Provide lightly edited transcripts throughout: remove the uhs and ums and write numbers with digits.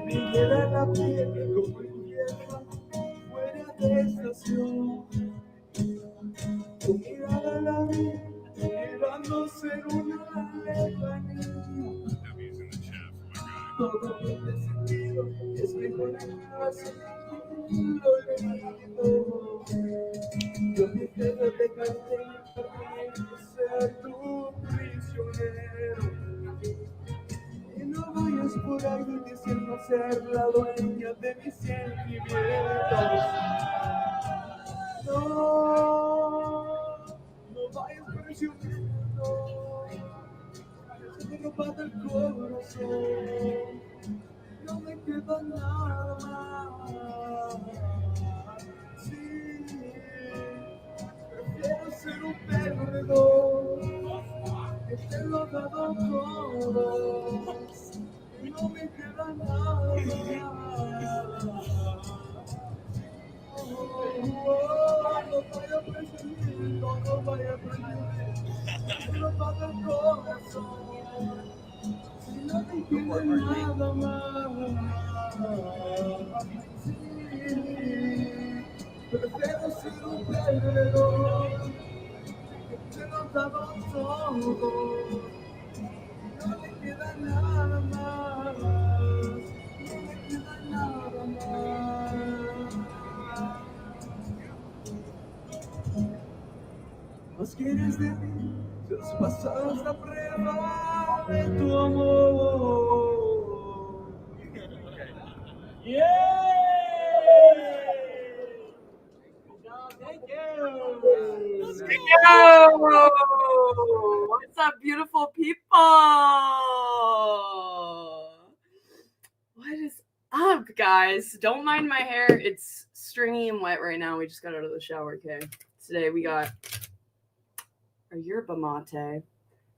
me hiela la piel como invierno fuera de estación. Tu mirada la vi, mirando ser una lejanía. Todo tiene sentido, es mejor así, lo olvido. Yo me quedo de cartel para ser tu prisionero. Y no vayas por ahí diciendo ser la dueña de mis sentimientos. No vayas presionando. Se me rompa el corazón. No me queda nada más. Sí, prefiero ser un perdedor que te lo he dado todo. Y no me queda nada más. No vaya presionando, no vaya presionando. Se me rompa el corazón. Si no me queda nada más, sí, prefiero ser un perdedor que te lo he dado todo. No me queda nada más, no me queda nada más. Más quieres de mí, si has pasado esta prueba de tu amor. Yeah! Thank you! Yo! What's up, beautiful people? What is up, guys? Don't mind my hair. It's stringy and wet right now. We just got out of the shower, okay? Today we got our yerba mate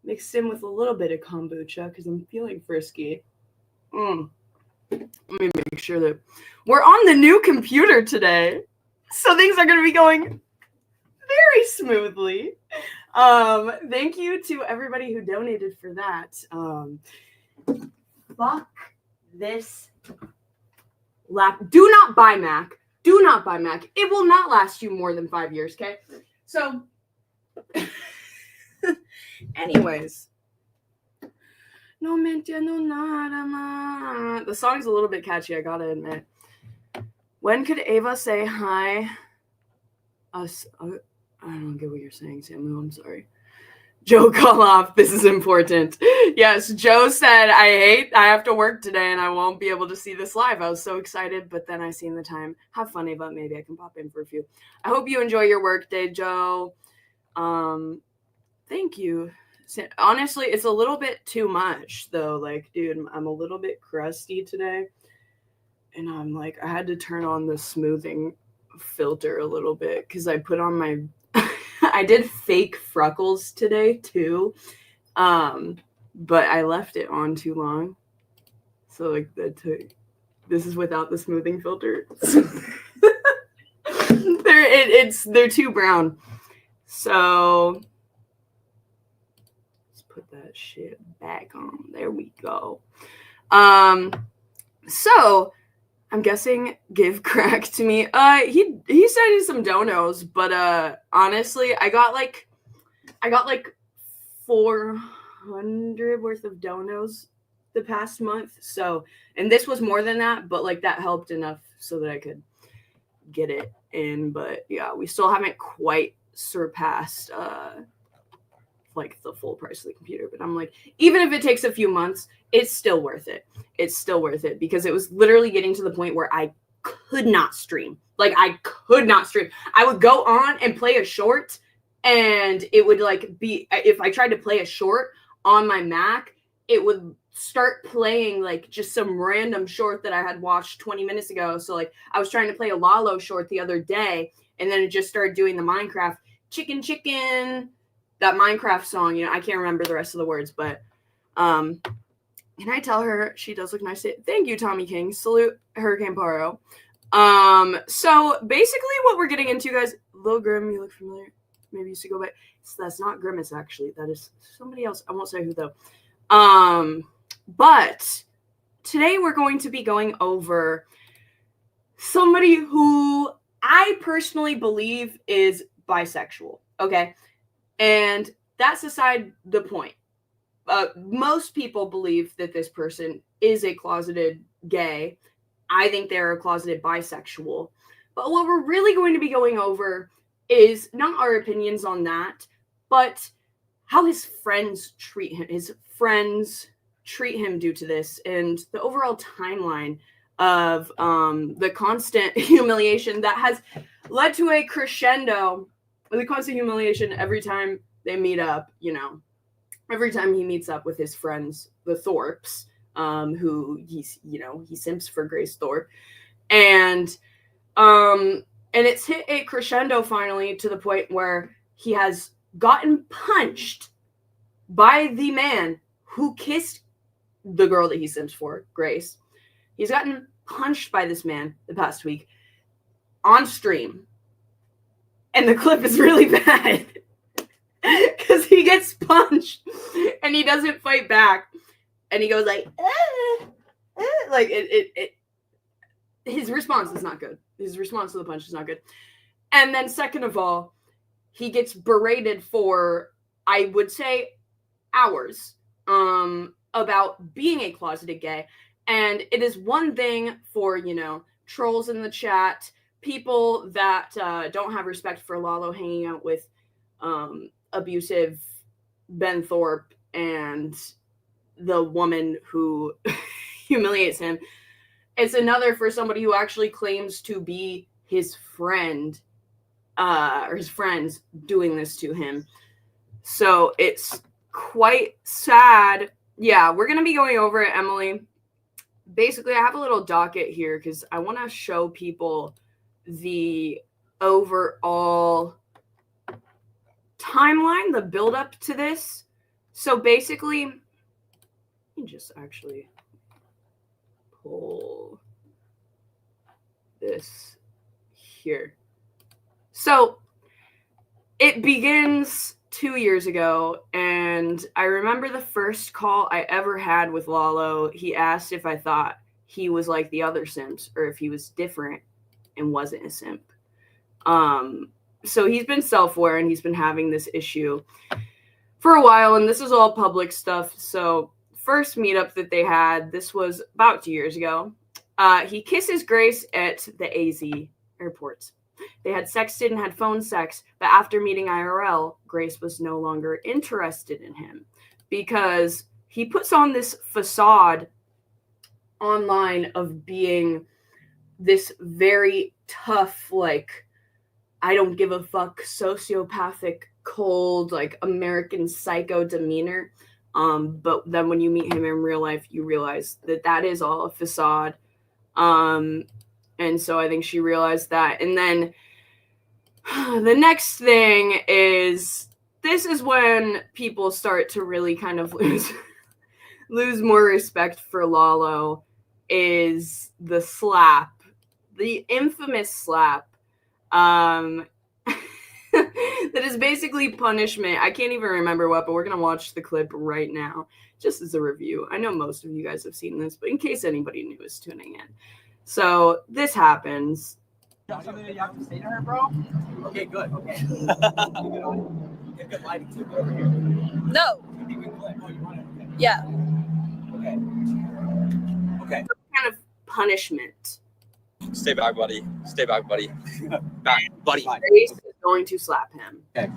mixed in with a little bit of kombucha because I'm feeling frisky. Let me make sure that we're on the new computer today, so things are going to be going very smoothly. Thank you to everybody who donated for that. Fuck this lap. Do not buy Mac. Do not buy Mac. It will not last you more than 5 years, okay? So, anyways. No me entiendo nada más. The song's a little bit catchy, I gotta admit. When could Ava say hi? I don't get what you're saying, Samu. I'm sorry. Joe, call off. This is important. Yes, Joe said, I have to work today and I won't be able to see this live. I was so excited, but then I seen the time. Have fun, Ava. Maybe I can pop in for a few. I hope you enjoy your work day, Joe. Thank you. Honestly, it's a little bit too much, though. Like, dude, I'm a little bit crusty today. And I'm like, I had to turn on the smoothing filter a little bit because I put on my... I did fake freckles today, too. But I left it on too long. So, like, this is without the smoothing filter. They're too brown. So... put that shit back on. There we go. So I'm guessing give crack to me. He sent some donos, but honestly, I got like 400 worth of donos the past month. So, and this was more than that, but like that helped enough so that I could get it in. But yeah, we still haven't quite surpassed like the full price of the computer, but I'm like, even if it takes a few months, it's still worth it. It's still worth it because it was literally getting to the point where I could not stream. Like I could not stream. I would go on and play a short and it would like be, if I tried to play a short on my Mac, it would start playing like just some random short that I had watched 20 minutes ago. So like I was trying to play a Lalo short the other day and then it just started doing the Minecraft chicken, that Minecraft song, you know, I can't remember the rest of the words, but can I tell her she does look nice? Thank you, Tommy King. Salute, Hurricane Paro. So basically what we're getting into, guys, Lil Grim, you look familiar. Maybe you used to go by. So that's not Grimace, actually. That is somebody else. I won't say who, though. But today we're going to be going over somebody who I personally believe is bisexual, okay? And that's aside the point. Most people believe that this person is a closeted gay. I think they're a closeted bisexual. But what we're really going to be going over is not our opinions on that, but how his friends treat him. His friends treat him due to this, and the overall timeline of the constant humiliation that has led to a crescendo. The constant humiliation every time they meet up, every time he meets up with his friends, the Thorpes, who he simps for Grace Thorpe, and it's hit a crescendo finally to the point where he has gotten punched by the man who kissed the girl that he simps for, Grace. He's gotten punched by this man the past week on stream, and the clip is really bad. Because he gets punched and he doesn't fight back, and he goes like like his response is not good. His response to the punch is not good. And then second of all, he gets berated for, I would say, hours about being a closeted gay. And it is one thing for trolls in the chat, people that don't have respect for Lalo hanging out with abusive Ben Thorpe and the woman who humiliates him. It's another for somebody who actually claims to be his friend, or his friends doing this to him. So it's quite sad. Yeah, we're going to be going over it, Emily. Basically, I have a little docket here because I want to show people the overall timeline, the build up to this. So basically, let me just actually pull this here. So it begins 2 years ago, and I remember the first call I ever had with Lalo. He asked if I thought he was like the other simps or if he was different and wasn't a simp. So he's been self-aware and he's been having this issue for a while, and this is all public stuff. So first meetup that they had, this was about 2 years ago. He kisses Grace at the AZ airport. They had sexted and had phone sex, but after meeting IRL, Grace was no longer interested in him because he puts on this facade online of being this very tough, like, I don't give a fuck, sociopathic, cold, like American Psycho demeanor. But then when you meet him in real life, you realize that that is all a facade. And so I think she realized that. And then the next thing is, this is when people start to really kind of lose more respect for Lalo, is the slap, the infamous slap. That is basically punishment. I can't even remember what, but we're going to watch the clip right now, just as a review. I know most of you guys have seen this, but in case anybody new is tuning in. So this happens. You got something that you have to say to her, bro? Okay, good. Okay. Get good lighting too. Over here. No. Oh, you want it? Okay. Yeah. Okay. Okay. Kind of punishment. Stay back, buddy. Stay back, buddy. Back, buddy. Fine. Grace is going to slap him. Okay.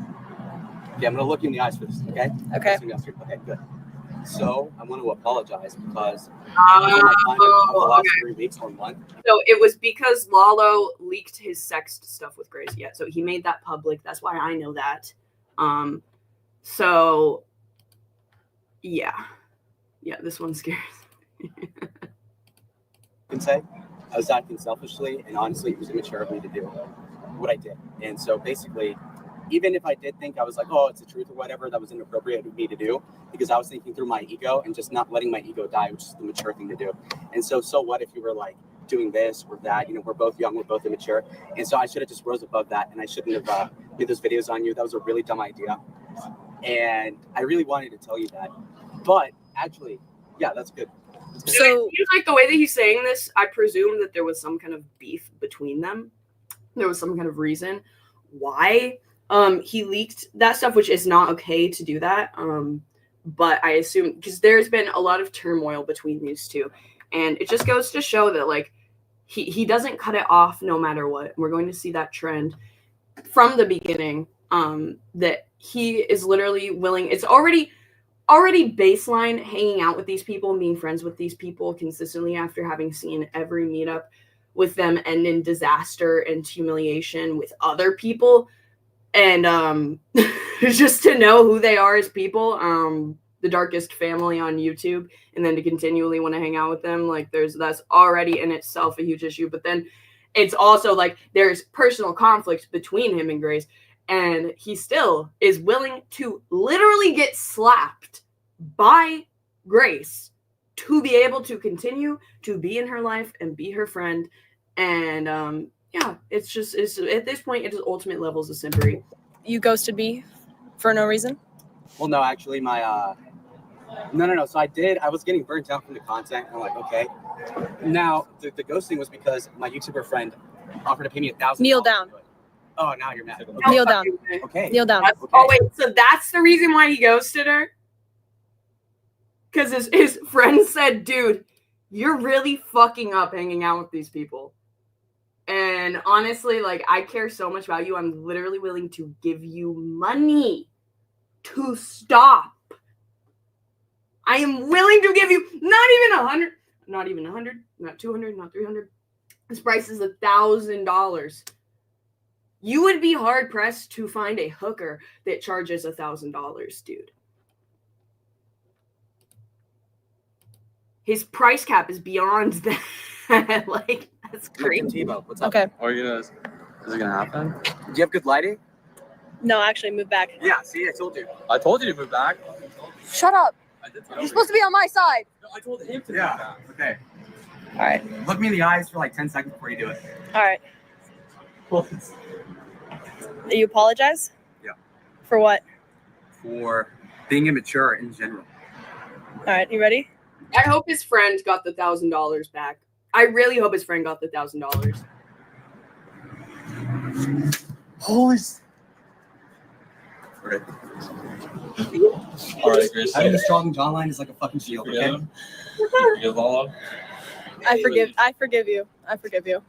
Okay, I'm gonna look you in the eyes for this. Okay. Okay. Okay. Good. So I want to apologize because Oh, the last okay. 3 weeks or month. So it was because Lalo leaked his sex stuff with Grace. Yeah, so he made that public. That's why I know that. So yeah, this one scares me. I can say I was acting selfishly, and honestly, it was immature of me to do what I did. And so basically, even if I did think I was like, oh, it's the truth or whatever, that was inappropriate of me to do, because I was thinking through my ego and just not letting my ego die, which is the mature thing to do. And so what if you were like doing this or that? You know, we're both young, we're both immature. And so I should have just rose above that, and I shouldn't have made those videos on you. That was a really dumb idea. And I really wanted to tell you that. But actually, Yeah, that's good. So it seems like the way that he's saying this, I presume that there was some kind of beef between them. There was some kind of reason why he leaked that stuff, which is not okay to do that. But I assume because there's been a lot of turmoil between these two, and it just goes to show that like he doesn't cut it off no matter what. We're going to see that trend from the beginning. That he is literally willing. It's already baseline hanging out with these people and being friends with these people consistently after having seen every meetup with them end in disaster and humiliation with other people. And just to know who they are as people, the darkest family on YouTube, and then to continually want to hang out with them, like that's already in itself a huge issue. But then it's also like there's personal conflict between him and Grace, and he still is willing to literally get slapped by Grace to be able to continue to be in her life and be her friend. And yeah, it's at this point it is ultimate levels of simpery. You ghosted me for no reason? Well, no, actually, my no. So I was getting burnt out from the content. I'm like, okay. Now the ghosting was because my YouTuber friend offered to pay me $1,000. Kneel down. Oh, now you're mad. Okay. Kneel down. Okay. Kneel down. Okay. Oh wait, so that's the reason why he ghosted her? Because his friend said, dude, you're really fucking up hanging out with these people. And honestly, like, I care so much about you. I'm literally willing to give you money to stop. I am willing to give you not even 100, not even 100, not 200, not 300. This price is $1,000. You would be hard pressed to find a hooker that charges $1,000, dude. His price cap is beyond that. Like, that's crazy. Tebow, what's up? Okay. Is it gonna happen? Do you have good lighting? No, actually, move back. Yeah, see, I told you. I told you to move back. Shut up. I did tell You're you. supposed to be on my side. No, I told him to move Yeah, back. okay. All right. Look me in the eyes for like 10 seconds before you do it. All right. You apologize? Yeah. For what? For being immature in general. All right. You ready? I hope his friend got the $1,000 back. I really hope his friend got the $1,000. Holy. All right, Grace. Having a strong jawline is like a fucking shield, okay? Yeah. You Lalo? I forgive you. I forgive you.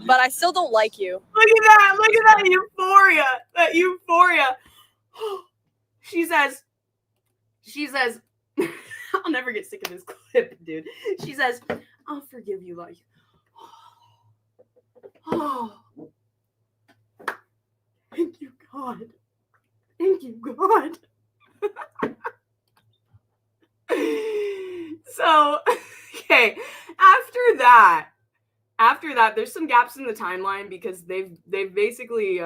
But I still don't like you. Look at that. Look at that euphoria. That euphoria. She says, I'll never get sick of this clip, dude. She says, I'll forgive you, like. Oh. Thank you, God. Thank you, God. So, okay, after that, there's some gaps in the timeline because they've basically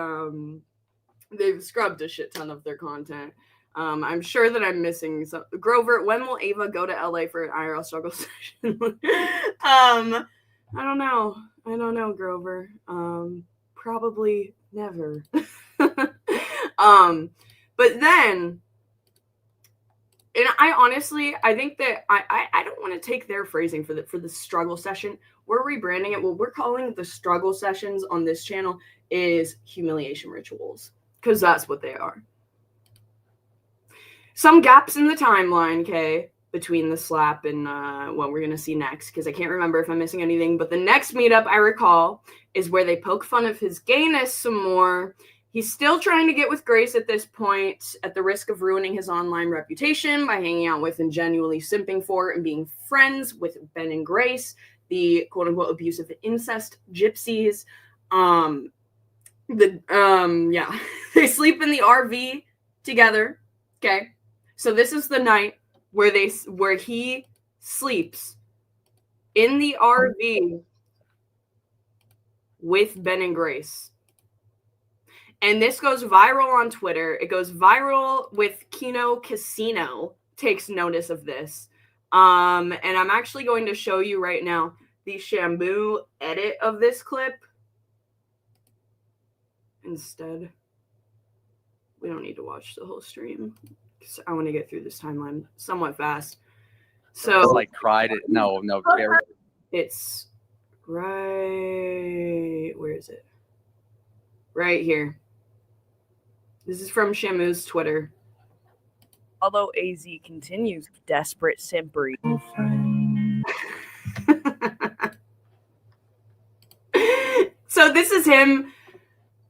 they've scrubbed a shit ton of their content. I'm sure that I'm missing some. Grover, when will Ava go to LA for an IRL struggle session? I don't know, Grover. Probably never. But then, and I think that I don't want to take their phrasing for the struggle session. We're rebranding it. What we're calling the struggle sessions on this channel is humiliation rituals, because that's what they are. Some gaps in the timeline, okay, between the slap and what we're going to see next, because I can't remember if I'm missing anything. But the next meetup I recall is where they poke fun of his gayness some more. He's still trying to get with Grace at this point, at the risk of ruining his online reputation by hanging out with and genuinely simping for and being friends with Ben and Grace, the quote-unquote abusive incest gypsies. Yeah, they sleep in the RV together. Okay, so this is the night where he sleeps in the RV with Ben and Grace. And this goes viral on Twitter. It goes viral with Kino Casino takes notice of this. And I'm actually going to show you right now the Shampoo edit of this clip. Instead, we don't need to watch the whole stream, because I want to get through this timeline somewhat fast. So It's like cried it. No, very. it's right. Where is it? Right here. This is from Shamu's Twitter. Although AZ continues desperate simpery. So this is him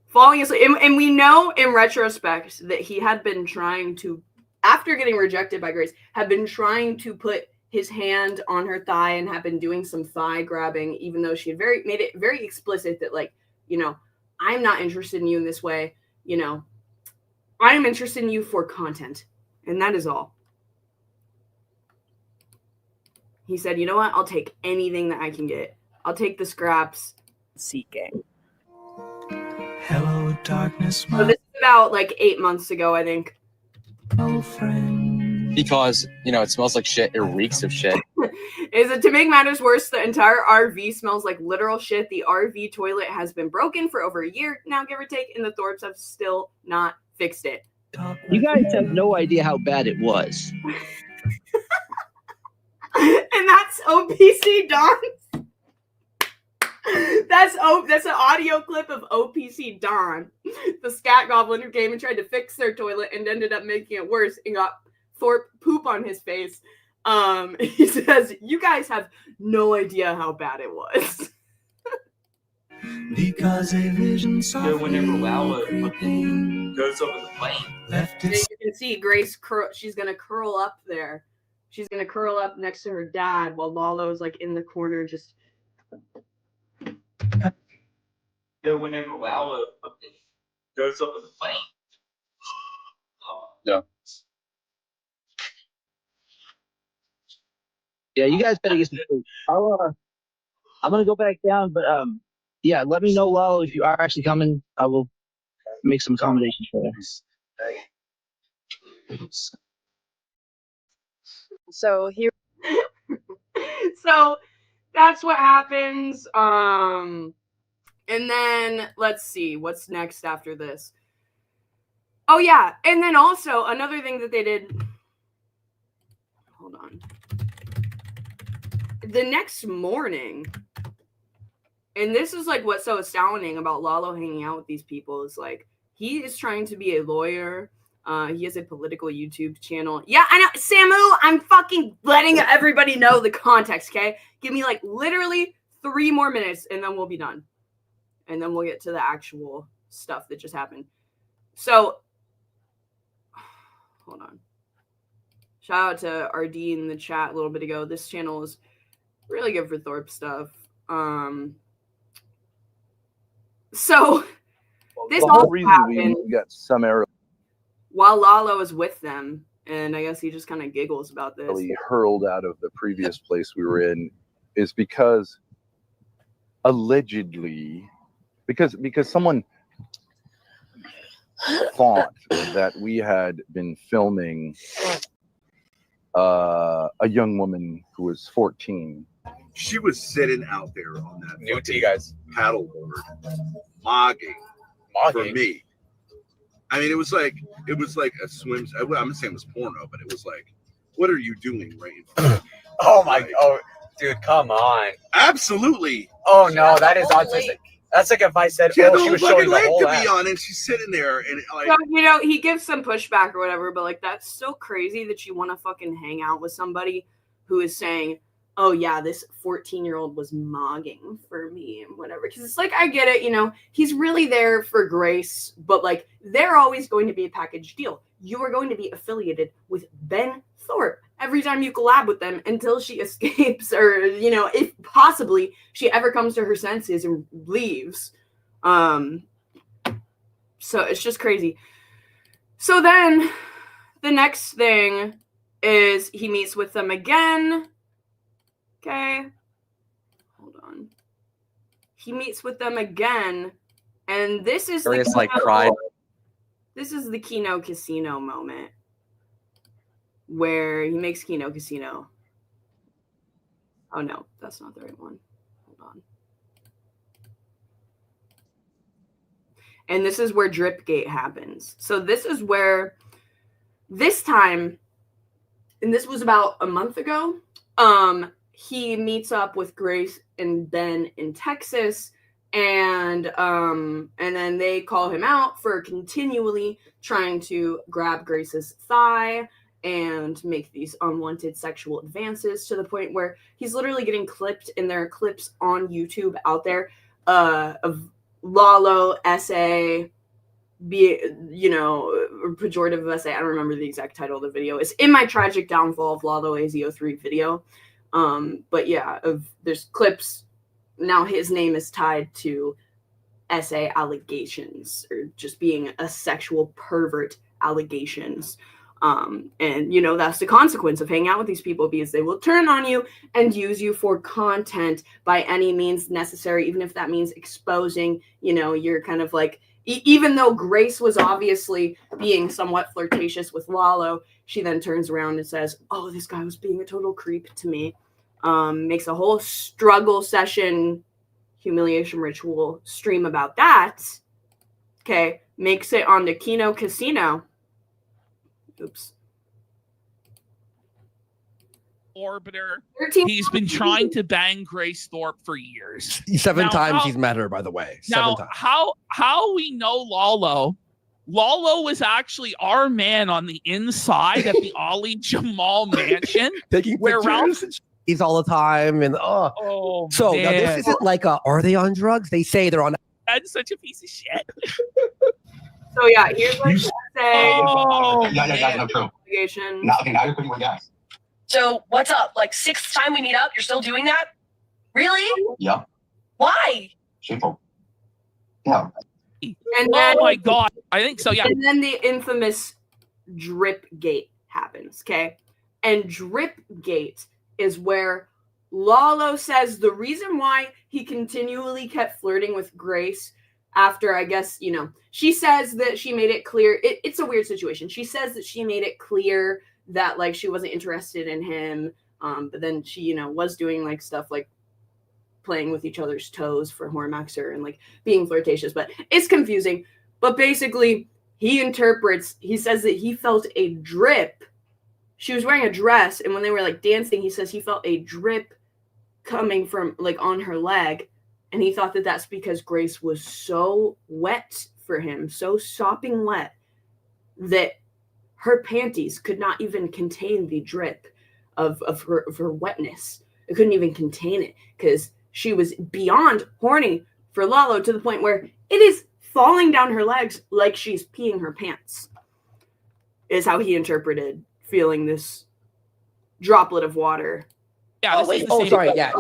falling asleep. And we know in retrospect that he had been trying to, after getting rejected by Grace, had been trying to put his hand on her thigh and had been doing some thigh grabbing, even though she had made it very explicit that, like, you know, I'm not interested in you in this way. You know, I'm interested in you for content. And that is all. He said, you know what? I'll take anything that I can get. I'll take the scraps. Seeking. Hello, darkness, So this is about like 8 months ago, I think. old friend. Because, you know, it smells like shit. It reeks of shit. Is it to make matters worse, the entire RV smells like literal shit. The RV toilet has been broken for over a year now, give or take, and the Thorpes have still not fixed it. You guys have no idea how bad it was. And that's OPC Don. That's an audio clip of OPC Don, the scat goblin who came and tried to fix their toilet and ended up making it worse and got Thorpe poop on his face. He says, you guys have no idea how bad it was. Because a vision softly whenever Lalo creeping goes over the plane. left And its you can see Grace, she's going to curl up there. She's going to curl up next to her dad while Lalo's like in the corner just... Whenever Lalo goes over the plane. Yeah, you guys better get some food. I'm gonna go back down, but yeah, let me know, Lalo, if you are actually coming. I will make some accommodations for you. So here. So that's what happens. And then let's see what's next after this. Oh yeah, and then also another thing that they did. Hold on. The next morning, and this is like what's so astounding about Lalo hanging out with these people is like he is trying to be a lawyer. He has a political YouTube channel. Yeah, I know, Samu. I'm fucking letting everybody know the context. Okay, give me like literally 3 more minutes, and then we'll be done, and then we'll get to the actual stuff that just happened. So, hold on. Shout out to RD in the chat a little bit ago. This channel is really good for Thorpe stuff. So this the all whole reason happened we got some arrow while Lalo is with them, and I guess he just kind of giggles about this. really hurled out of the previous place we were in is because allegedly because someone thought that we had been filming a young woman who was 14. She was sitting out there on that New to you guys. paddleboard, mogging for me. I mean, it was like a swim. I'm not saying it was porno, but it was like, what are you doing right in front of me? Oh my, oh, dude, come on. Absolutely. Oh no, that is autistic. That's like if I said, She had the she whole was showing fucking the leg whole to ass. be on, and she's sitting there, and like, So, you know, he gives some pushback or whatever, but like that's so crazy that you want to fucking hang out with somebody who is saying, oh yeah, this 14-year-old was mogging for me and whatever. Because it's like, I get it, you know, he's really there for Grace, but like they're always going to be a package deal. You are going to be affiliated with Ben Thorpe every time you collab with them until she escapes, or, you know, if possibly she ever comes to her senses and leaves. So it's just crazy. So then the next thing is he meets with them again. Okay. Hold on. He meets with them again, and this is It's like cried. This is the Kino Casino moment where he makes Kino Casino. Oh no, that's not the right one. Hold on. And this is where Dripgate happens. So this is where this time, and this was about a month ago, he meets up with Grace and Ben in Texas, and then they call him out for continually trying to grab Grace's thigh and make these unwanted sexual advances, to the point where he's literally getting clipped, and there are clips on YouTube out there of Lalo essay, pejorative essay. I don't remember the exact title of the video. It's in my Tragic Downfall of Lalo AZ03 video. But yeah, there's clips. Now his name is tied to essay allegations, or just being a sexual pervert allegations. And that's the consequence of hanging out with these people, because they will turn on you and use you for content by any means necessary, even if that means exposing, you're kind of like, even though Grace was obviously being somewhat flirtatious with Lalo, she then turns around and says, oh, this guy was being a total creep to me. Makes a whole struggle session, humiliation ritual stream about that. Okay, makes it on the Kino Casino. Oops. Orbiter. 13. He's been trying to bang Grace Thorpe for years. 7 times he's met her, by the way. 7 times. How we know Lalo was actually our man on the inside at the Ali Jamal mansion. Taking pictures and he's all the time. And oh so man. Now this isn't like are they on drugs? They say they're on. That's such a piece of shit. So yeah, here's like the essay. No, true. No, okay, now you're putting one guy. So what's up? Like 6th time we meet up, you're still doing that? Really? Yeah. Why? Shameful. Yeah. And then, oh my god, I think so. Yeah. And then the infamous Dripgate happens. Okay, and Dripgate is where Lalo says the reason why he continually kept flirting with Grace after, I guess, she says that she made it clear. It's a weird situation. She says that she made it clear that like she wasn't interested in him, but then she was doing like stuff like playing with each other's toes for Hormaxer and like being flirtatious, but it's confusing. But basically he says that he felt a drip. She was wearing a dress, and when they were like dancing, he says he felt a drip coming from like on her leg, and he thought that that's because Grace was so wet for him, so sopping wet, that her panties could not even contain the drip of her wetness. It couldn't even contain it, because she was beyond horny for Lalo, to the point where it is falling down her legs like she's peeing her pants, is how he interpreted feeling this droplet of water. Yeah. Oh, wait. Oh, sorry. Yeah.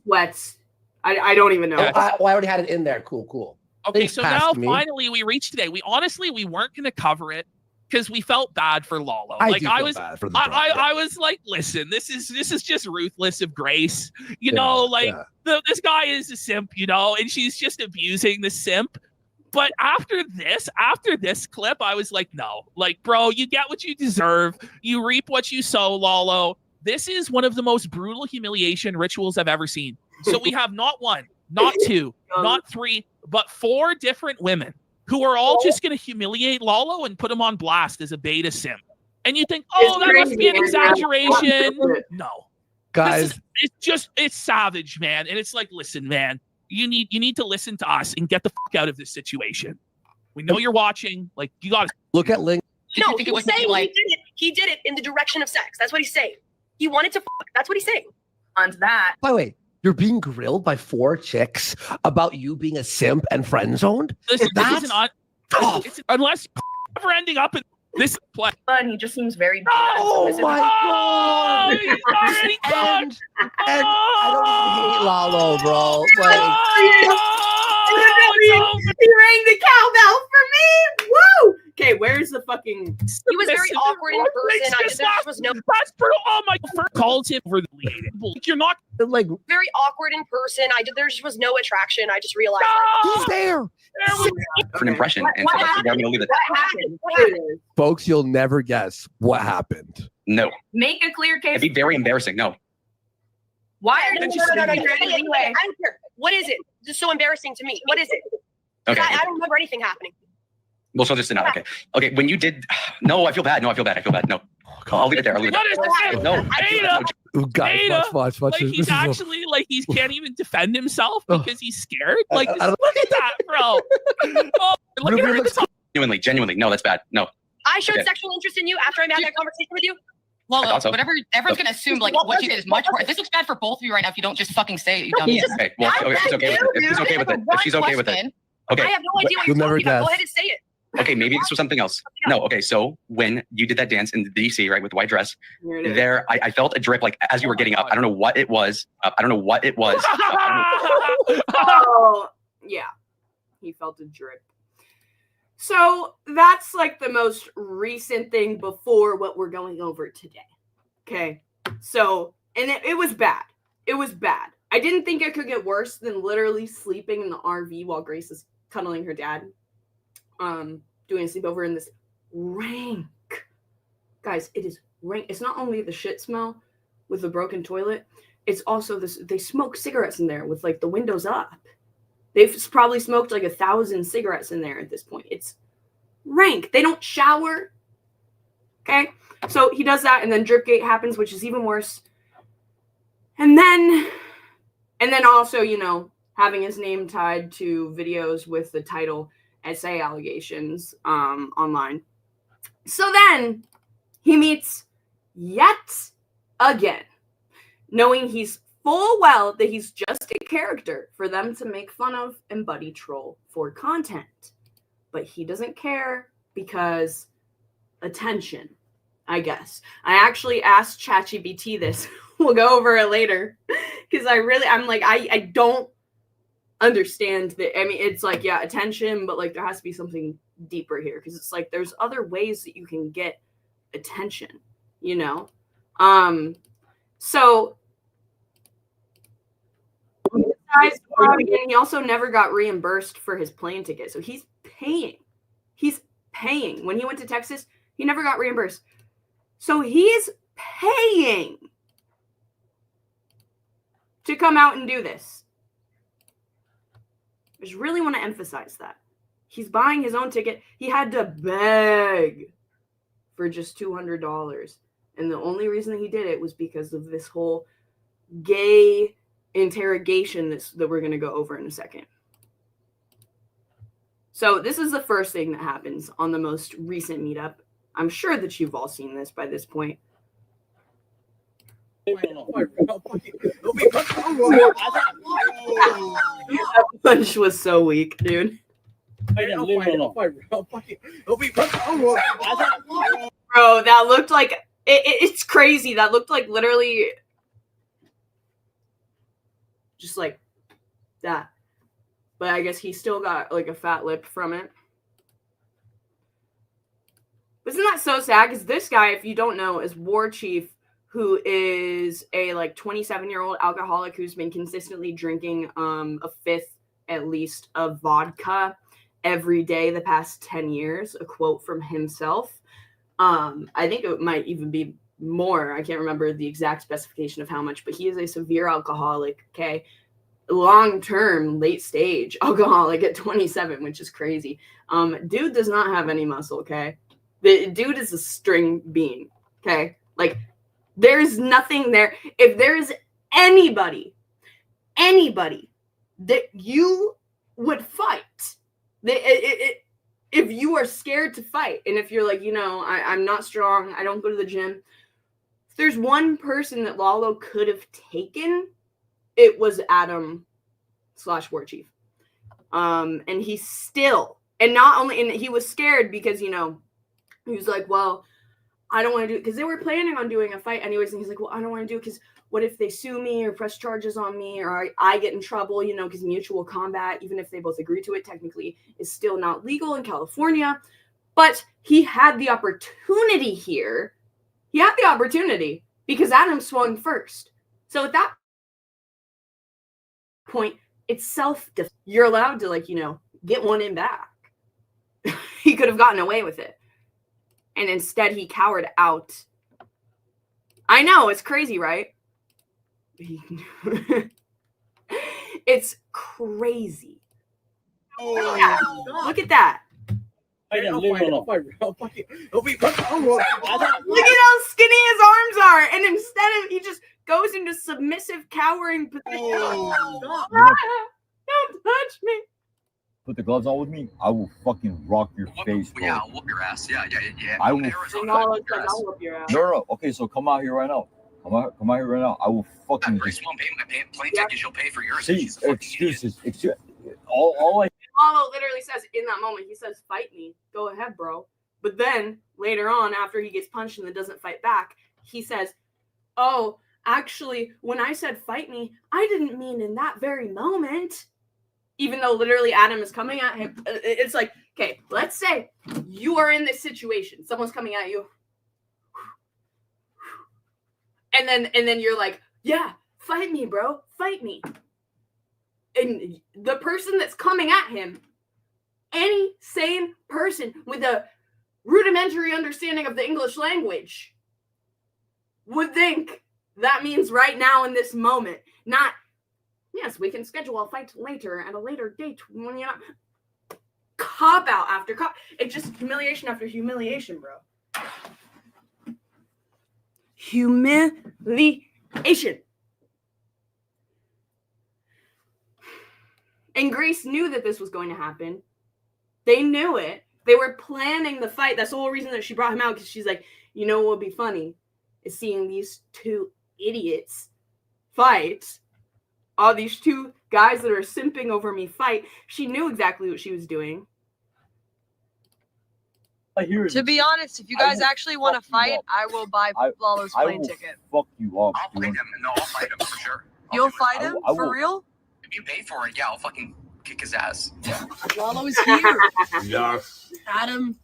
Sweats. I don't even know. Oh, I already had it in there. Cool. Okay, Thanks, so now finally we reached today. We weren't going to cover it because we felt bad for Lalo. I was like, listen, this is just ruthless of Grace. This guy is a simp, and she's just abusing the simp. But after this clip, I was like, no, like, bro, you get what you deserve. You reap what you sow, Lalo. This is one of the most brutal humiliation rituals I've ever seen. So we have not 1, not 2, not 3, but 4 different women who are all just going to humiliate Lalo and put him on blast as a beta simp. And you think, oh, that must be an exaggeration. No. Guys. It's savage, man. And it's like, listen, man, you need to listen to us and get the fuck out of this situation. We know you're watching. Like, you got to look at Link. No, he's saying he did it in the direction of sex. That's what he's saying. He wanted to fuck. That's what he's saying. On that. By the way, you're being grilled by 4 chicks about you being a simp and friend zoned. Unless you're ever ending up in this play. And he just seems very. Oh my god! He's already done. And I don't hate Lalo, bro. He rang the cowbell for me. Woo! Okay, where's the fucking? He was very awkward in person. There was no. That's brutal. Oh my! Called him for the lead. You're not like very awkward in person. There just was no attraction. I just realized he's there. For an impression, and so I'm gonna leave it. What happened? Folks, you'll never guess what happened. No. Make a clear case. It'd be very embarrassing. No. Why are you anyway? I don't care. What is it? This is so embarrassing to me. What is it? Okay. I don't remember anything happening. Well, so just not okay. Okay, when you did, no, I feel bad. No, I feel bad. No, I'll leave it there. I'll leave it there. No, Guys, Beta, watch. like This he's is actually like he can't even defend himself Oh. because he's scared. Like, I don't- look at that, bro. Oh, look Ruby at her looks- Genuinely, no, that's bad. No. I showed Okay. sexual interest in you after I had that conversation with you. I Lalo, thought so. whatever, everyone's gonna assume like what you did is much worse. This looks bad for both of you right now if you don't just fucking say it, you dummy. Okay, well, if she's okay with it. If she's okay with it. If she's okay with it. I Okay. have no idea what You'll you're never talking about. Go guess. ahead and say it. Okay, maybe this was something else. No, okay, so when you did that dance in DC, right, with the white dress, Here it is. there, I felt a drip, like, as you were getting up. I don't know what it was. I don't know what it was. Oh, yeah. He felt a drip. So that's like the most recent thing before what we're going over today. Okay. So, and it was bad. It was bad. I didn't think it could get worse than literally sleeping in the RV while Grace is cuddling her dad. Doing a sleepover in this rank. Guys, it is rank. It's not only the shit smell with the broken toilet, it's also this, they smoke cigarettes in there with like the windows up. They've probably smoked like 1,000 cigarettes in there at this point. It's rank. They don't shower. Okay? So he does that, and then Dripgate happens, which is even worse. And then also, you know, having his name tied to videos with the title essay allegations online. So then he meets yet again, knowing he's full well that he's just a character for them to make fun of and buddy troll for content. But he doesn't care because attention, I guess. I actually asked ChatGPT this. We'll go over it later. Because I don't understand that. I mean, it's like, yeah, attention, but like there has to be something deeper here. Because it's like there's other ways that you can get attention, you know? So he also never got reimbursed for his plane ticket. So he's paying. He's paying. When he went to Texas, he never got reimbursed. So he's paying to come out and do this. I just really want to emphasize that. He's buying his own ticket. He had to beg for just $200. And the only reason he did it was because of this whole gay interrogation that we're going to go over in a second. So this is the first thing that happens on the most recent meetup. I'm sure that you've all seen this by this point. That punch was so weak, dude. Bro, that looked like it's crazy. That looked like literally just like that. But I guess he still got like a fat lip from it. Isn't that so sad? Because this guy, if you don't know, is War Chief, who is a like 27-year-old alcoholic who's been consistently drinking a fifth at least of vodka every day the past 10 years. A quote from himself. I think it might even be more. I can't remember the exact specification of how much, but he is a severe alcoholic. Okay. Long-term, late-stage alcoholic at 27, which is crazy. Dude does not have any muscle, okay? The dude is a string bean, okay? Like, there's nothing there. If there's anybody that you would fight, if you are scared to fight, and if you're like, you know, I'm not strong, I don't go to the gym, if there's one person that Lalo could have taken, it was Adam / War Chief. And he still, and not only, and he was scared because, you know, he was like, well, I don't want to do it, because they were planning on doing a fight anyways, and he's like, well, I don't want to do it because what if they sue me or press charges on me or I get in trouble, you know, because mutual combat, even if they both agree to it, technically is still not legal in California. But he had the opportunity here. He had the opportunity because Adam swung first. So at that point, it's self-defense. You're allowed to, like, you know, get one in back. He could have gotten away with it. And instead, he cowered out. I know, it's crazy, right? It's crazy. Yeah, look at that. Look at how skinny his arms are. And instead of, he just goes into submissive, cowering position. Oh. Don't touch me. Put the gloves on with me. I will fucking rock your face, bro. Yeah, I'll whoop your ass. Yeah. I will. I'll whoop your ass. No. Okay, so come out here right now. Come out here right now. I will fucking. Grace won't pay my plane ticket. She'll pay for yours. See, excuses. All I. Lalo literally says in that moment, he says, "Fight me. Go ahead, bro." But then later on, after he gets punched and then doesn't fight back, he says, "Oh, actually, when I said fight me, I didn't mean in that very moment." Even though literally Adam is coming at him, it's like, okay, let's say you are in this situation. Someone's coming at you. And then you're like, yeah, fight me, bro. Fight me. And the person that's coming at him, any sane person with a rudimentary understanding of the English language would think that means right now in this moment, not, yes, we can schedule a fight later at a later date when you're not. Cop out after cop. It's just humiliation after humiliation, bro. Humiliation. And Grace knew that this was going to happen. They knew it. They were planning the fight. That's the whole reason that she brought him out, because she's like, you know what would be funny is seeing these two idiots fight. All these two guys that are simping over me fight. She knew exactly what she was doing. To be honest, if you guys actually want to fight, I will buy Lalo's plane ticket. Fuck you up. I'll fight him. No, I'll fight him for sure. You'll fight him? For real? If you pay for it, yeah, I'll fucking kick his ass. Lalo is here. Yes. Adam,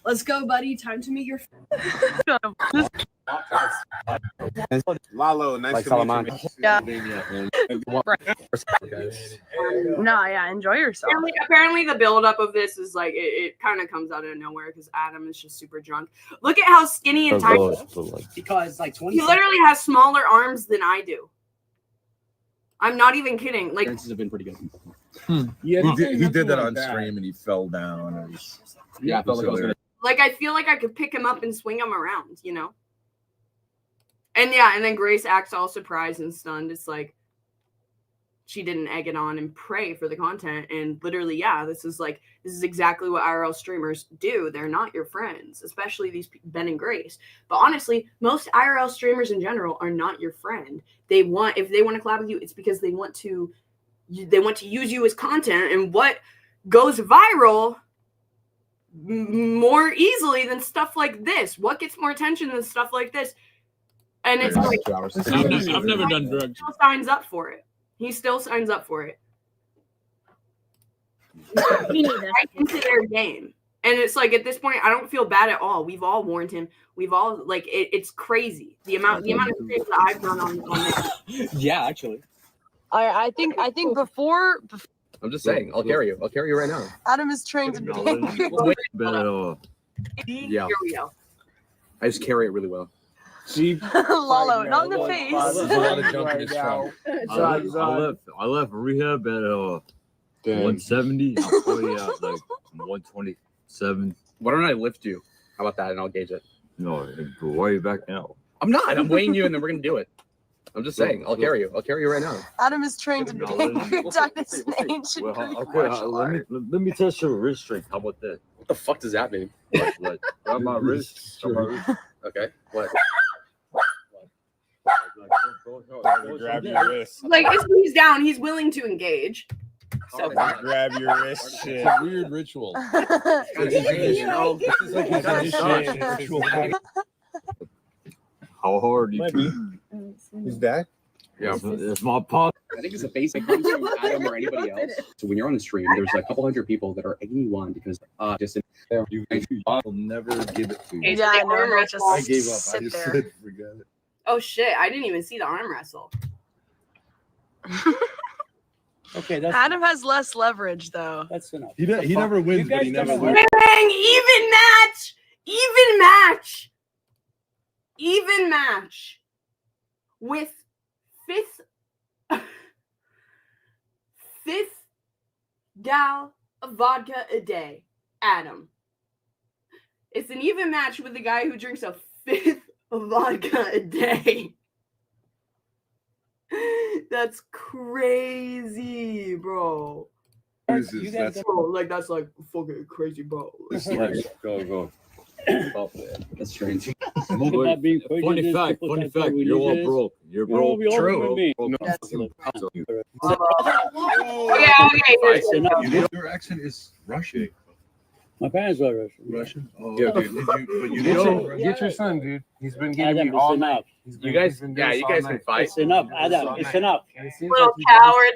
let's go, buddy. Time to meet your. Lalo, nice to meet you. Yeah. No, yeah, enjoy yourself. Apparently the buildup of this is like, it kind of comes out of nowhere because Adam is just super drunk. Look at how skinny and tiny. Because like 20. He literally has smaller arms than I do. I'm not even kidding. Like, chances have been pretty good. Yeah, he did that on stream and he fell down. And yeah, I felt like I was gonna. Like, I feel like I could pick him up and swing him around, you know? And yeah, and then Grace acts all surprised and stunned. It's like she didn't egg it on and pray for the content. And literally, yeah, this is exactly what IRL streamers do. They're not your friends, especially these Ben and Grace. But honestly, most IRL streamers in general are not your friend. If they want to collab with you, it's because they want to use you as content. And what goes viral more easily than stuff like this? What gets more attention than stuff like this? And it's like, I've never done drugs. He still signs up for it. He still signs up for it. Right into their game. And it's like, at this point, I don't feel bad at all. We've all warned him. We've all, like, it's crazy. The amount of things that I've done on this. Yeah, actually. I think before I'm just saying, I'll carry you. I'll carry you right now. Adam is trained to be. Yeah. Here we go. I just carry it really well. See, Lalo, not in the face. I left rehab at 170. I'm probably at like 127. Why don't I lift you? How about that? And I'll gauge it. No, why are you back now? I'm not. I'm weighing you, and then we're gonna do it. I'm just saying. I'll carry you. I'll carry you right now. Adam is trained to be conduct an ancient Greek martial art. Let me test your wrist strength. How about that? What the fuck does that mean? Like grab my wrist. Okay. What? Grab your wrist. Like, if he's down, he's willing to engage. So grab your wrist. Shit. It's a weird ritual. How hard you? Who's that? Yeah, it's my pop. I think it's a basic thing to Adam or anybody else. So when you're on the stream, there's a couple hundred people that are egging you on because just there. I'll never give it to you. Yeah, I know. I gave up. I just said forget it. Oh shit! I didn't even see the arm wrestle. Okay, that's Adam has less leverage though. That's enough. He never wins, but he never loses. Even match. Even match. Even match. With fifth gal of vodka a day, Adam. It's an even match with the guy who drinks a fifth of vodka a day. That's crazy, bro. You guys Bro, like that's like fucking crazy, bro. Go. That's strange. Look at that being funny fact, you're all broke. You're broke. True. Your accent is Russian. My parents were Russian? Oh, Yeah, okay. Get your son, dude. He's been getting me all night. You guys can fight. It's enough, Adam. It's enough. Little coward.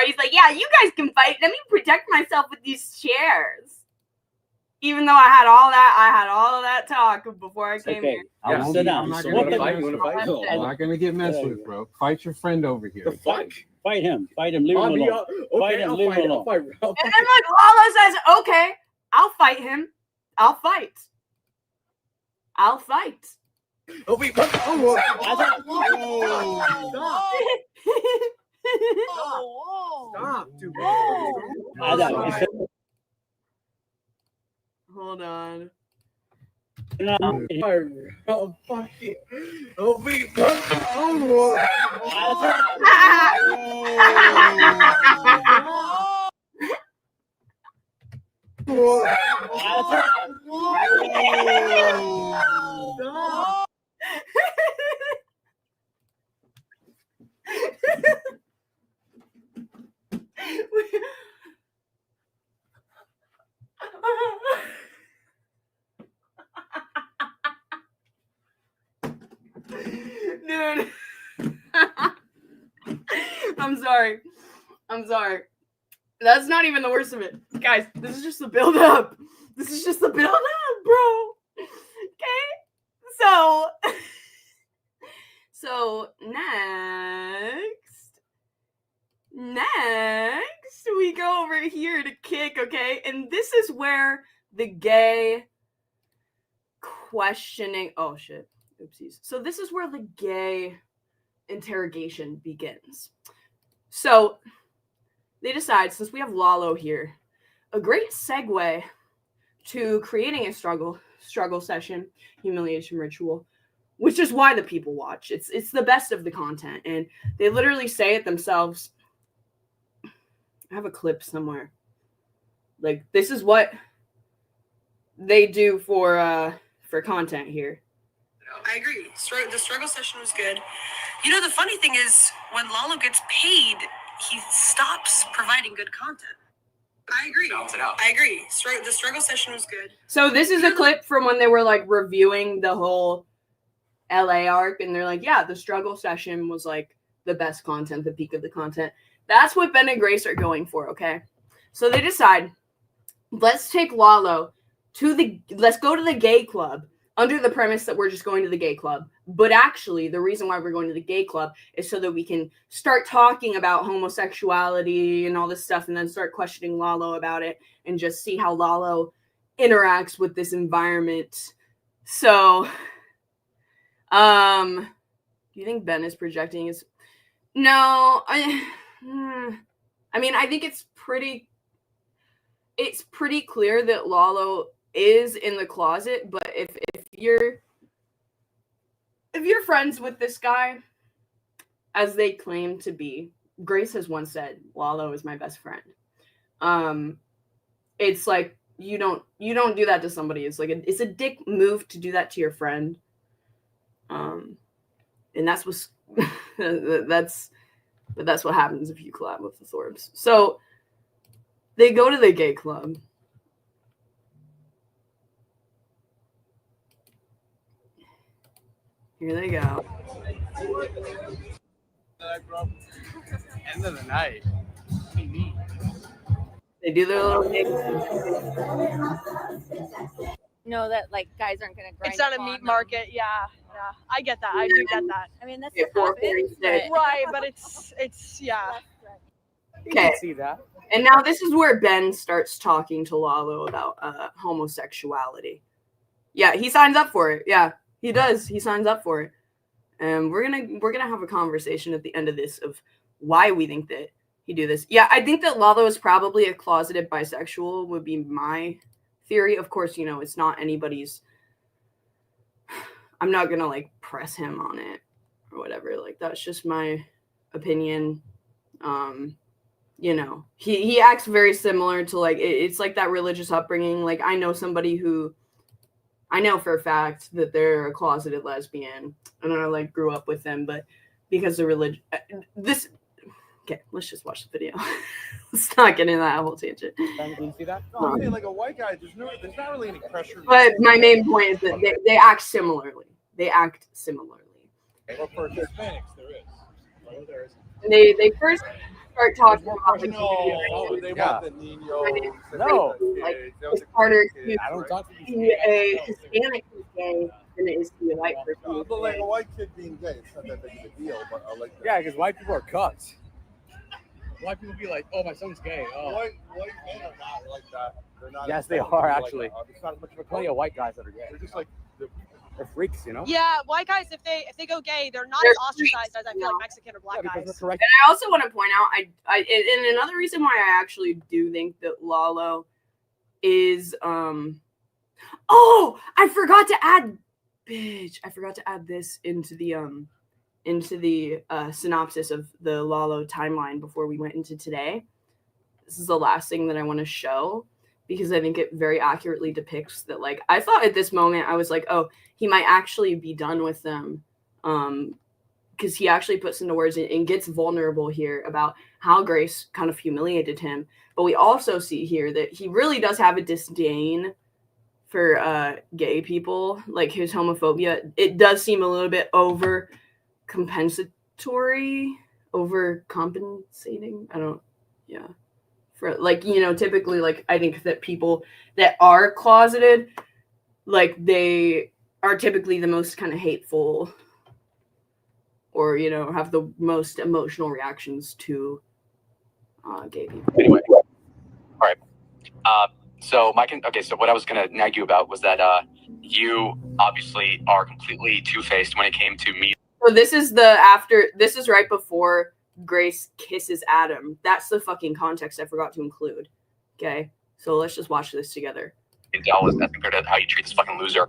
He's like, yeah, you guys can fight. Let me protect myself with these chairs. Even though I had all of that talk before I came here. I'll sit down. I'm not gonna fight. You want to fight? No, I'm not gonna get messed with, bro. Fight your friend over here. The fuck? Fight him. Leave him alone. Fight him. Leave him alone. And then like Lalo says, okay, I'll fight him. I'll fight. Oh, wait, what? Stop, dude. Hold on. Oh, fuck it. Oh, wait. Dude. I'm sorry. That's not even the worst of it. Guys, this is just the build up. Bro. Okay? So next we go over here to kick, okay? And this is where the gay questioning, oh shit. Oopsies. So this is where the gay interrogation begins. So they decide, since we have Lalo here, a great segue to creating a struggle session, humiliation ritual, which is why the people watch. It's the best of the content, and they literally say it themselves. I have a clip somewhere. Like, this is what they do for content here. I agree. The struggle session was good. You know, the funny thing is, when Lalo gets paid, he stops providing good content. I agree. Balance it out. I agree. The struggle session was good. So this is a clip from when they were like reviewing the whole LA arc, and they're like, yeah, the struggle session was like the best content, the peak of the content. That's what Ben and Grace are going for, okay? So they decide, let's take Lalo let's go to the gay club, under the premise that we're just going to the gay club. But actually, the reason why we're going to the gay club is so that we can start talking about homosexuality and all this stuff, and then start questioning Lalo about it, and just see how Lalo interacts with this environment. So, do you think Ben is projecting his... No, I mean, I think it's pretty clear that Lalo is in the closet, but if you're friends with this guy, as they claim to be, Grace has once said, Lalo is my best friend. It's like you don't do that to somebody. It's like it's a dick move to do that to your friend. And that's what's that's what happens if you collab with the Thorbs. So they go to the gay club. Here they go. End of the night. They do their little thing. know that like guys aren't gonna grind. It's not up a on meat them. market. Yeah. I get that. I do get that. I mean, that's Yeah, what happens. But... Right, but it's yeah. Okay. See that. And now this is where Ben starts talking to Lalo about homosexuality. Yeah, he signs up for it. Yeah, he does. He signs up for it. And we're gonna have a conversation at the end of this of why we think that he do this. Yeah, I think that Lalo is probably a closeted bisexual would be my theory. Of course, you know, it's not anybody's. I'm not gonna like press him on it or whatever. Like that's just my opinion. You know, he acts very similar to like it's like that religious upbringing. Like I know somebody who I know for a fact that they're a closeted lesbian, and I like grew up with them, but because of religion, this. Okay, let's just watch the video. Let's not get into that whole tangent. Do you see that? No, I'm saying like a white guy. There's not really any pressure. But my main point is that they act similarly. They act similarly. Well, for Hispanics, there is. Well, there is. And they first start talking about like, they want the Ninos. No. Like it's harder to I don't talk to see a Hispanic who's gay than it is to be a white person. No, but like a white kid being gay, it's not that big of a deal. But I like that. Yeah, because white people are cuts. White people be like, "Oh, my son's gay." Oh. White men are not like that. They're not. Yes, they are actually. There's not much of plenty of white guys that are gay. They're just like they're freaks, you know. Yeah, white guys, if they go gay, they're not as ostracized as I feel like Mexican or black guys. And I also want to point out, and another reason why I actually do think that Lalo is oh, I forgot to add this into the synopsis of the Lalo timeline before we went into today. This is the last thing that I want to show because I think it very accurately depicts that, like, I thought at this moment, I was like, oh, he might actually be done with them. Because he actually puts into words and gets vulnerable here about how Grace kind of humiliated him. But we also see here that he really does have a disdain for gay people, like his homophobia. It does seem a little bit overcompensating. Yeah. For like, you know, typically, like, I think that people that are closeted, like, they are typically the most kind of hateful or, you know, have the most emotional reactions to gay people. Anyway, all right. So what I was gonna nag you about was that you obviously are completely two-faced when it came to me. So this is right before Grace kisses Adam. That's the fucking context I forgot to include. Okay, so let's just watch this together. In Dallas, as compared to how you treat this fucking loser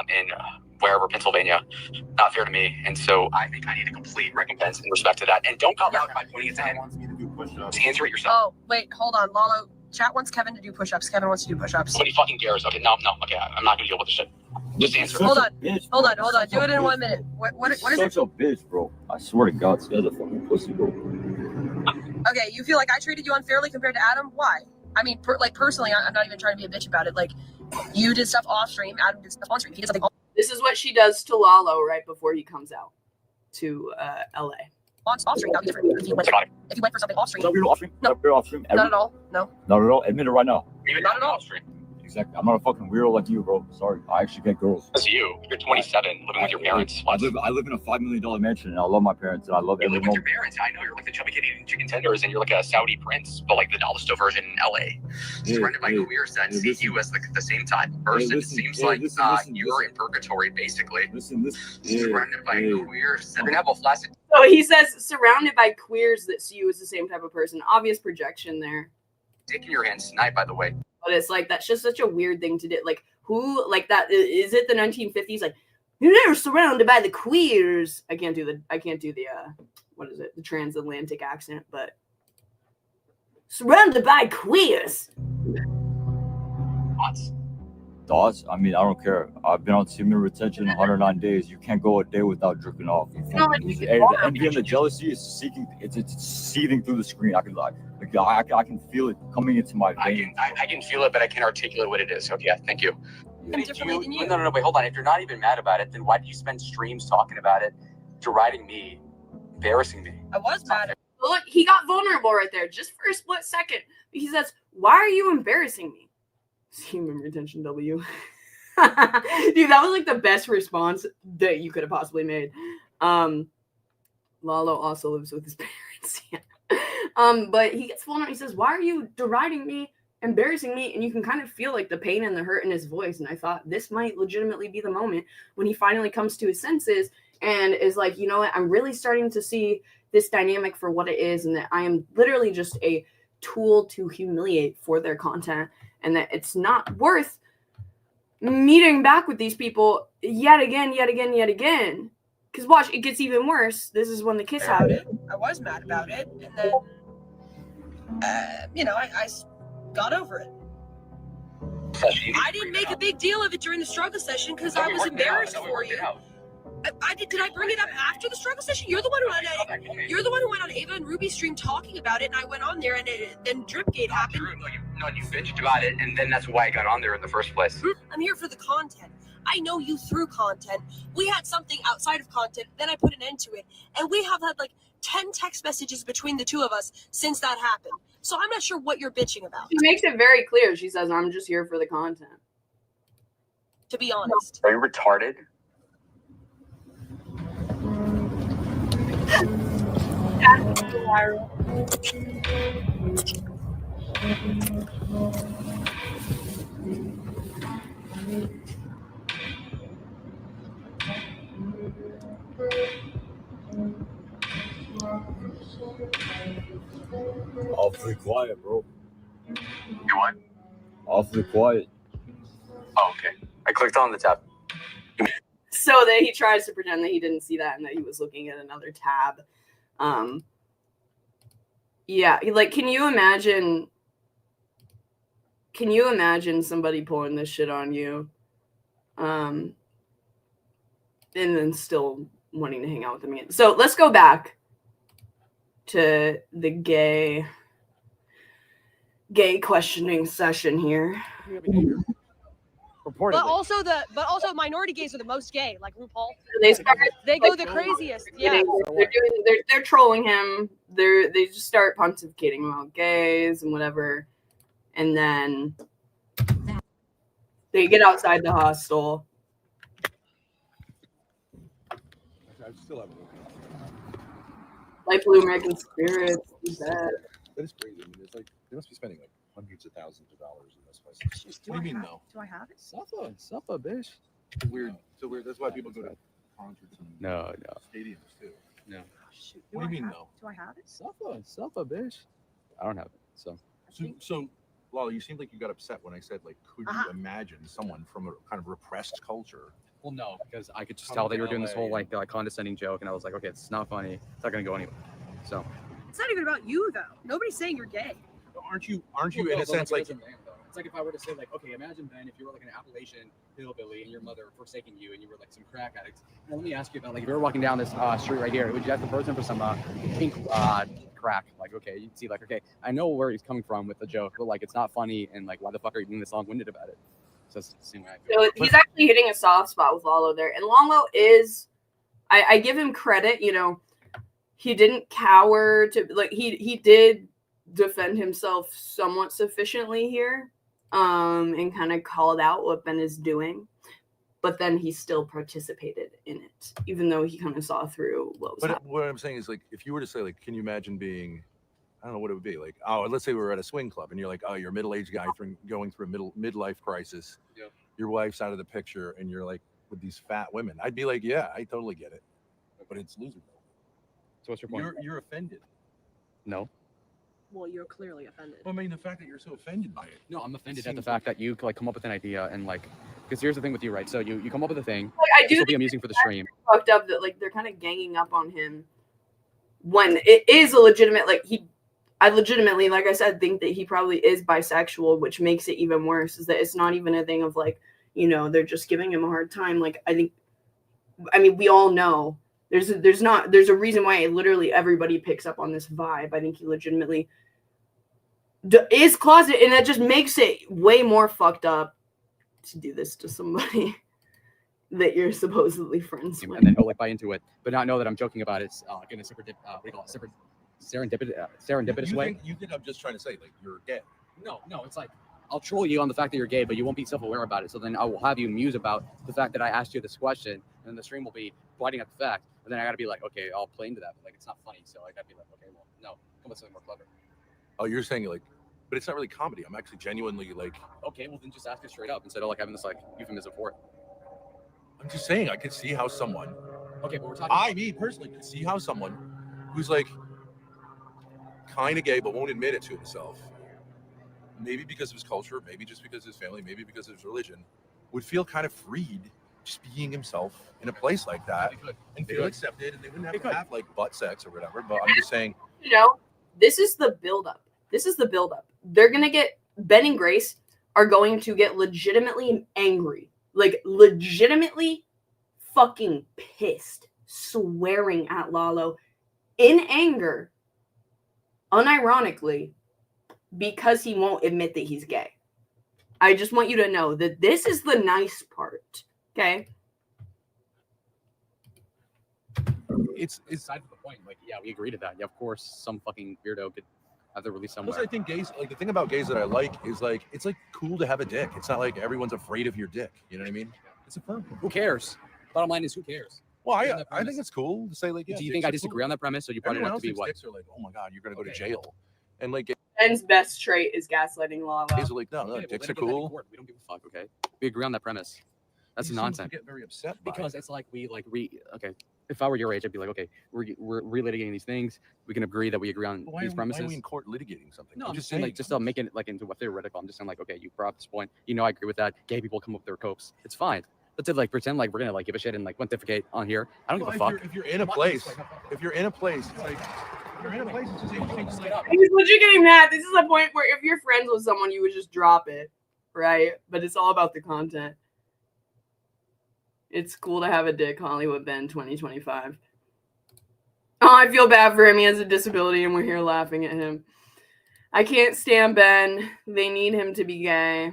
in wherever, Pennsylvania. Not fair to me. And so I think I need a complete recompense in respect to that. And don't come out by pointing it to him. Just answer it yourself. Oh, wait, hold on. Lalo, chat wants Kevin to do push-ups. Kevin wants to do push-ups. Nobody fucking cares. Okay, no. Okay, I'm not gonna deal with this shit. Just answer it. Hold on. Do it in 1 minute. What is it? Such a bitch, bro. I swear to God, this guy's a fucking pussy, bro. Okay, you feel like I treated you unfairly compared to Adam? Why? I mean, personally, I'm not even trying to be a bitch about it. Like, you did stuff off stream, Adam did stuff on stream. He did something on. This is what she does to Lalo right before he comes out to LA. Off stream, that would be different. If you went for something off stream. No, we were off stream. No, we were off stream. Not at all. No. Not at all. Admit it right now. Not at all. Exactly. I'm not a fucking weirdo like you, bro. Sorry. I actually get girls. That's you. You're 27, living with your parents. I live in a $5 million mansion, and I love my parents, and I love every moment. You live with your parents. I know you're like the chubby kid eating chicken tenders, and you're like a Saudi prince, but like the Dalisto version in LA. Surrounded by queers that see you as the same type of person. It seems like you're in purgatory, basically. Surrounded by queers. You're gonna have a flaccid. So he says, surrounded by queers that see you as the same type of person. Obvious projection there. Taking your hands tonight, by the way. But it's like, that's just such a weird thing to do. Like, who, like, that, is it the 1950s? Like, you're surrounded by the queers. I can't do the, what is it? The transatlantic accent, but surrounded by queers. Thoughts? I mean, I don't care. I've been on semen retention 109 days. You can't go a day without jerking off. And the jealousy is it's seething through the screen. I can feel it coming into my veins. I can feel it, but I can't articulate what it is. Okay, thank you. No, wait, hold on. If you're not even mad about it, then why do you spend streams talking about it, deriding me, embarrassing me? I was mad. Look, he got vulnerable right there, just for a split second. He says, "Why are you embarrassing me?" Human retention W. Dude, that was like the best response that you could have possibly made. Lalo also lives with his parents. Yeah. But he gets vulnerable. He says, "Why are you deriding me, embarrassing me?" And you can kind of feel like the pain and the hurt in his voice. And I thought this might legitimately be the moment when he finally comes to his senses and is like, you know what? I'm really starting to see this dynamic for what it is, and that I am literally just a tool to humiliate for their content, and that it's not worth meeting back with these people yet again, Because watch, it gets even worse. This is when the kiss happened. I was mad about it, and then, I got over it. I didn't make a big deal of it during the struggle session because I was embarrassed for you. Did I bring it up after the struggle session? You're the one who went on Ava and Ruby's stream talking about it, and I went on there, and then Dripgate happened. No, you bitched about it, and then that's why I got on there in the first place. I'm here for the content. I know you through content. We had something outside of content, then I put an end to it. And we have had like 10 text messages between the two of us since that happened. So I'm not sure what you're bitching about. She makes it very clear. She says, I'm just here for the content. To be honest. Are you retarded? Awfully quiet, bro. You what? Awfully quiet. Oh, okay. I clicked on the tab. So that he tries to pretend that he didn't see that and that he was looking at another tab. Yeah, like, can you imagine somebody pulling this shit on you? And then still wanting to hang out with them again. So let's go back to the gay questioning session here. But also minority gays are the most gay, like RuPaul. They go the craziest. Yeah. They're trolling him. They just start pontificating about gays and whatever, and then they get outside the hostel. I still haven't. Like Blue American Spirits. That is crazy. I mean, it's like they must be spending like hundreds of thousands of dollars in this place. What do you mean, though? Do I have it? Suffer, bitch. Weird. So weird. That's why people go to concerts and stadiums too. No. Shoot, What do you mean, though? Do I have it? Suffer, bitch. I don't have it. So, Lalo, you seemed like you got upset when I said, like, could you imagine someone from a kind of repressed culture? Well, no, because I could just tell they were doing this whole like condescending joke, and I was like, okay, it's not funny. It's not gonna go anywhere. So It's not even about you, though. Nobody's saying you're gay. Aren't you in a sense like? It's like if I were to say like, okay, imagine Ben if you were like an Appalachian hillbilly and your mother forsaking you and you were like some crack addict. Now let me ask you about like if you were walking down this street right here, would you ask the person for some pink crack? Like, okay, you'd see like, okay, I know where he's coming from with the joke, but like it's not funny and like why the fuck are you being this long-winded about it? So that's the same way I feel. So he's actually hitting a soft spot with Lalo there, and Lalo is, I give him credit. You know, he didn't cower to like he did defend himself somewhat sufficiently here. And kind of called out what Ben is doing, but then he still participated in it, even though he kind of saw through what was happening. What I'm saying is, like, if you were to say, like, can you imagine being, I don't know what it would be, like, oh, let's say we were at a swing club, and you're like, oh, you're a middle-aged guy going through a midlife crisis. Yep. Your wife's out of the picture, and you're like with these fat women. I'd be like, yeah, I totally get it, but it's loser. So what's your point? You're offended. No. Well, you're clearly offended. Well, I mean, the fact that you're so offended by it. No, I'm offended at the fact that you like come up with an idea and like, because here's the thing with you, right? So you come up with a thing. Like, I do this will be amusing for the stream. Fucked up that like they're kind of ganging up on him when it is a legitimate I legitimately, like I said, think that he probably is bisexual, which makes it even worse. Is that it's not even a thing of like, you know, they're just giving him a hard time. Like I mean, we all know. There's a reason why literally everybody picks up on this vibe. I think he legitimately is closeted, and that just makes it way more fucked up to do this to somebody that you're supposedly friends with. And then he'll like buy into it, but not know that I'm joking about it in a serendipitous way. You think I'm just trying to say like you're gay? No, it's like I'll troll you on the fact that you're gay, but you won't be self-aware about it. So then I will have you muse about the fact that I asked you this question, and then the stream will be pointing at the fact. And then I gotta be like, okay, I'll play into that, but like it's not funny, so I gotta be like, okay, well, no, come with something more clever. Oh, you're saying like, but it's not really comedy. I'm actually genuinely like. Okay, well then just ask it straight up instead of like having this like euphemism for it. I'm just saying I could see how someone. Okay, but we're talking. Me personally could see how someone who's like kind of gay but won't admit it to himself, maybe because of his culture, maybe just because of his family, maybe because of his religion, would feel kind of freed just being himself in a place like that and feel accepted, and they wouldn't have to have like butt sex or whatever. But I'm just saying, you know, this is the buildup. This is the buildup. They're gonna get Ben and Grace are going to get legitimately angry, like legitimately fucking pissed, swearing at Lalo in anger, unironically, because he won't admit that he's gay. I just want you to know that this is the nice part, okay? It's side of the point. Like, yeah, we agree to that. Yeah, of course, some fucking weirdo could have to release somewhere. Plus, I think gays, like the thing about gays that I like is like it's like cool to have a dick. It's not like everyone's afraid of your dick. You know what I mean? It's a fun. Who cares? Bottom line is, who cares? Well, I think it's cool to say like. Yeah, do you think I disagree on that premise? So you probably have to be what? Dicks are like, oh my god, you're gonna go to jail, and like. Ben's best trait is gaslighting Lalo. Gays are like, no, dicks are cool. We don't give a fuck. Okay, we agree on that premise. That's nonsense. Get very upset because it's like okay. If I were your age, I'd be like, okay, we're relitigating these things. We can agree that we agree on these premises. Why are we in court litigating something? No, I'm just saying, like, just making it like into a theoretical. I'm just saying, like, okay, you brought up this point. You know, I agree with that. Gay people come up with their copes. It's fine. But to like pretend like we're gonna like give a shit and like pontificate on here, I don't give a fuck. If you're in a place, it's like if you're in a place, it's just interesting to slide up. He's legit getting mad. This is a point where if you're friends with someone, you would just drop it, right? But it's all about the content. It's cool to have a dick, Hollywood Ben 2025. Oh, I feel bad for him. He has a disability and we're here laughing at him. I can't stand Ben. They need him to be gay.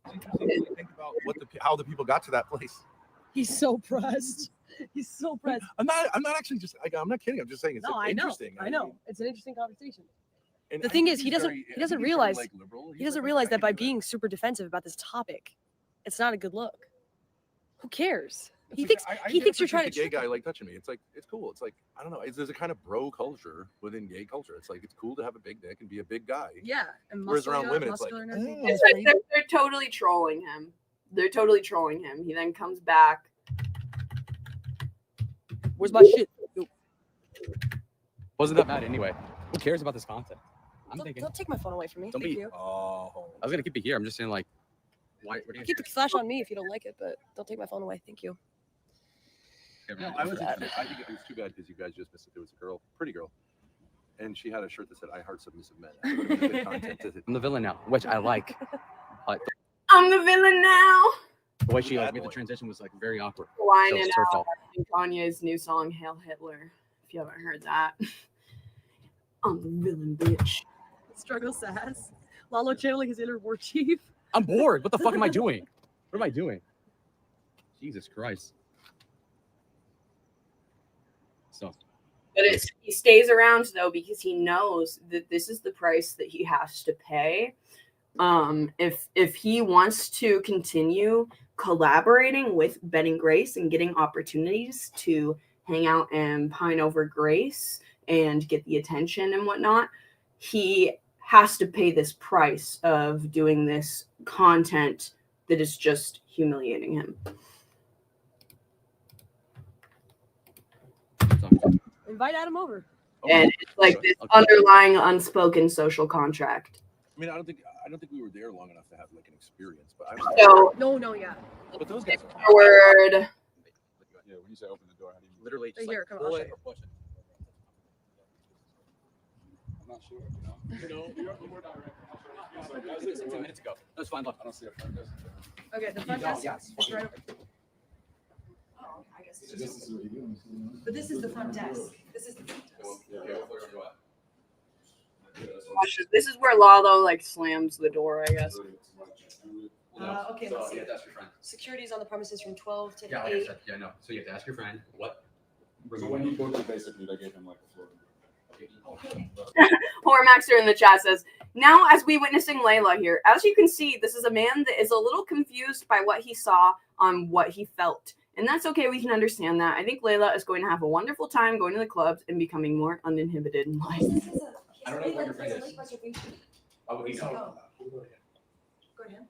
It's interesting to think about how the people got to that place. He's so pressed. He's so pressed. I'm not actually just like, I'm not kidding. I'm just saying it's interesting. I know. It's an interesting conversation. And the thing is, he doesn't realize that by being super defensive about this topic, it's not a good look. Who cares? He thinks you're trying to. Gay guy like touching me. It's like it's cool. It's like I don't know. There's a kind of bro culture within gay culture. It's like it's cool to have a big dick and be a big guy. Yeah, and whereas around women, it's like they're totally trolling him. They're totally trolling him. He then comes back. Where's my shit? Wasn't that bad anyway? Who cares about this content? Don't take my phone away from me. Thank you. Oh, I was gonna keep it here. I'm just saying, like, why? Keep the flash on me if you don't like it, but don't take my phone away. Thank you. No, I think it was too bad because you guys just missed it. There was a girl, pretty girl, and she had a shirt that said "I heart submissive men." I'm the villain now, which I like. I'm the villain now. The way she made the transition was like very awkward. Whining out Kanye's new song "Hail Hitler." If you haven't heard that, I'm the villain, bitch. Struggle sass. Lalo channeling his inner war chief. I'm bored. What the fuck am I doing? What am I doing? Jesus Christ. So. But he stays around though because he knows that this is the price that he has to pay. If he wants to continue collaborating with Ben and Grace and getting opportunities to hang out and pine over Grace and get the attention and whatnot, he has to pay this price of doing this content that is just humiliating him. Invite Adam over. And it's like this underlying unspoken social contract. I mean, I don't think we were there long enough to have like an experience, but Yeah. But those guys are forward. Yeah, when you say open the door, how do you literally just here, like come on, pull I'll it or push it? I'm not sure. You're more direct. I was 10 minutes ago. That's fine. Look, I don't see it. Okay, the front desk is right over. Oh, I guess it's This is what you do. But this is the front desk. This is the front desk. This is where Lalo like slams the door, I guess. Okay, let's see. You have to ask your friend. Security is on the premises from 12 to 8. Yeah, like I said, yeah, no. So you have to ask your friend what. So when he booked it, basically, they gave him like a floor. Hormaxer in the chat says, now as we witnessing Layla here, as you can see, this is a man that is a little confused by what he saw on what he felt. And that's okay, we can understand that. I think Layla is going to have a wonderful time going to the clubs and becoming more uninhibited in life. I don't know what your friend is. Oh, we know. Go ahead.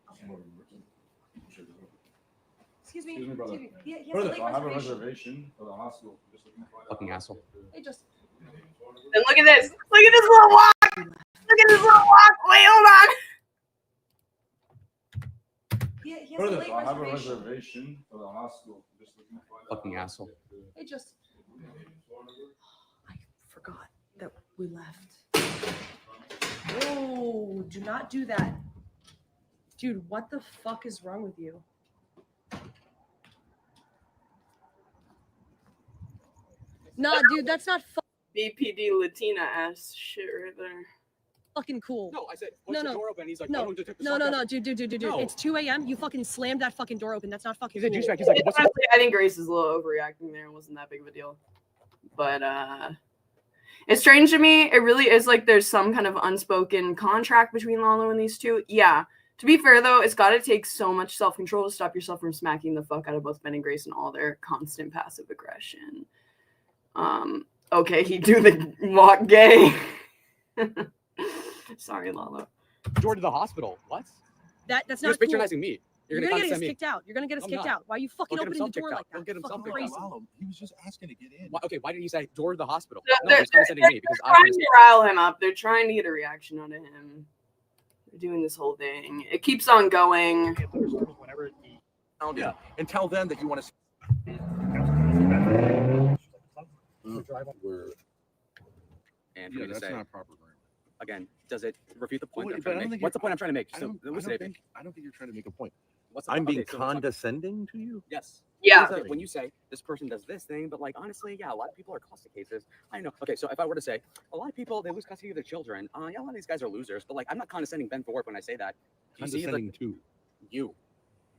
Excuse me. Excuse me, brother. He has Brother, a late I have a reservation. reservation for the hospital. Just looking for Fucking asshole. Hey, just. And look at this. Look at this little walk. Look at this little walk. Wait, hold on. He What has is a this? late I have a reservation. reservation for the hostel. Just looking for Fucking asshole. Hey, just forgot that we left. Oh, do not do that. Dude, what the fuck is wrong with you? Nah, dude, that's not BPD Latina ass shit right there. fucking cool. No, I said, No, push the no. door open. He's like, No, why don't you take the no, sock no, out? no, dude. No. It's 2 a.m. You fucking slammed that fucking door open. That's not fucking He's a cool. douchebag. He's like, what's Honestly, I think Grace is a little overreacting there. It wasn't that big of a deal. But it's strange to me. It really is like there's some kind of unspoken contract between Lalo and these two. Yeah. To be fair, though, it's got to take so much self-control to stop yourself from smacking the fuck out of both Ben and Grace and all their constant passive aggression. Okay, he do the walk gay. Sorry, Lalo. Door to the hospital. What? That's You're not cool. patronizing me. You're You're gonna get us condescend me. kicked out. You're gonna get us I'm kicked not. out. Why are you fucking He'll get opening the himself door kicked like out. that? He'll get himself Fucking kicked crazy. out. He was just asking to get in. Why, okay, why didn't you say door to the hospital? They're No, he's condescending me because I trying to rile him up. They're trying to get a reaction out of him. They're doing this whole thing. It keeps on going. Yeah, and tell them that you want to. And for me to that's say, not proper grammar. again, does it refute the point Well, I'm but I trying to don't make? think What's the you're- point I'm trying to make? I So don't elucidate me. think you're trying to make a point. What's the I'm being okay, so what's the- condescending to you. Yes. Yeah. Because, when you say this person does this thing, but like honestly, yeah, a lot of people are cluster cases. I know. Okay, so if I were to say a lot of people they lose custody of their children, yeah, a lot of these guys are losers. But like, I'm not condescending Ben for work when I say that. Do you see, like, Condescending to. you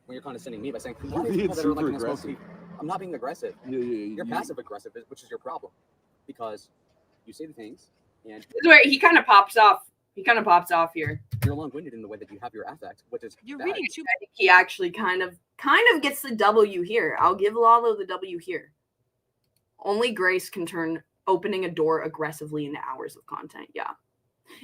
when you're condescending me by saying a You're lot of being people that are like super in this supposed to be. aggressive. I'm not being aggressive. Yeah, You're passive aggressive, which is your problem, because you say the things and This is where he kind of pops off. He kind of pops off here. you're long-winded in the way that you have your affect, which is You're bad. reading too. I think he actually kind of gets the W here. I'll give Lalo the W here. Only Grace can turn opening a door aggressively into hours of content. Yeah.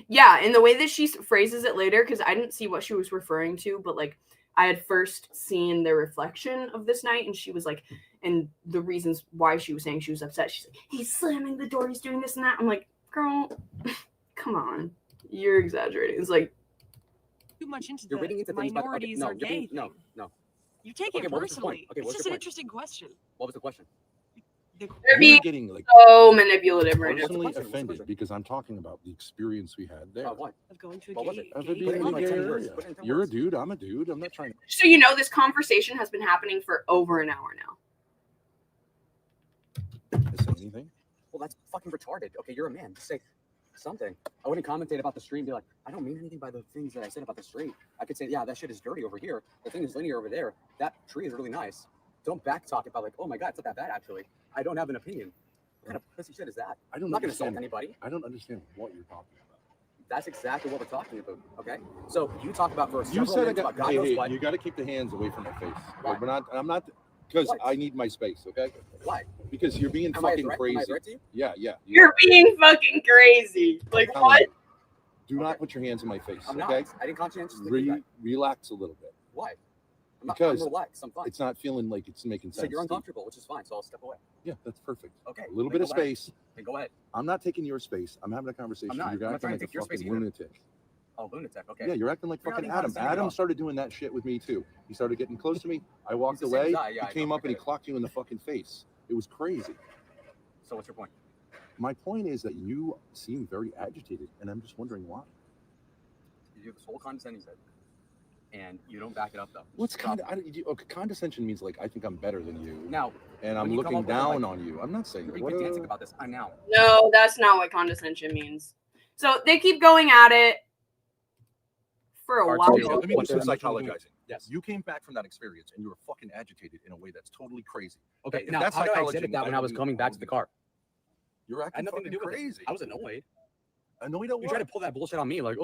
Yeah, in the way that she phrases it later, because I didn't see what she was referring to, but like I had first seen the reflection of this night, and she was like, and the reasons why she was saying she was upset. She's like, he's slamming the door, he's doing this and that. I'm like, girl, come on. You're exaggerating. It's like Too much into You're reading the into things. minorities No, are you're being, gay. no, no. You take Okay, it what was the point? personally. Okay, It's what's just the an point? interesting question. What was the question? they're You're being getting like so manipulative right now. personally What's the question? offended because I'm talking about the experience we had there. What? Of going to a What was gay, it? Of gay it being in the Put it gay in 10 area. words. Put it in 10 You're a words. dude. I'm a dude. I'm not trying to. So you know this conversation has been happening for over an hour now. Say anything. Well, that's fucking retarded. Okay, you're a man. Just say something. I wouldn't commentate about the stream and be like, I don't mean anything by the things that I said about the street. I could say, yeah, that shit is dirty over here. The thing is linear over there. That tree is really nice. Don't back talk about like, oh my god, it's not that bad actually. I don't have an opinion. What kind of pussy shit is that? I don't I'm not gonna understand insult anybody. I don't understand what you're talking about. That's exactly what we're talking about. Okay. So you talk about for You several said I minutes got. about God Hey, knows hey, what. you got to keep the hands away from my face. Why? We're not. I'm not. Because What? I need my space. Okay. Why? Because you're being Am I a fucking threat? Am I a crazy. threat to you? Yeah, yeah. You're being fucking crazy. Like I'm telling what? you, do not put your hands in my face. I'm okay. not. I didn't conscientiously do that. Relax a little bit. Why? I'm Because relaxed. I'm fine. It's not feeling like it's making sense. So you're to you. uncomfortable, which is fine. So I'll step away. Yeah, that's perfect. Okay. A little then bit of go ahead. space. Then go ahead. I'm not taking your space. I'm having a conversation. I'm not. You're I'm not acting trying like to a take your space fucking either. lunatic. Oh, lunatic. Okay. Yeah, you're acting like You're not fucking being Adam. condescending at Adam all. started doing that shit with me too. He started getting close to me. I walked He's the same away. guy. Yeah, He I came know. up and he I get it. clocked you in the fucking face. It was crazy. So what's your point? My point is that you seem very agitated, and I'm just wondering why. You have this whole condescending thing, and you don't back it up though. What's Stop. okay, condescension means like I think I'm better than you, Now, and I'm when you come looking up with it, down like, on you. I'm not saying You're what, being pedantic about this. I know. No, that's not what condescension means. So they keep going at it for a while. Let me do What's some the- psychologizing. Yes. You came back from that experience and you were fucking agitated in a way that's totally crazy. Okay. If Now, that's how did I psychology, exhibit that when I I was don't coming do- back to the car? You're I acting had nothing to fucking do with crazy. it. I was annoyed. Annoyed at You what? tried to pull that bullshit on me, like,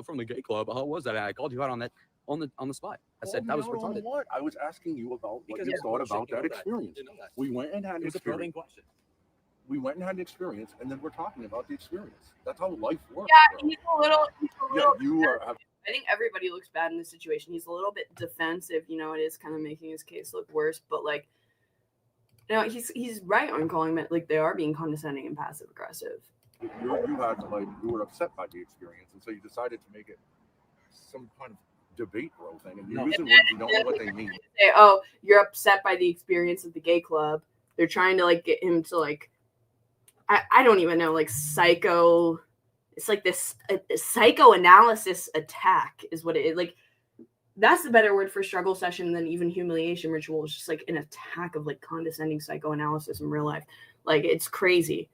from the gay club. How was that? And I called you out on that on the spot. I said that was Called me out on retarded. What? I was asking you about what Because you it's thought bullshit. about You that know that. experience. You know that. We went and had It an was a probing experience. question. We went and had an experience, and then we're talking about the experience. That's how life works. Yeah, bro. he's a little. Yeah, you are. I think everybody looks bad in this situation. He's a little bit defensive. You know, it is kind of making his case look worse. But like, you know, he's right on calling it like they are being condescending and passive aggressive. You had like you were upset by the experience, and so you decided to make it some kind of debate bro thing, and you're No. using And words you then- don't know what they mean. Say, oh, you're upset by the experience of the gay club. They're trying to like get him to like, I don't even know, like psycho. It's like this psychoanalysis attack is what it is. Like, that's the better word for struggle session than even humiliation ritual. It's just like an attack of like condescending psychoanalysis in real life. Like, it's crazy.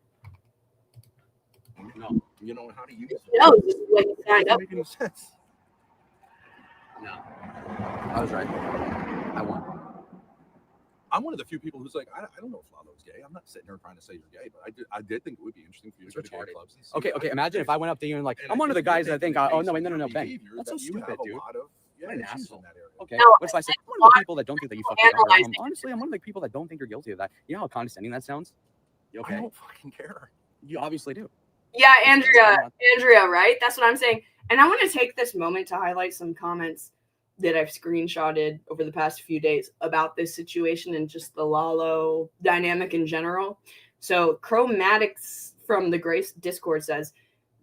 No, you know how to use it. No, it's just like signed up. Doesn't make any sense. No, I was right. I won. I'm one of the few people who's like, I don't know if Lalo's gay. I'm not sitting here trying to say you're gay, but I did think it would be interesting for you to go to gay clubs. And see Okay. Imagine if I went up to you and like, I'm one of the guys that think, oh no, Ben. That's so stupid, dude. What an asshole. Okay. No, What if I say, I'm one of the people that don't think that you fucking are. Honestly, I'm one of the people that don't think you're guilty of that. You know how condescending that sounds? You okay? I don't fucking care. You obviously do. Yeah, Andrea, right? That's what I'm saying. And I want to take this moment to highlight some comments that I've screenshotted over the past few days about this situation and just the Lalo dynamic in general. So Chromatics from the Grace Discord says,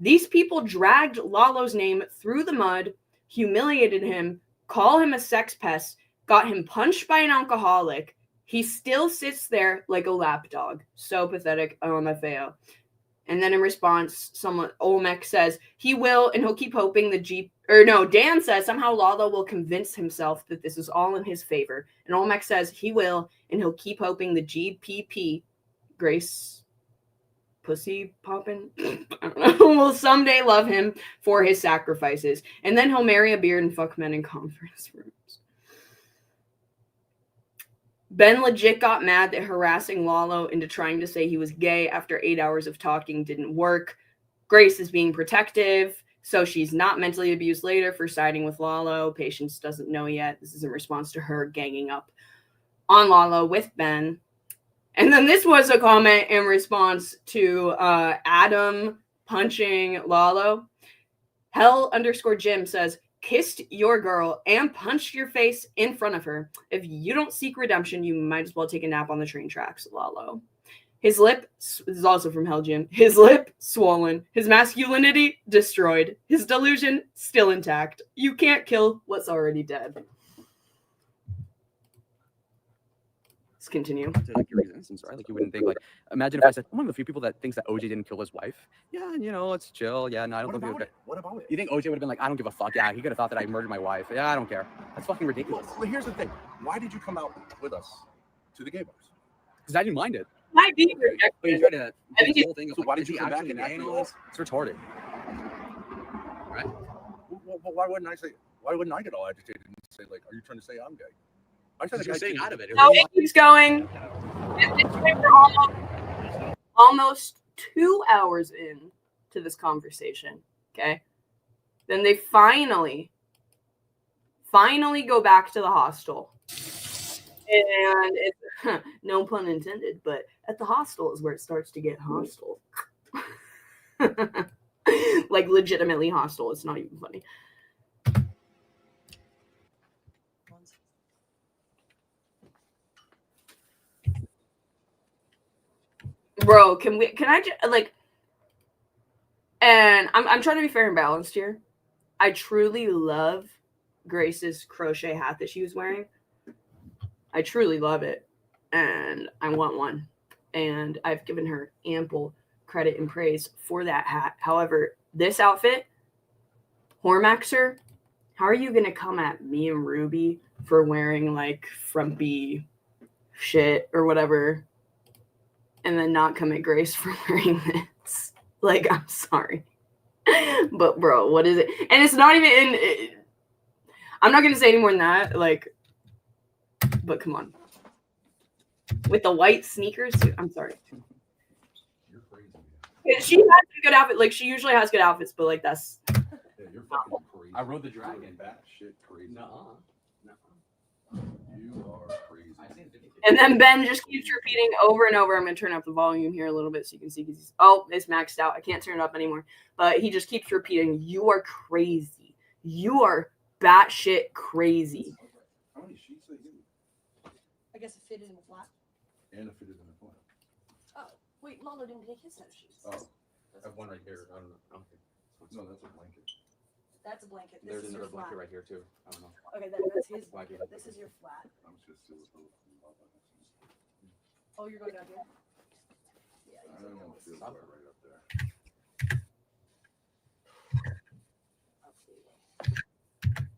these people dragged Lalo's name through the mud, humiliated him, call him a sex pest, got him punched by an alcoholic. He still sits there like a lapdog. So pathetic, LMFAO. And then in response, Olmec says, he will, and he'll keep hoping Dan says, somehow Lalo will convince himself that this is all in his favor. And Olmec says, he will, and he'll keep hoping the GPP, Grace Pussy Poppin', I don't know, will someday love him for his sacrifices. And then he'll marry a beard and fuck men in conference rooms. Ben legit got mad that harassing Lalo into trying to say he was gay after 8 hours of talking didn't work. Grace is being protective, so she's not mentally abused later for siding with Lalo. Patience doesn't know yet. This is in response to her ganging up on Lalo with Ben. And then this was a comment in response to Adam punching Lalo. Hell_Jim says, kissed your girl and punched your face in front of her. If you don't seek redemption, you might as well take a nap on the train tracks, Lalo. His lip, this is also from Hell Jim, his lip swollen, his masculinity destroyed, his delusion still intact. You can't kill what's already dead. Let's continue. To like your innocence, right? Like you wouldn't think like. Imagine if I said, I'm one of the few people that thinks that OJ didn't kill his wife. Yeah, you know, it's chill. Yeah, no, I don't think it was. What about it? You think OJ would have been like, I don't give a fuck. Yeah, he could have thought that I murdered my wife. Yeah, I don't care. That's fucking ridiculous. Well, here's the thing. Why did you come out with us to the gay bars? Because I didn't mind it. Might be rejected. But you tried to. I think the whole thing. So why did is you he come back actually and ask gay me all this? It's retarded. Right? Well, why wouldn't I say? Why wouldn't I get all agitated and say like, "Are you trying to say I'm gay?" I said you're saying out of it. No, it keeps going. We're almost 2 hours in to this conversation. Okay. Then they finally go back to the hostel. And it's, no pun intended, but at the hostel is where it starts to get hostile. Like legitimately hostile. It's not even funny. Bro, can I just like, and I'm trying to be fair and balanced here. I truly love Grace's crochet hat that she was wearing. I truly love it, and I want one. And I've given her ample credit and praise for that hat. However, this outfit, Hormaxer, how are you gonna come at me and Ruby for wearing like frumpy shit or whatever, and then not come at Grace for wearing this? Like, I'm sorry, but bro, what is it? And it's not even in. I'm not gonna say any more than that. Like, but come on, with the white sneakers. I'm sorry. You're crazy. She has a good outfit. Like, she usually has good outfits, but like that's. Yeah, you're fucking crazy. I rode the dragon. Bat shit crazy. Nuh-uh. You are crazy. And then Ben just keeps repeating over and over. I'm gonna turn up the volume here a little bit so you can see. Oh, it's maxed out. I can't turn it up anymore. But he just keeps repeating, "You are crazy. You are batshit crazy." How many sheets are you? I guess it fitted in the flat. And it fitted in the flat. Oh, wait, Lalo didn't take his set of sheets. Oh, I have one right here. I don't know. Okay. No, that's a blanket. That's a blanket. This There's is your another blanket flat. right here too. I don't know. Okay, that's his Why do blanket. that? This is your flat. I'm just still with Oh, you're going down here? Yeah, I don't know. Feels right up there.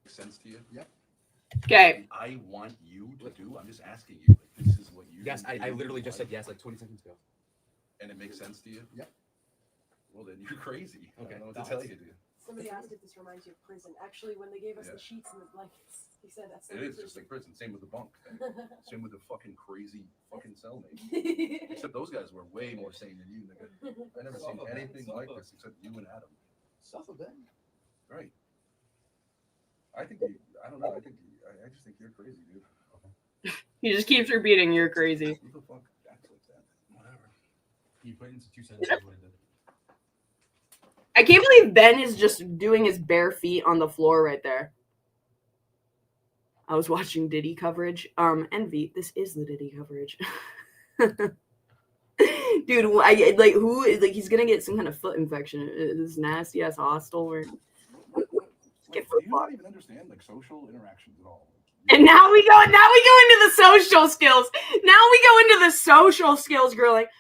Makes sense to you? Yep. Okay. I want you to do. I'm just asking you. Like, this is what you. Yes, do I literally in just life. said yes like 20 seconds ago. And it makes sense to you? Yep. Well, then you're crazy. Okay. I don't know what to tell you, dude. Somebody asked if this reminds you of prison. Actually, when they gave us Yeah. the sheets and the blankets, he said that's It like is just like prison. Same with the bunk thing. Same with the fucking crazy fucking cellmate. Except those guys were way more sane than you, nigga. I never seen anything like this except you and Adam. Suffer Ben. Right. I think you. I don't know. I think I just think you're crazy, dude. He just keeps repeating, "You're crazy." Who the fuck acts like that? Whatever. You put it into 2 sentences what it did. I can't believe Ben is just doing his bare feet on the floor right there. I was watching Diddy coverage. Envy. This is the Diddy coverage. Dude, I like who is like he's gonna get some kind of foot infection. This nasty ass hostel where Like, do you not even understand like social interactions at all? and now we go into the social skills. Now we go into the social skills, girl. Like,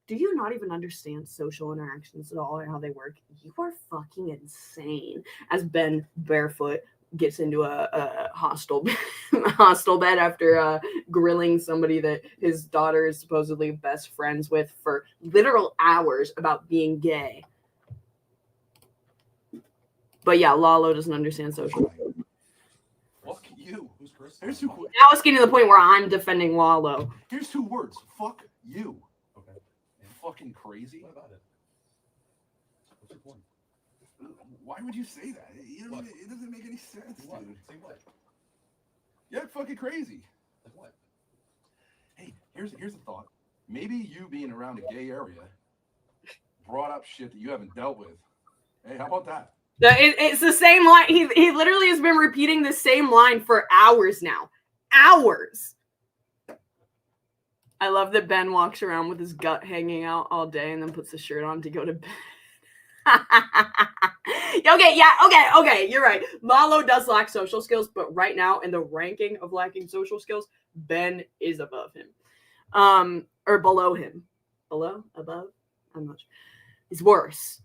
do you not even understand social interactions at all or how they work? You are fucking insane. As Ben barefoot gets into a hostel bed after grilling somebody that his daughter is supposedly best friends with for literal hours about being gay. But yeah, Lalo doesn't understand social. Fuck you. Who's Chris? Here's two. Now it's getting to the point where I'm defending Lalo. Here's 2 words. Fuck you. Okay. Yeah. Fucking crazy. What about it? What's your point? Why would you say that? You know, it doesn't make any sense, What? dude. Say what? Yeah, fucking crazy. Like what? Hey, here's a thought. Maybe you being around a gay area brought up shit that you haven't dealt with. Hey, how about that? It's the same line. He literally has been repeating the same line for hours now. Hours. I love that Ben walks around with his gut hanging out all day and then puts the shirt on to go to bed. Okay, you're right. Lalo does lack social skills, but right now in the ranking of lacking social skills, Ben is above him. Or below him. Below? Above? I'm not sure. It's worse.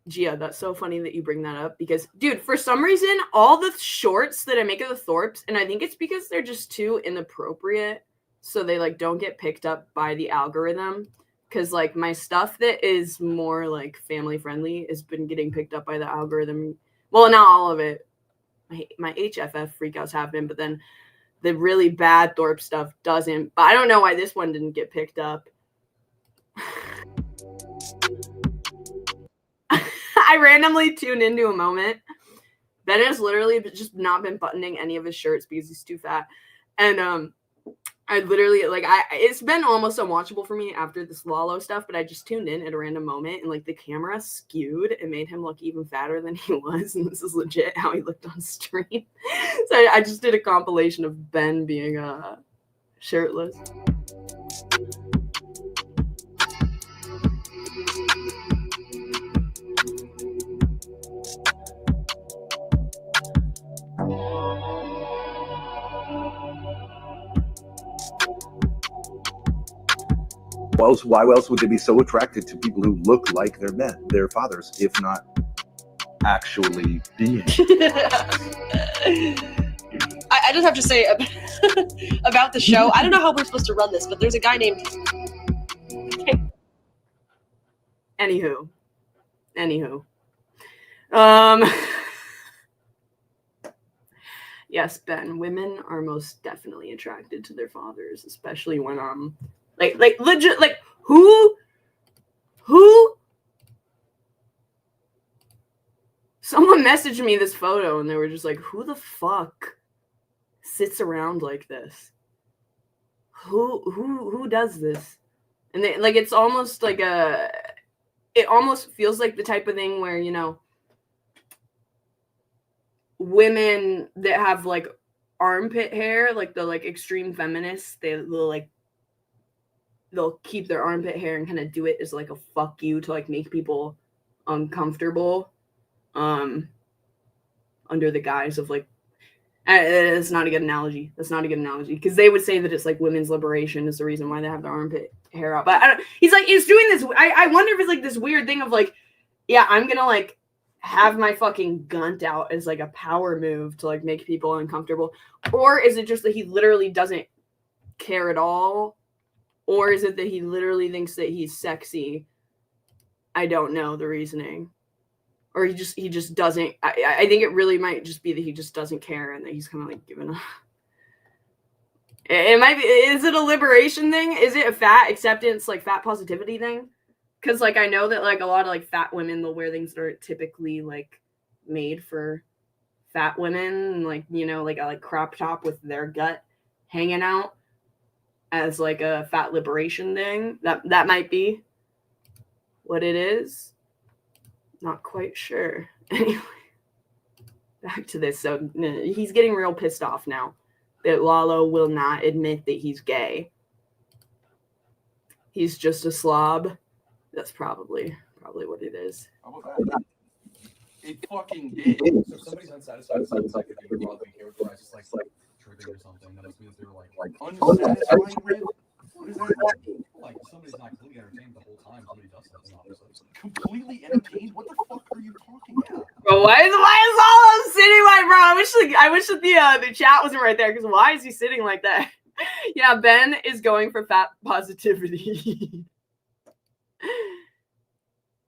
Gia, that's so funny that you bring that up because, dude, for some reason, all the shorts that I make of the Thorpes, and I think it's because they're just too inappropriate, so they, like, don't get picked up by the algorithm. Because, like, my stuff that is more, like, family-friendly has been getting picked up by the algorithm. Well, not all of it. My HFF freakouts have been, but then the really bad Thorpe stuff doesn't. But I don't know why this one didn't get picked up. I randomly tuned into a moment. Ben has literally just not been buttoning any of his shirts because he's too fat. And I literally, like, it's been almost unwatchable for me after this Lalo stuff, but I just tuned in at a random moment and, like, the camera skewed and made him look even fatter than he was. And this is legit how he looked on stream. So I just did a compilation of Ben being shirtless. Why else would they be so attracted to people who look like their men, their fathers, if not actually being? I just have to say about the show, I don't know how we're supposed to run this, but there's a guy named... Anywho. Yes, Ben, women are most definitely attracted to their fathers, especially when like legit, like who someone messaged me this photo and they were just like, who the fuck sits around like this? Who does this? And they, like, it's almost like it almost feels like the type of thing where, you know, women that have like armpit hair, like the like extreme feminists, they'll keep their armpit hair and kind of do it as like a fuck you to like make people uncomfortable. under the guise of like, it's not a good analogy. That's not a good analogy because they would say that it's like women's liberation is the reason why they have their armpit hair out. But he's doing this. I wonder if it's like this weird thing of like, yeah, I'm gonna like have my fucking gunt out as like a power move to like make people uncomfortable, or is it just that he literally doesn't care at all, or is it that he literally thinks that he's sexy? I don't know the reasoning. Or he just doesn't. I think it really might just be that he just doesn't care and that he's kind of like giving up. It might be. Is it a liberation thing? Is it a fat acceptance, like fat positivity thing? Because like I know that like a lot of like fat women, they'll wear things that are typically like made for fat women, and, like, you know, like a like crop top with their gut hanging out as like a fat liberation thing. That might be what it is. Not quite sure. Anyway, back to this. So he's getting real pissed off now that Lalo will not admit that he's gay. He's just a slob. That's probably what it is. How about that? It fucking did. So if somebody's unsatisfied with something that you're broadly characterized, just like tripping or something, that must mean they're like unsatisfied with. What does that mean? Like somebody's not completely entertained the whole time. Somebody does something obviously. Completely entertained? What the fuck are you talking about? Bro, why is Lalo sitting like, bro? I wish that the chat wasn't right there, because why is he sitting like that? Yeah, Ben is going for fat positivity.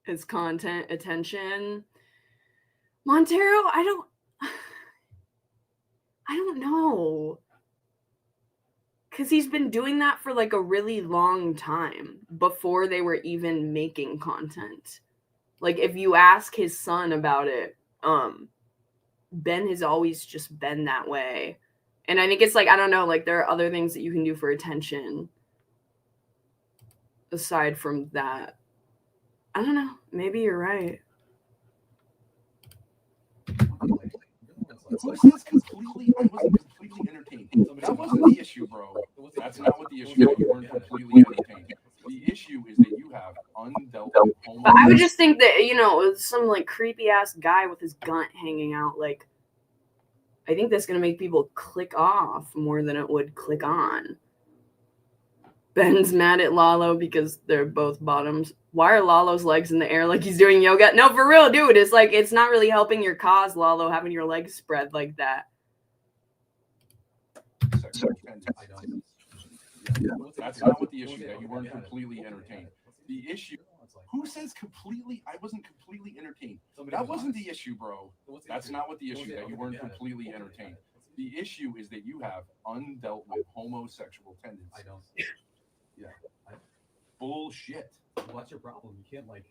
His content attention. Montero, I don't know. Because he's been doing that for like a really long time before they were even making content. Like if you ask his son about it, Ben has always just been that way. And I think it's like, I don't know, like there are other things that you can do for attention aside from that. I don't know. Maybe you're right. I wasn't completely entertained. That wasn't the issue, bro. That's not what the issue is. You weren't completely entertained. The issue is that you have undealt with homo. But I would just think that, you know, some like creepy ass guy with his gunt hanging out, like, I think that's going to make people click off more than it would click on. Ben's mad at Lalo because they're both bottoms. Why are Lalo's legs in the air like he's doing yoga? No, for real, dude. It's like, it's not really helping your cause, Lalo, having your legs spread like that. That's not what the issue is. You weren't completely entertained. The issue, who says completely? I wasn't completely entertained. That wasn't the issue, bro. That's not what the issue is. You weren't completely entertained. The issue is that you have undealt with homosexual tendencies. I don't. Yeah. Bullshit. Well, that's your problem. You can't like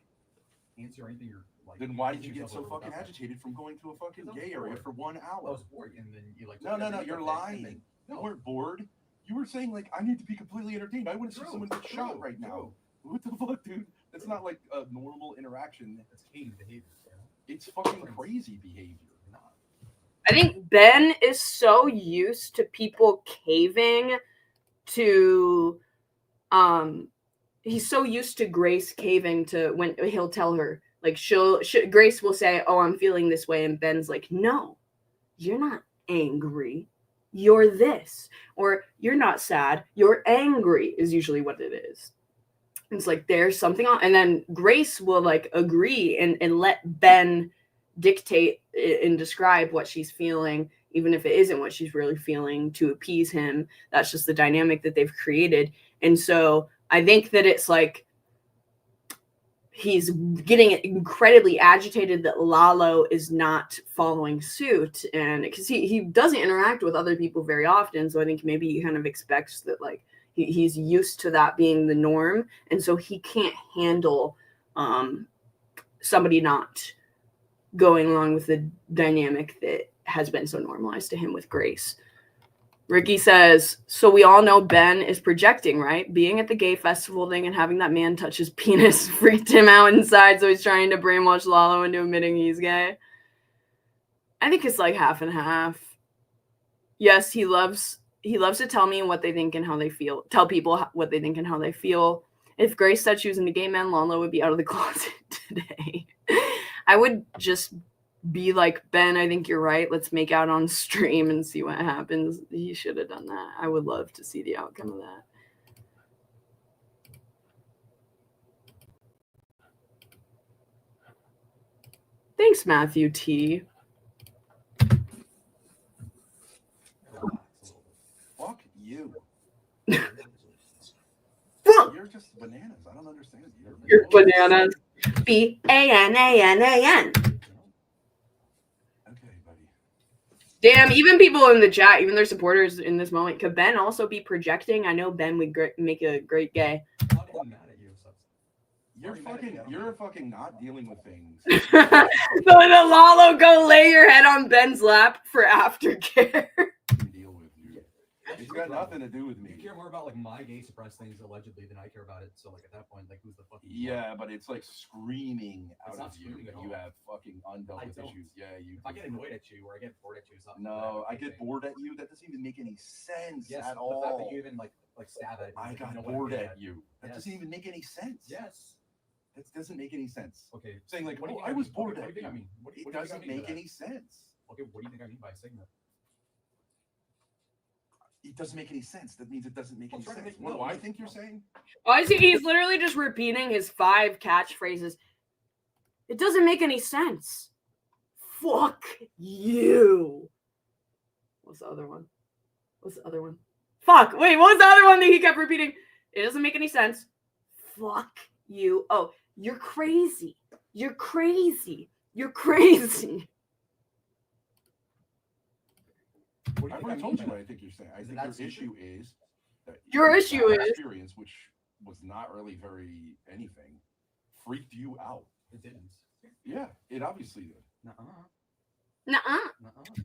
answer anything you're like. Then why did you get so fucking agitated from going to a fucking gay area for 1 hour? I was bored, and then you like. No, you're lying. You weren't bored. You were saying like, I need to be completely entertained. I want to see someone get shot right now. What the fuck, dude? That's not like a normal interaction. That's hated behavior. It's fucking crazy behavior. I think Ben is so used to people caving to, he's so used to Grace caving to when he'll tell her, like Grace will say, oh, I'm feeling this way. And Ben's like, no, you're not angry. You're this. Or you're not sad. You're angry is usually what it is. It's like, there's something on. And then Grace will like agree and let Ben dictate and describe what she's feeling, even if it isn't what she's really feeling, to appease him. That's just the dynamic that they've created. And so I think that it's like he's getting incredibly agitated that Lalo is not following suit, and because he doesn't interact with other people very often. So I think maybe he kind of expects that like he's used to that being the norm, and so he can't handle somebody not going along with the dynamic that has been so normalized to him with Grace. Ricky says, so we all know Ben is projecting, right? Being at the gay festival thing and having that man touch his penis freaked him out inside, so he's trying to brainwash Lalo into admitting he's gay. I think it's like half and half. Yes, he loves to tell me what they think and how they feel. Tell people what they think and how they feel. If Grace said she was into gay men, Lalo would be out of the closet today. I would just be like, Ben, I think you're right. Let's make out on stream and see what happens. He should have done that. I would love to see the outcome of that. Thanks, Matthew T. Fuck you. Fuck. You're just bananas. I don't understand. You're bananas. BANANAN. Okay, buddy. Damn, even people in the chat, even their supporters in this moment, could Ben also be projecting? I know Ben would make a great gay. You're fucking not dealing with things. So the Lalo, go lay your head on Ben's lap for aftercare. It's got nothing to do with me. You care more about like my gay suppressed things allegedly than I care about it. So like at that point, like who's the fucking Yeah, but it's like screaming out not of you screaming that at you all. have fucking undealt with issues. Yeah, you. If I get annoyed at you or I get bored at you, it's not. No, I get bored at you. That doesn't even make any sense Yes, at the all. fact that you even like stab at it. I like, got you know what, bored yeah. at you. That doesn't even make any sense. Yes. That doesn't make any sense. Okay. Saying like, what do you oh, think I was mean? bored Okay, at what do you you. think I mean? What do It you think I doesn't mean by make that? any sense. Okay, what do you think I mean by saying that? It doesn't make any sense. That means it doesn't make any trying to sense. make- What do no, I no. think you're saying? I see he's literally just repeating his 5 catchphrases. It doesn't make any sense. Fuck you. What's the other one? Fuck. Wait, what was the other one that he kept repeating? It doesn't make any sense. Fuck you. Oh, you're crazy. You're crazy. You're crazy. I've already told you what I think you're saying. I think your issue is that Your issue that is- experience, which was not really very anything, freaked you out. It didn't. Yeah, it obviously did. Nuh-uh.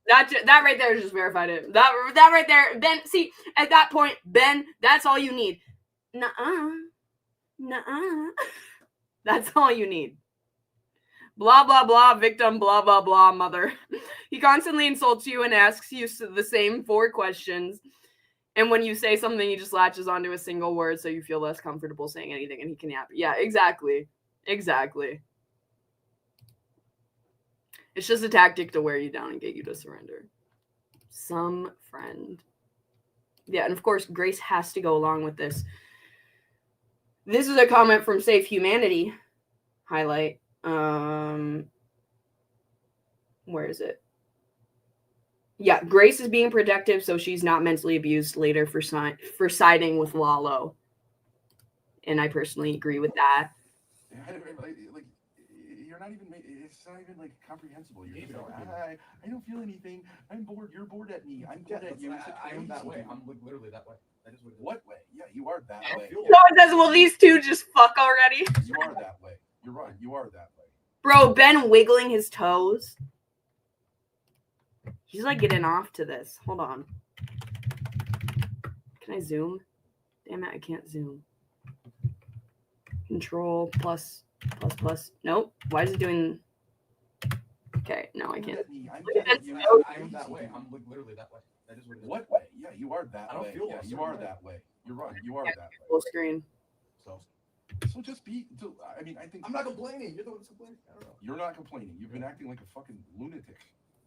That right there just verified it. That right there. Ben, see, at that point, Ben, that's all you need. Nuh-uh. Nuh-uh. That's all you need. Blah, blah, blah, victim, blah, blah, blah, mother. He constantly insults you and asks you the same 4 questions. And when you say something, he just latches onto a single word so you feel less comfortable saying anything and he can yap. Yeah, exactly. Exactly. It's just a tactic to wear you down and get you to surrender. Some friend. Yeah, and of course, Grace has to go along with this. This is a comment from Safe Humanity. Highlight. Where is it? Yeah, Grace is being protective so she's not mentally abused later for siding with Lalo. And I personally agree with that. Yeah, like you're not even. It's not even like comprehensible. You're just like, I don't feel anything. I'm bored. You're bored at me. I'm bored at you. I am that way. I'm like literally that way. That is what it is. What way? Yeah, you are that way. Someone says, well, these two just fuck already. You are that way. You're right. You are that way. Bro, Ben wiggling his toes. He's like getting off to this. Hold on. Can I zoom? Damn it, I can't zoom. Control plus. Nope. Why is it doing? Okay, no, I can't. I am that way. I'm like literally that way. That is what it is. What way? Yeah, you are that I don't way. feel Yeah, a you certain are way. that way. You're right. You are that way. Full screen. So just be. I mean, I think I'm not complaining. You're the one that's complaining. I don't know. you're not complaining. You've been acting like a fucking lunatic.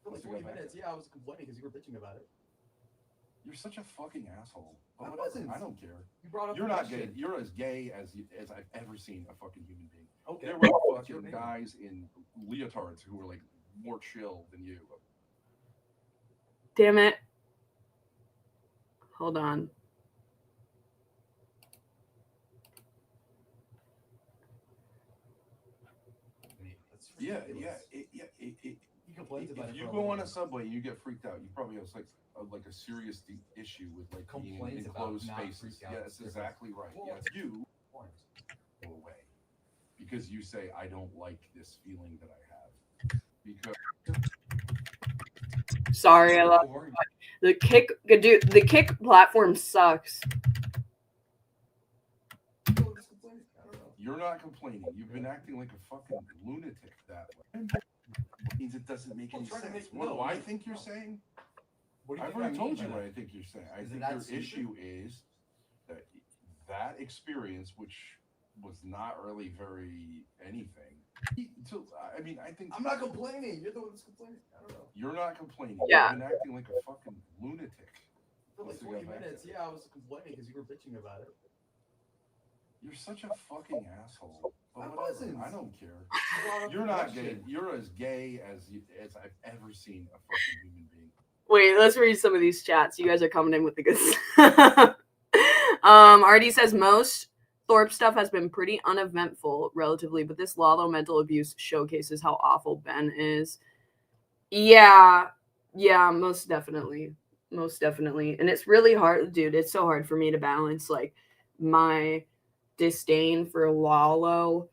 For like 20 minutes, yeah, I was complaining because you were bitching about it. You're such a fucking asshole. But I whatever, wasn't. I don't care. You brought up You're the not question. gay. You're as gay as I've ever seen a fucking human being. Okay. There What's were your fucking opinion? guys in leotards who were like more chill than you. Damn it. Hold on. Yeah. You complained about If it. you for a go little on a bit. subway, you get freaked out. You probably have like a serious issue with like being in Complaints about enclosed not spaces. freaked out. Yeah, that's exactly right. Yes, you go away because you say I don't like this feeling that I have. Because Sorry, I love the kick. Dude, the kick platform sucks. you're not complaining. You've been acting like a fucking lunatic that way. It means it doesn't make any sense. What do I think you're saying? What do you I've think I already mean told by you that? what I think you're saying. I Is it think that your stupid? issue is that experience, which was not really very anything. mean, I think I'm not complaining. You're the one that's complaining. I don't know. You're not complaining. Yeah. You've been acting like a fucking lunatic. For like 20 minutes, yeah, I was complaining because you were bitching about it. You're such a fucking asshole. But I whatever. wasn't. I don't care. You brought up You're the not question. gay. You're as gay as I've ever seen a fucking human being. Wait, let's read some of these chats. You guys are coming in with the good stuff. RD says most Thorpe stuff has been pretty uneventful relatively, but this Lalo mental abuse showcases how awful Ben is. Yeah, most definitely. Most definitely. And it's really hard, dude. It's so hard for me to balance like my disdain for Lalo.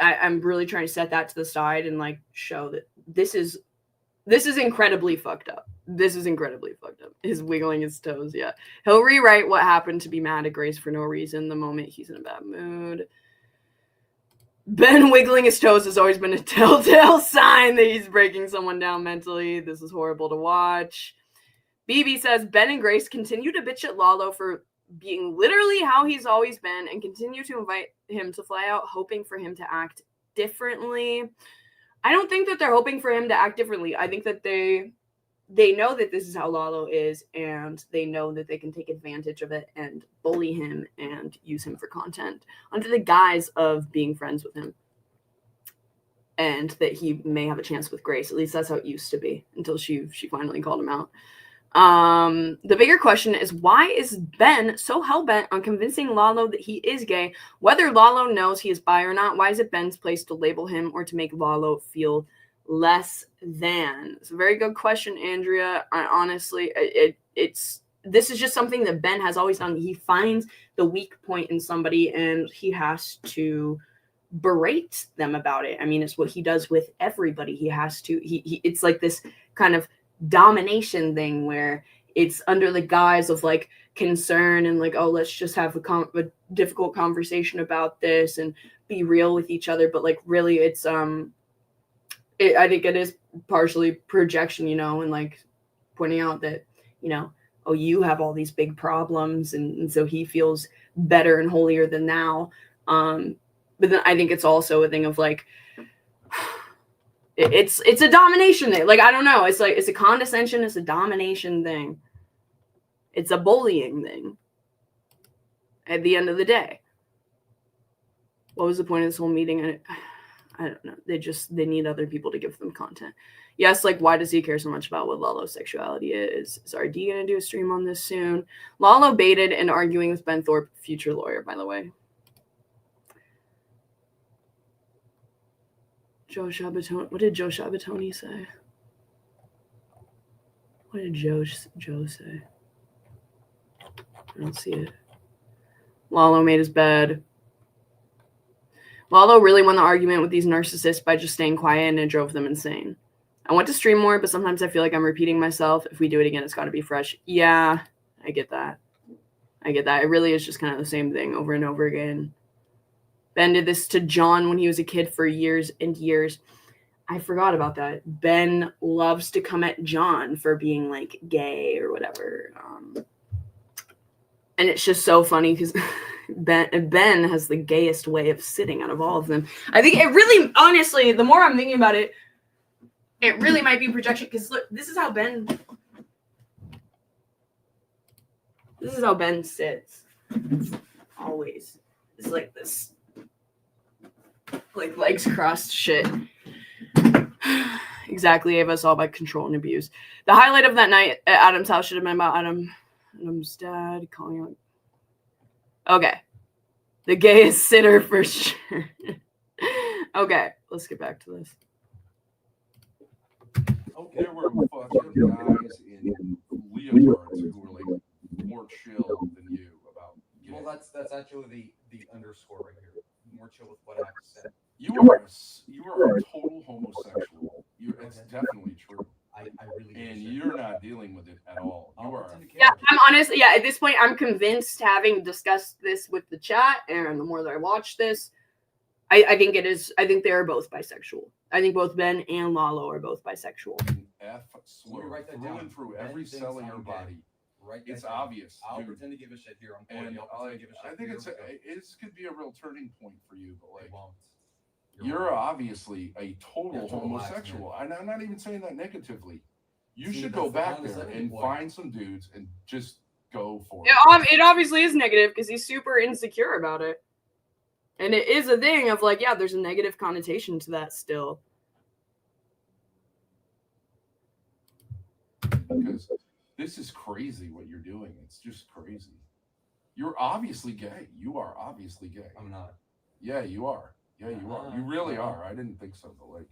I'm really trying to set that to the side and like show that this is incredibly fucked up. This is incredibly fucked up. He's wiggling his toes. Yeah. He'll rewrite what happened to be mad at Grace for no reason the moment he's in a bad mood. Ben wiggling his toes has always been a telltale sign that he's breaking someone down mentally. This is horrible to watch. BB says Ben and Grace continue to bitch at Lalo for being literally how he's always been and continue to invite him to fly out, hoping for him to act differently. I don't think that they're hoping for him to act differently. I think that they know that this is how Lalo is, and they know that they can take advantage of it and bully him and use him for content under the guise of being friends with him. And that he may have a chance with Grace. At least that's how it used to be until she finally called him out. The bigger question is, why is Ben so hell-bent on convincing Lalo that he is gay? Whether Lalo knows he is bi or not, why is it Ben's place to label him or to make Lalo feel less than? It's a very good question, Andrea. Honestly, this is just something that Ben has always done. He finds the weak point in somebody and he has to berate them about it. I mean, it's what he does with everybody. He has to, it's like this kind of domination thing where it's under the guise of like concern and like, oh, let's just have a difficult conversation about this and be real with each other. But like, really, it's, I think it is partially projection, and like pointing out that, oh, you have all these big problems. And so he feels better and holier than thou. But then I think it's also a thing of like, it's a domination thing. Like, I don't know. It's like, it's a condescension. It's a domination thing. It's a bullying thing. At the end of the day. What was the point of this whole meeting? I don't know. They need other people to give them content. Yes, like, why does he care so much about what Lalo's sexuality is? Is RD going to do a stream on this soon? Lalo baited and arguing with Ben Thorpe, future lawyer, by the way. Joe Shabatoni. What did Joe Shabatoni say? What did Joe say? I don't see it. Lalo made his bed. Lalo really won the argument with these narcissists by just staying quiet, and it drove them insane. I want to stream more, but sometimes I feel like I'm repeating myself. If we do it again, it's got to be fresh. Yeah, I get that. It really is just kind of the same thing over and over again. Ben did this to John when he was a kid for years and years. I forgot about that. Ben loves to come at John for being like gay or whatever. And it's just so funny because Ben has the gayest way of sitting out of all of them. I think it really, honestly, the more I'm thinking about it, it really might be projection. Because look, this is how Ben sits. Always. It's like this. Like legs crossed shit. Exactly, Ava, it's all about control and abuse. The highlight of that night at Adam's house should have been about Adam's dad calling out. Okay. The gayest sitter for sure. Okay, let's get back to this. There were fucking guys in leotards who were like more chill than you about gay. Well, that's actually the underscore right here. More chill with what I have to say. You are a total homosexual. It's definitely true. I really do. And you're not dealing with it at all. You are. Yeah, I'm honestly, yeah, at this point, I'm convinced, having discussed this with the chat, and the more that I watch this, I think they are both bisexual. I think both Ben and Lalo are both bisexual. F slur through and through every cell in your body. Right, it's obvious. I'll pretend to give a shit here. And I think it could be a real turning point for you, but like, it won't. You're obviously a total homosexual. And I'm not even saying that negatively. You should go back there and find some dudes and just go for it. It obviously is negative because he's super insecure about it. And it is a thing of like, yeah, there's a negative connotation to that still. Because this is crazy what you're doing. It's just crazy. You're obviously gay. You are obviously gay. I'm not. Yeah, you are. Yeah, you are. You really are. I didn't think so, but like,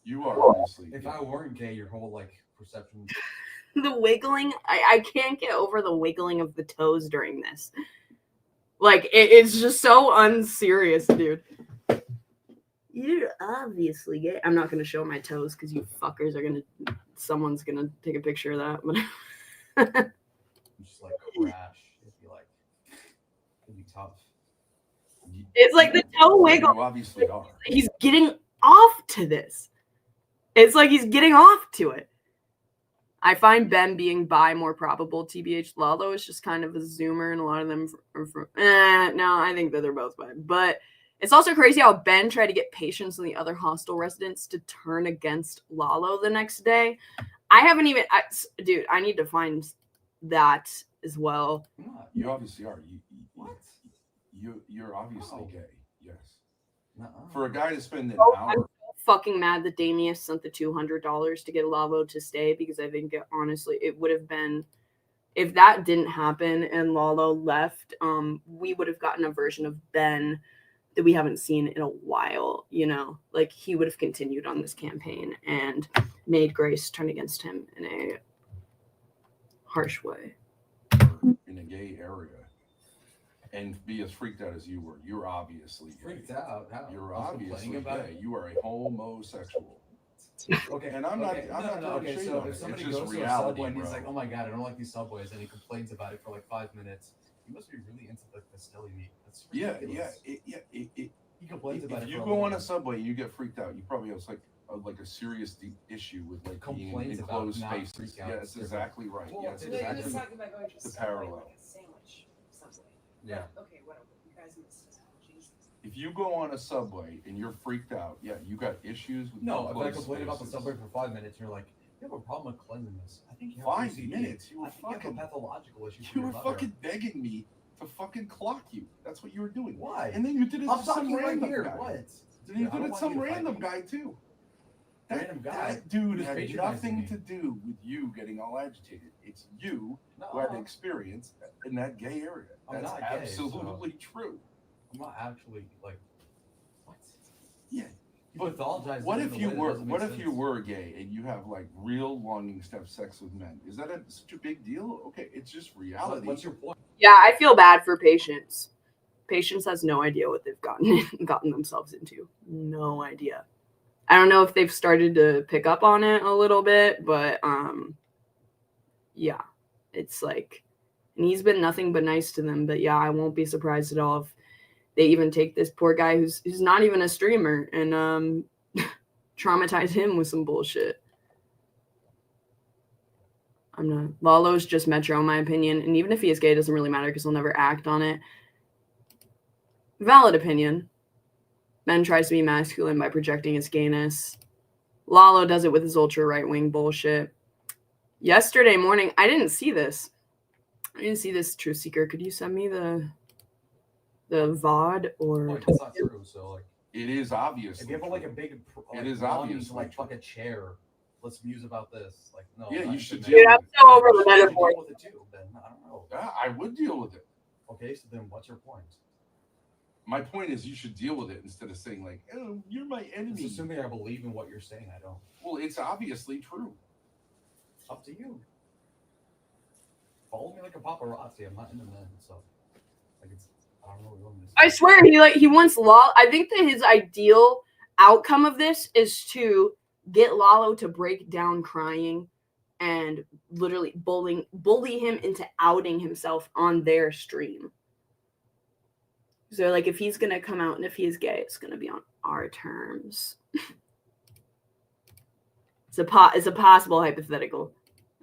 you are obviously. If I weren't gay, your whole like perception. The wiggling, I can't get over the wiggling of the toes during this. Like, it's just so unserious, dude. You're obviously gay. I'm not going to show my toes because you fuckers are going to... Someone's going to take a picture of that. But just like crash. It'd be like... It'd be tough. It's like the toe wiggle. You obviously are. He's getting off to this. It's like he's getting off to it. I find Ben being bi more probable. TBH, Lalo is just kind of a zoomer, and a lot of them no, I think that they're both bi. But it's also crazy how Ben tried to get patients and the other hostel residents to turn against Lalo the next day. I haven't even... dude, I need to find that as well. No, you obviously are. What? You're obviously gay. Yes. For a guy to spend an hour... I'm fucking mad that Damius sent the $200 to get Lalo to stay, because I think honestly it would have been, if that didn't happen and Lalo left, we would have gotten a version of Ben that we haven't seen in a while, you know, like he would have continued on this campaign and made Grace turn against him in a harsh way. In a gay area. And be as freaked out as you were. You're obviously gay. Freaked out? How? You're I was obviously complaining about gay. You are a homosexual. Okay. And I'm not. Okay. So if somebody goes to a subway and he's like, "Oh my god, I don't like these subways," and he complains about it for like 5 minutes, he must be really into the Castelli meat. That's ridiculous. He complains about it. If you go on a subway and you get freaked out, you probably have like a serious deep issue with like being in enclosed spaces. Yeah, that's exactly right. Well, Yes, you're exactly. just talking about going to a The subway, parallel. like a sandwich subway. Yeah. Okay, whatever. You guys missed it. Jesus. If you go on a subway and you're freaked out, yeah, you got issues with No, if I enclosed complain about the spaces. subway for 5 minutes, you're like, you have a problem with cleanliness. I think you have 5 OCD. minutes? You were I think you have a fucking pathological issue. You were fucking begging me to fucking clock you. That's what you were doing. Why? And then you did it I'm to some talking right random here. guy. What? Then you I did don't it to want some you to fight random me. guy too. Random guy? That dude Who's had patronizing nothing me? to do with you getting all agitated. It's you who No. had the experience in that gay area. I'm That's not gay, absolutely true. I'm not actually like. What? Yeah. You pathologize. What in if a you way that were? doesn't What make if you sense. were gay and you have like real longings to have sex with men? Is that such a big deal? Okay, it's just reality. What's your point? Yeah, I feel bad for Patience. Patience has no idea what they've gotten themselves into. No idea. I don't know if they've started to pick up on it a little bit, but yeah, it's like, and he's been nothing but nice to them. But yeah, I won't be surprised at all if they even take this poor guy who's not even a streamer and traumatize him with some bullshit. I'm not. Lalo's just Metro, in my opinion, and even if he is gay, it doesn't really matter because he'll never act on it. Valid opinion. Ben tries to be masculine by projecting his gayness. Lalo does it with his ultra right-wing bullshit. Yesterday morning, I didn't see this. I didn't see this, Truth Seeker. Could you send me the VOD or? Like, that's not true. So like, It is obvious. if you have like a big, It is longing obvious. to like fuck a chair, let's muse about this. Like, no. Yeah, not you should the deal man. with it. so over the You should metaphor. deal with it too, Ben. I don't know. Yeah, I would deal with it. Okay, so then what's your point? My point is, you should deal with it instead of saying like, "Oh, you're my It's enemy." assuming I believe in what you're saying. I don't. Well, it's obviously true. Up to you. Follow me like a paparazzi. I'm not into men, so like it's. I don't know what you want me to say. I swear he wants Lalo. I think that his ideal outcome of this is to get Lalo to break down crying and literally bully him into outing himself on their stream. So like if he's gonna come out and if he is gay, it's gonna be on our terms. It's a possible hypothetical.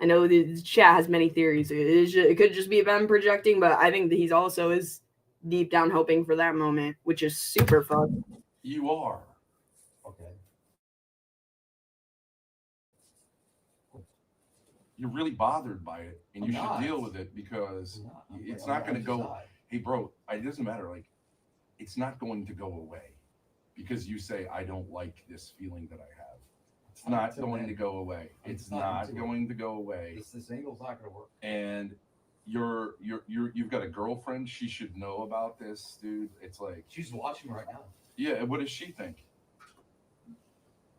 I know the chat has many theories. It could just be Ben projecting, but I think that he's also is deep down hoping for that moment, which is super fun. You are. Okay. You're really bothered by it, and you should deal with it because it's not going to go. Hey, bro, it doesn't matter. Like, it's not going to go away because you say I don't like this feeling that I have. It's not going to go away. It's not going to go away. This angle's not going to work. And you've got a girlfriend. She should know about this, dude. It's like she's watching right now. Yeah, and what does she think?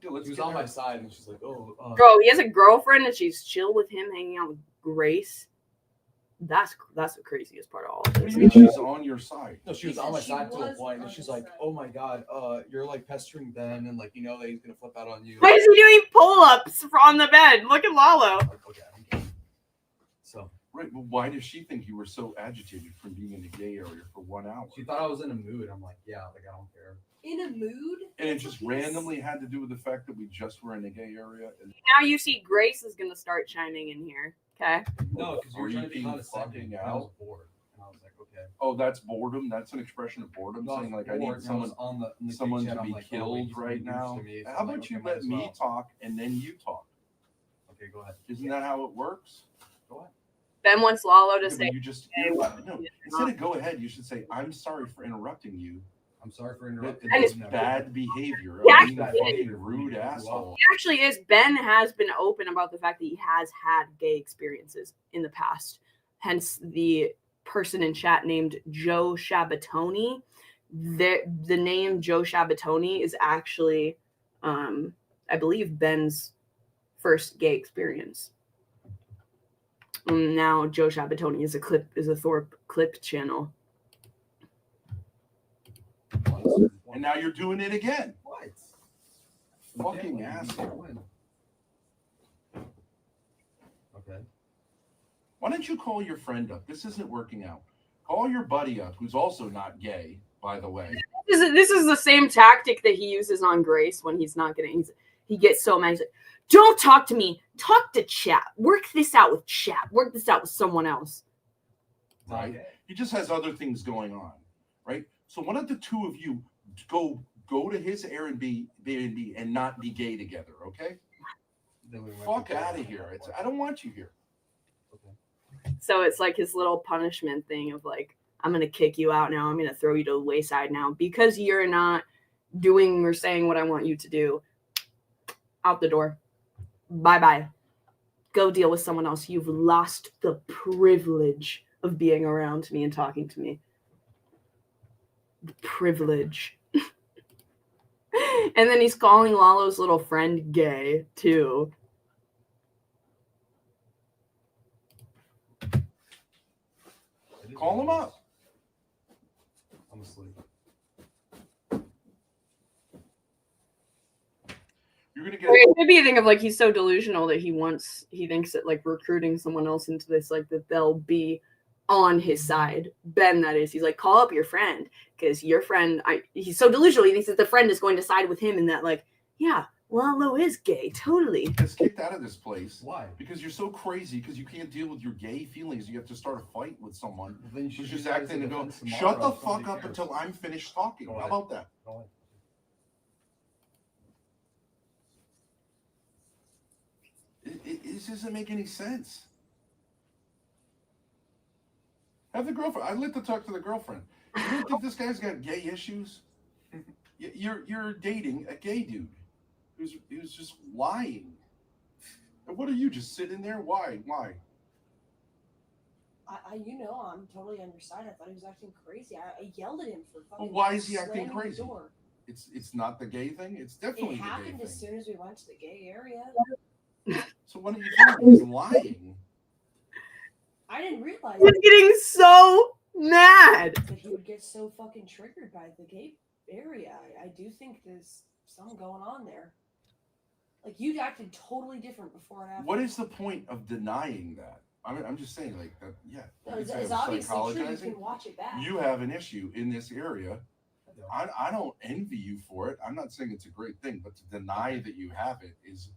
She was on my side, and she's like, "Oh, bro, he has a girlfriend, and she's chill with him, hanging out with Grace." That's the craziest part of all. What do you mean she's on your side? No, she was on my side to a point, and she's like, "Oh my god, you're like pestering Ben, and like you know that he's gonna flip out on you." Why is he doing pull-ups on the bed? Look at Lalo. Okay. So right, well, why does she think you were so agitated from being in the gay area for 1 hour? She thought I was in a mood. I'm like, yeah, like I don't care. In a mood? And it just randomly had to do with the fact that we just were in the gay area. And Now you see Grace is gonna start chiming in here. Okay. No, because you're trying to be fucking condescending. I was bored, and I was like, okay. Oh, that's boredom. That's an expression of boredom. No, saying like bored, I need and I someone was on the someone chat, to I'm be like, oh, killed wait, he's right being now. rude to me, so How I'm like, about you okay, might let as me well. talk and then you talk? Okay, go ahead. Isn't that how it works? Go ahead. Ben wants Lalo to Yeah, say. but you just no. Instead of go ahead, you should say, "I'm sorry for interrupting you. I'm sorry for interrupting. It's bad behavior. Yeah, I'm being a fucking rude asshole." He actually is. Ben has been open about the fact that he has had gay experiences in the past. Hence the person in chat named Joe Shabatoni. The name Joe Shabatoni is actually, I believe, Ben's first gay experience. And now Joe Shabatoni is a Thorpe clip channel. And now you're doing it again. What? Fucking asshole. Okay. Why don't you call your friend up? This isn't working out. Call your buddy up, who's also not gay, by the way. This is the same tactic that he uses on Grace when he's not getting. He gets so mad. He's like, "Don't talk to me. Talk to chat. Work this out with chat. Work this out with someone else." Right? He just has other things going on, right? So why don't the two of you go to his Airbnb and not be gay together, okay? Fuck out of here. I don't want you here. So it's like his little punishment thing of like, I'm going to kick you out now. I'm going to throw you to the wayside now because you're not doing or saying what I want you to do. Out the door. Bye-bye. Go deal with someone else. You've lost the privilege of being around me and talking to me. The privilege. And then he's calling Lalo's little friend gay, too. Call him up. I'm asleep. You're gonna get. It could be a thing of like he's so delusional that he thinks that like recruiting someone else into this, like that they'll be on his side. Ben, that is. He's like, call up your friend because your friend. He's so delusional. He thinks that the friend is going to side with him, and that like, yeah, Lalo is gay, totally. Gets kicked out of this place. Why? Because you're so crazy. Because you can't deal with your gay feelings. You have to start a fight with someone who's just acting and go, "Shut the fuck up until I'm finished talking." How about that? It doesn't make any sense. Have the girlfriend. I'd like to talk to the girlfriend. You don't think this guy's got gay issues? You're dating a gay dude who's just lying. And what are you just sitting there? Why? I'm totally on your side. I thought he was acting crazy. I yelled at him for fucking. Well, why is he acting slamming the crazy? door. It's not the gay thing. It's definitely It the gay happened thing. as soon as we went to the gay area. So what are you doing? He's lying. I didn't realize He's getting so mad. that he would get so fucking triggered by the gay area. I do think there's something going on there. Like you'd acted totally different before and after. What is the point of denying that? I'm just saying, like that. Yeah, No, you say it's I'm obviously true. You psychologizing. can watch it back. You have an issue in this area. I don't envy you for it. I'm not saying it's a great thing, but to deny that you have it is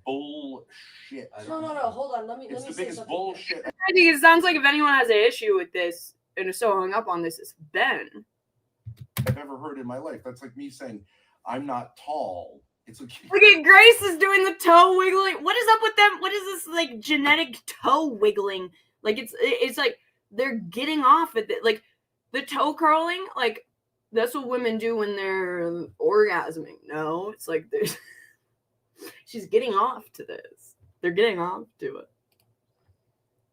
bullshit. No. Hold on. Let me It's the say biggest something. bullshit. I think it sounds like if anyone has an issue with this and is so hung up on this, it's Ben. I've ever heard in my life. That's like me saying, I'm not tall. It's like Look at Grace is doing the toe wiggling. What is up with them? What is this like genetic toe wiggling? Like it's like they're getting off at it. Like the toe curling. Like that's what women do when they're orgasming. No, it's like there's. She's getting off to this. They're getting off to it.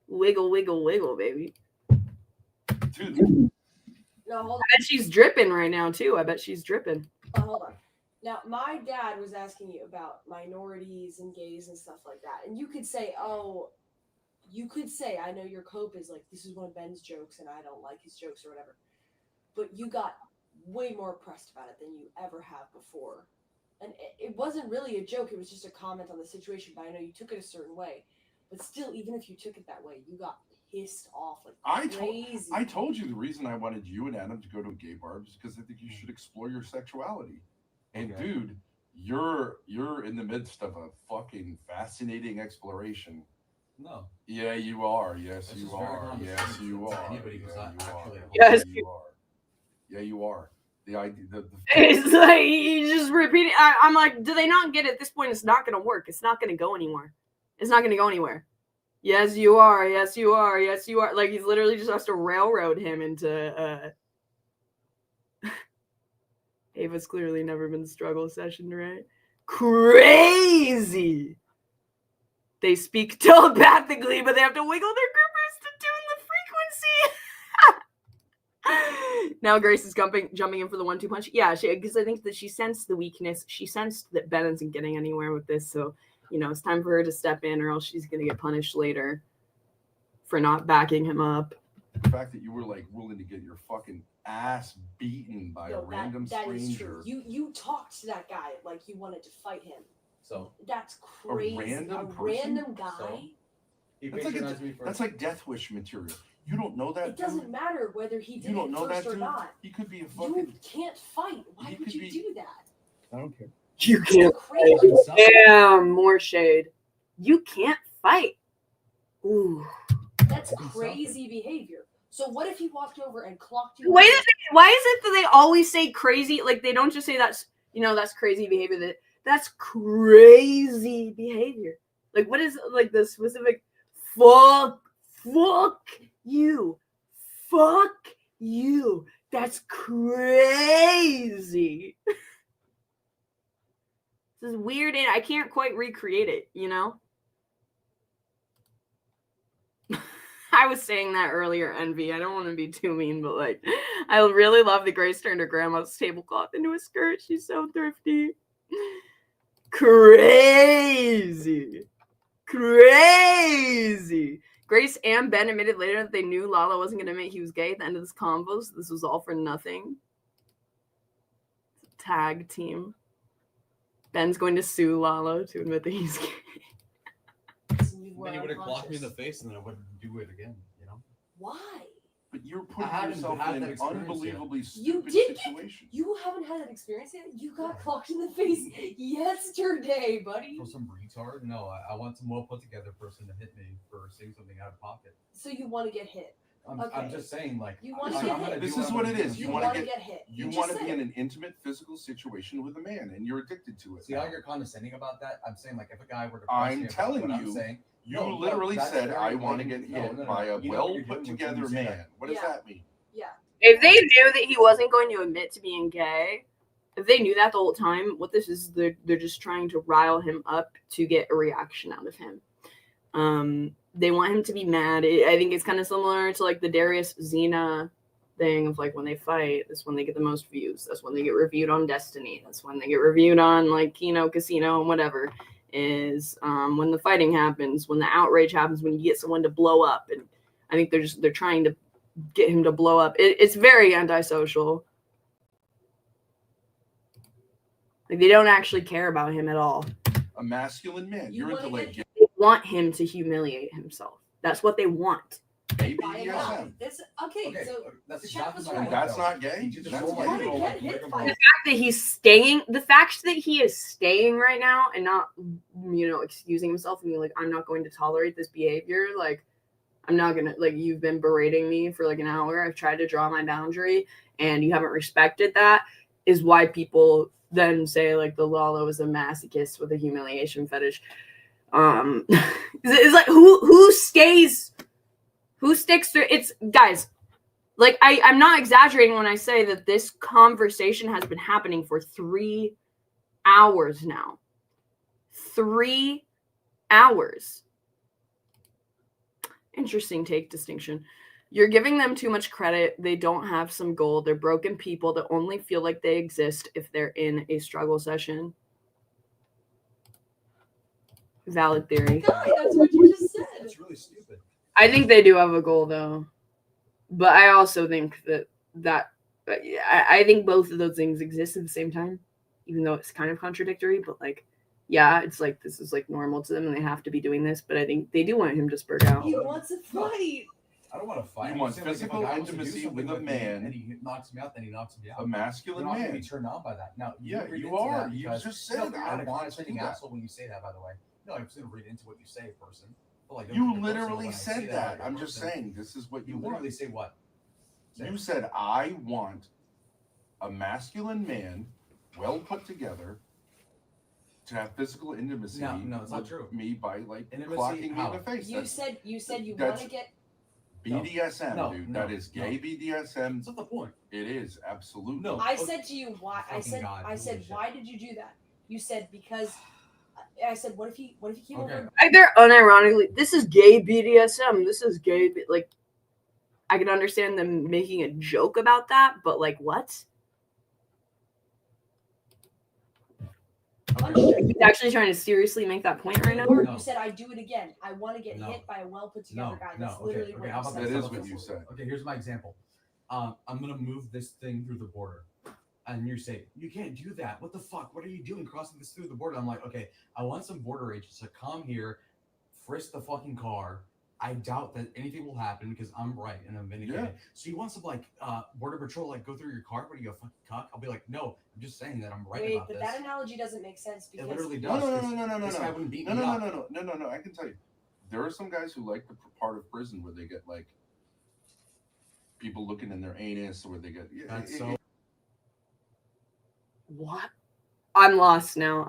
Wiggle, wiggle, wiggle, baby. Dude. No, hold on. I bet she's dripping right now too. I bet she's dripping. Hold on. Now, my dad was asking you about minorities and gays and stuff like that. And you could say, I know your cope is like, this is one of Ben's jokes and I don't like his jokes or whatever. But you got way more pressed about it than you ever have before. And it wasn't really a joke. It was just a comment on the situation. But I know you took it a certain way. But still, even if you took it that way, you got pissed off like crazy. I told you the reason I wanted you and Adam to go to a gay bar is because I think you should explore your sexuality. And dude, you're in the midst of a fucking fascinating exploration. No. Yeah, you are. Yes, you are. Yes, you are. Anybody who's not actually. Yes, you are. Yeah, you are. The idea. It's like you just repeat it. I'm like, do they not get it? At this point, it's not going to work. It's not going to go anywhere. It's not going to go anywhere. Yes, you are. Yes, you are. Yes, you are. Like he's literally just has to railroad him into. Ava's clearly never been struggle session, right? Crazy. They speak telepathically, but they have to wiggle their grippers to tune the frequency. Now Grace is jumping in for the 1-2 punch. Yeah, because I think that she sensed the weakness. She sensed that Ben isn't getting anywhere with this, so it's time for her to step in, or else she's gonna get punished later for not backing him up. The fact that you were like willing to get your fucking ass beaten by a random stranger. That is true. You talked to that guy like you wanted to fight him. So that's crazy. A random guy. So, that's like Death Wish material. You don't know that. It doesn't matter whether he did it first or not. He could be a fucking. You can't fight. Why would you do that? I don't care. You can't fight. Damn, more shade. You can't fight. Ooh. That's crazy behavior. So what if he walked over and clocked you? Wait a second. Why is it that they always say crazy? Like they don't just say that's crazy behavior. That's crazy behavior. Like what is like the specific fuck you. Fuck you. That's crazy. This is weird and I can't quite recreate it, I was saying that earlier, Envy. I don't want to be too mean, but like, I really love that Grace turned her grandma's tablecloth into a skirt. She's so thrifty. Crazy. Grace and Ben admitted later that they knew Lalo wasn't going to admit he was gay at the end of this convo, so this was all for nothing. Tag team. Ben's going to sue Lalo to admit that he's gay. Then you would have clocked me in the face and then I wouldn't do it again, Why? But you're putting yourself in an unbelievably stupid situation. You haven't had that experience yet? You got clocked in the face yesterday, buddy. For some retard? No, I want some well put together person to hit me for saying something out of pocket. So you want to get hit? I'm just saying, like, you want to get hit. This is what it is. You want to get hit. You want to be in an intimate physical situation with a man, and you're addicted to it. See how you're condescending about that? I'm saying, like, if a guy were to. I'm telling you. You literally said, I want to get hit by a well-put-together man. What does that mean? Yeah. If they knew that he wasn't going to admit to being gay, if they knew that the whole time, what this is, they're just trying to rile him up to get a reaction out of him. They want him to be mad. I think it's kind of similar to like the Darius Xena thing of like when they fight, that's when they get the most views. That's when they get reviewed on Destiny. That's when they get reviewed on like Casino and whatever. Is when the fighting happens, when the outrage happens, when you get someone to blow up, and I think they're trying to get him to blow up. It's very antisocial. Like they don't actually care about him at all. A masculine man. You're into like. They want him to humiliate himself. That's what they want. Maybe okay. So that's not gay. The fact that he is staying right now and not, excusing himself and being like, I'm not going to tolerate this behavior. Like, I'm not gonna, like, you've been berating me for like an hour. I've tried to draw my boundary and you haven't respected that, is why people then say like the Lalo is a masochist with a humiliation fetish. It's like who sticks through. It's guys, like I'm not exaggerating when I say that this conversation has been happening for 3 hours now. 3 hours. Interesting take distinction. You're giving them too much credit. They don't have some goal. They're broken people that only feel like they exist if they're in a struggle session. Valid theory. God, that's what you just said. That's really stupid. I think they do have a goal though. But I also think I think both of those things exist at the same time, even though it's kind of contradictory. But like, yeah, it's like this is like normal to them and they have to be doing this. But I think they do want him to spurt out. He wants a fight. I don't want to fight. You want physical intimacy with a man, and he knocks me out. Then he knocks me out. A masculine man. I'm not man. gonna be turned on by that. Now, yeah, you are. You just said I want want to to be do an that. asshole when you say that. By the way, no, I'm just gonna read into what you say, person. But, like, don't You take it personal literally when I say said that. about I'm your just person. saying. This is what You literally say what? You said I want a masculine man, well put together, to have physical intimacy. No, it's not with true. Me by like Intimacy, clocking me how? in the face. You said you want that's to get. BDSM, No, dude. no, That is gay BDSM. That's not the point. It is absolutely. No. I said to you why. I Fucking said God, I said holy shit. why did you do that? You said because. I said what if he came over? Like they're unironically, this is gay BDSM. This is gay. Like, I can understand them making a joke about that, but like, what? He's actually trying to seriously make that point right now. You said I do it again. I want to get hit by a well put together guy. That's literally what how you about said. this? That is what you said. Okay, here's my example. I'm gonna move this thing through the border, and you say you can't do that. What the fuck? What are you doing crossing this through the border? I'm like, okay, I want some border agents to come here, frisk the fucking car. I doubt that anything will happen because I'm right and I'm vindicated. Yeah. So you want some like border patrol like go through your car? What are you a fucking cuck? I'll be like, no, I'm just saying that I'm right Wait, about but this. that analogy doesn't make sense because It literally No, does. no, no, 'cause no, no, no, this no, guy wouldn't beat no, me no, up. no, no, no, no, no. I can tell you, there are some guys who like the part of prison where they get like people looking in their anus, or they get. That's so. What? I'm lost now.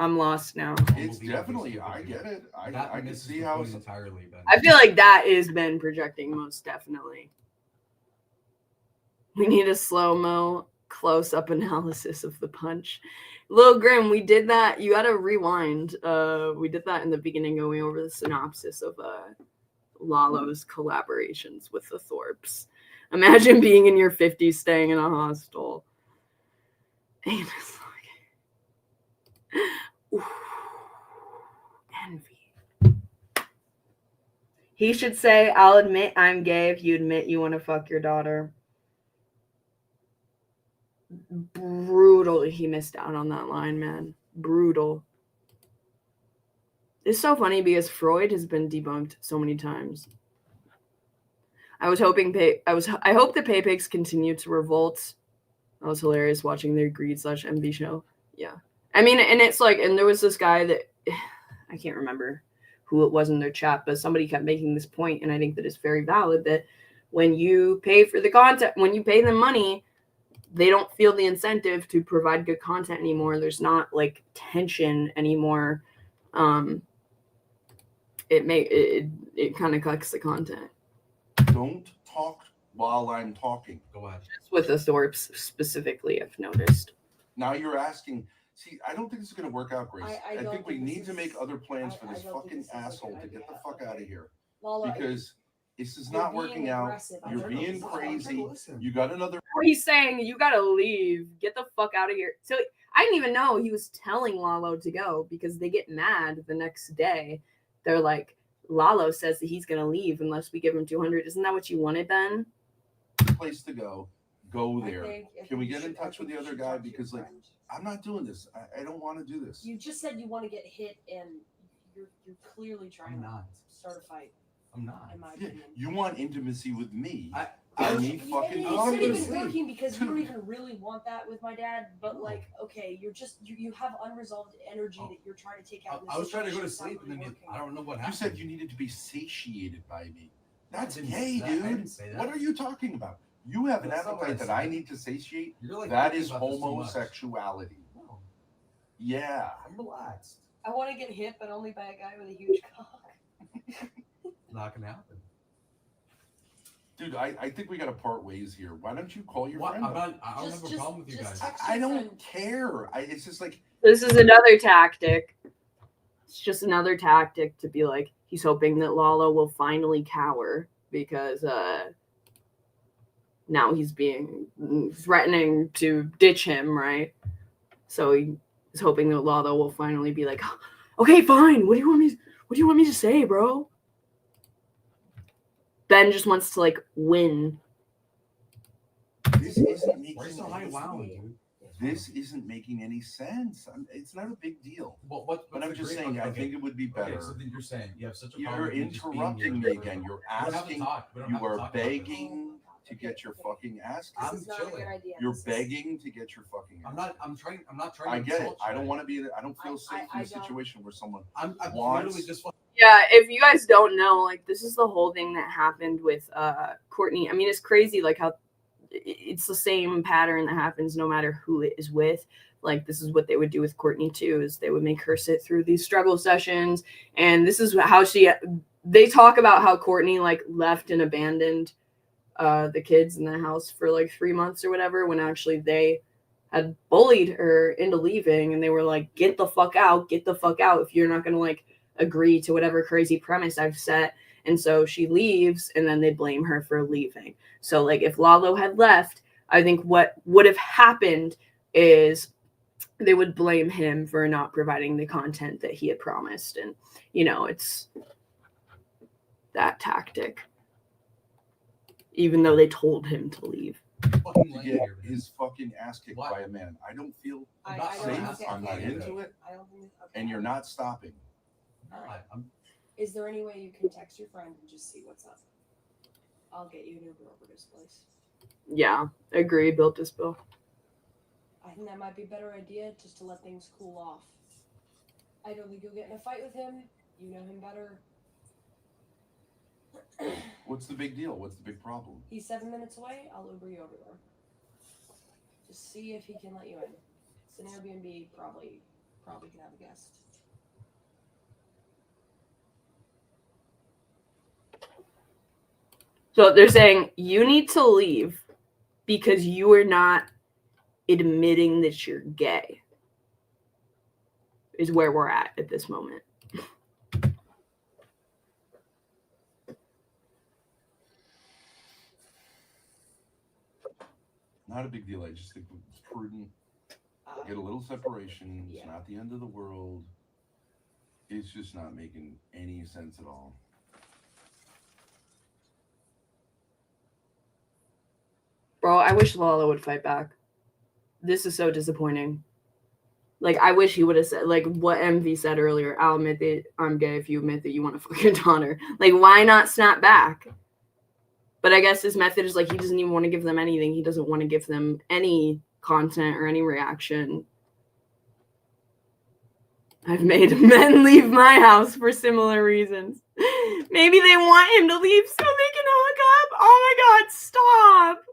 It's definitely. I get it. I can see how it's entirely. I feel like that is Ben projecting most definitely. We need a slow-mo close-up analysis of the punch. Lil Grim, we did that. You gotta rewind. We did that in the beginning, going over the synopsis of Lalo's collaborations with the Thorpes. Imagine being in your 50s, staying in a hostel. And it's like, ooh, envy. He should say, I'll admit I'm gay if you admit you want to fuck your daughter. Brutal. He missed out on that line, man. Brutal. It's so funny because Freud has been debunked so many times. I hope the pay pigs continue to revolt. That was hilarious watching their greed/envy show. Yeah. I mean, and it's like, and there was this guy that I can't remember who it was in their chat, but somebody kept making this point, and I think that it's very valid that when you pay for the content, when you pay them money, they don't feel the incentive to provide good content anymore. There's not like tension anymore. It kind of cuts the content. Don't talk while I'm talking. Go ahead. Just with the Thorpes specifically, I've noticed. Now you're asking. See, I don't think this is going to work out, Grace. I think we need to make other plans for this fucking asshole to get the fuck out of here. Lalo, Because this is not working out. You're being crazy. You got another. He's saying you gotta leave. Get the fuck out of here. So I didn't even know he was telling Lalo to go because they get mad the next day. They're like, Lalo says that he's gonna leave unless we give him 200. Isn't that what you wanted then? Place to go. Go there. Can we get in touch with the other guy? Because like, I'm not doing this. I don't want to do this. You just said you want to get hit, and you're clearly trying to start a fight. I'm not. In my Yeah, opinion. you want intimacy with me. I need fucking It's not even intimacy. working because you don't even really want that with my dad. But like, okay, you're just you have unresolved energy that you're trying to take out. I was trying to go to sleep, and then I don't know what You happened. said you needed to be satiated by me. That's I didn't gay, say that. I dude. didn't say that. What are you talking about? You have an That's not what appetite I that I said. need to satiate. You're like That talking is about this too much. homosexuality. No. Yeah. I'm relaxed. I want to get hit, but only by a guy with a huge cock. Not gonna happen. Dude, I think we gotta part ways here. Why don't you call your What? friend? I don't have a problem with you guys. I don't care. It's just like This is another tactic. It's just another tactic to be like, he's hoping that Lalo will finally cower because now he's being threatening to ditch him, right? So he's hoping that Lalo will finally be like, okay, fine. What do you want me to say, bro? Ben just wants to like win. This isn't making any sense. It's not a big deal. But I'm just saying, I think it would be better. Okay, so then you're saying you have such a You're interrupting me again. You're asking. You are begging to get your fucking ass kicked. I'm chilling. You're begging to get your fucking ass. I'm not trying. I get it. I don't want to be. I don't feel safe in a situation where someone I'm wants. literally just. Yeah, if you guys don't know, like this is the whole thing that happened with Courtney. I mean, it's crazy like how it's the same pattern that happens no matter who it is with. Like this is what they would do with Courtney too, is they would make her sit through these struggle sessions, and this is how they talk about how Courtney like left and abandoned the kids in the house for like 3 months or whatever, when actually they had bullied her into leaving, and they were like, get the fuck out if you're not gonna like agree to whatever crazy premise I've set. And so she leaves, and then they blame her for leaving. So like if Lalo had left, I think what would have happened is they would blame him for not providing the content that he had promised. And it's that tactic, even though they told him to leave. To get his fucking ass kicked by a man. I don't feel safe. I'm not into it. And you're not stopping. All right. Is there any way you can text your friend and just see what's up? I'll get you an Uber over to his place. Yeah, agree. Built this bill. I think that might be a better idea, just to let things cool off. I don't think you'll get in a fight with him. You know him better. What's the big deal? What's the big problem? He's 7 minutes away. I'll Uber you over there. Just see if he can let you in. It's an Airbnb. Probably can have a guest. So they're saying you need to leave because you are not admitting that you're gay, is where we're at this moment. Not a big deal. I just think it's prudent. Get a little separation. It's not the end of the world. It's just not making any sense at all. Bro, I wish Lalo would fight back. This is so disappointing. Like, I wish he would have said, like, what MV said earlier, I'll admit that I'm gay if you admit that you want to fuck your daughter. Like, why not snap back? But I guess his method is, like, he doesn't even want to give them anything. He doesn't want to give them any content or any reaction. I've made men leave my house for similar reasons. Maybe they want him to leave so they can hook up? Oh my god, stop!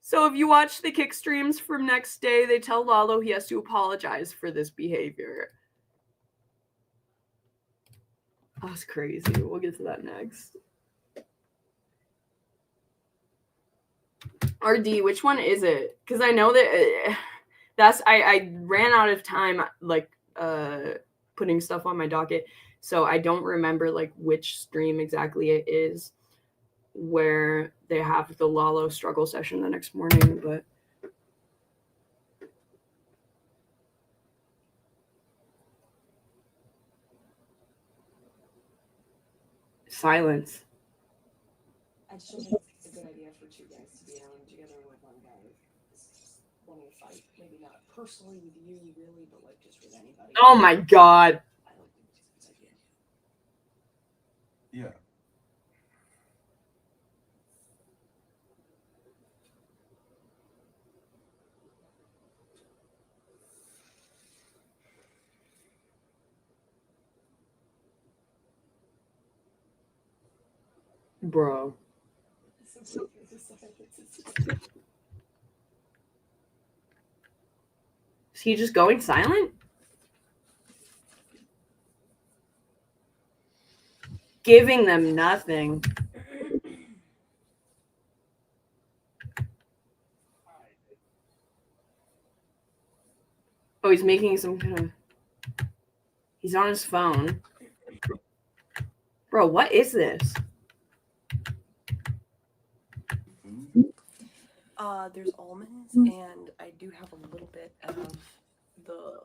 So if you watch the kick streams from next day, they tell Lalo he has to apologize for this behavior. That's crazy. We'll get to that next. RD, which one is it? Because I know that I ran out of time like putting stuff on my docket, so I don't remember like which stream exactly it is where they have the Lalo struggle session the next morning, but silence. I just don't think it's a good idea for two guys to be alone together with one guy wanting to fight. Maybe not personally with you, really, but like just with anybody. Oh my god. I don't think it's a good idea. Yeah. Bro. Is he just going silent? Giving them nothing. Oh, he's making some kind of... He's on his phone. Bro, what is this? There's almonds, and I do have a little bit of the...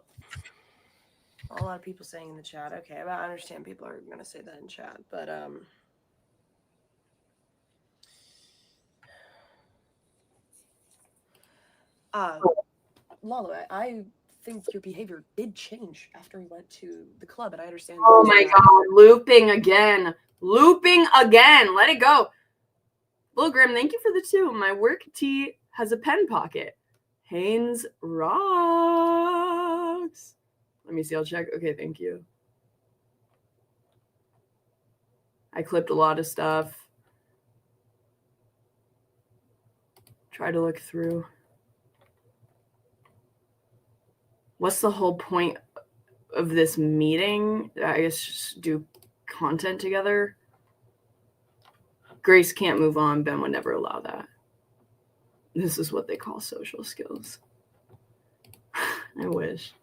A lot of people saying in the chat. Okay, I understand people are going to say that in chat, but Lalo, I think your behavior did change after we went to the club, and I understand. Oh my god, looping again. Looping again. Let it go. Lil Grim, thank you for the 2. My work tee has a pen pocket. Haynes rocks. Let me see, I'll check. Okay, thank you. I clipped a lot of stuff. Try to look through. What's the whole point of this meeting? I guess just do content together. Grace can't move on. Ben would never allow that. This is what they call social skills. I wish.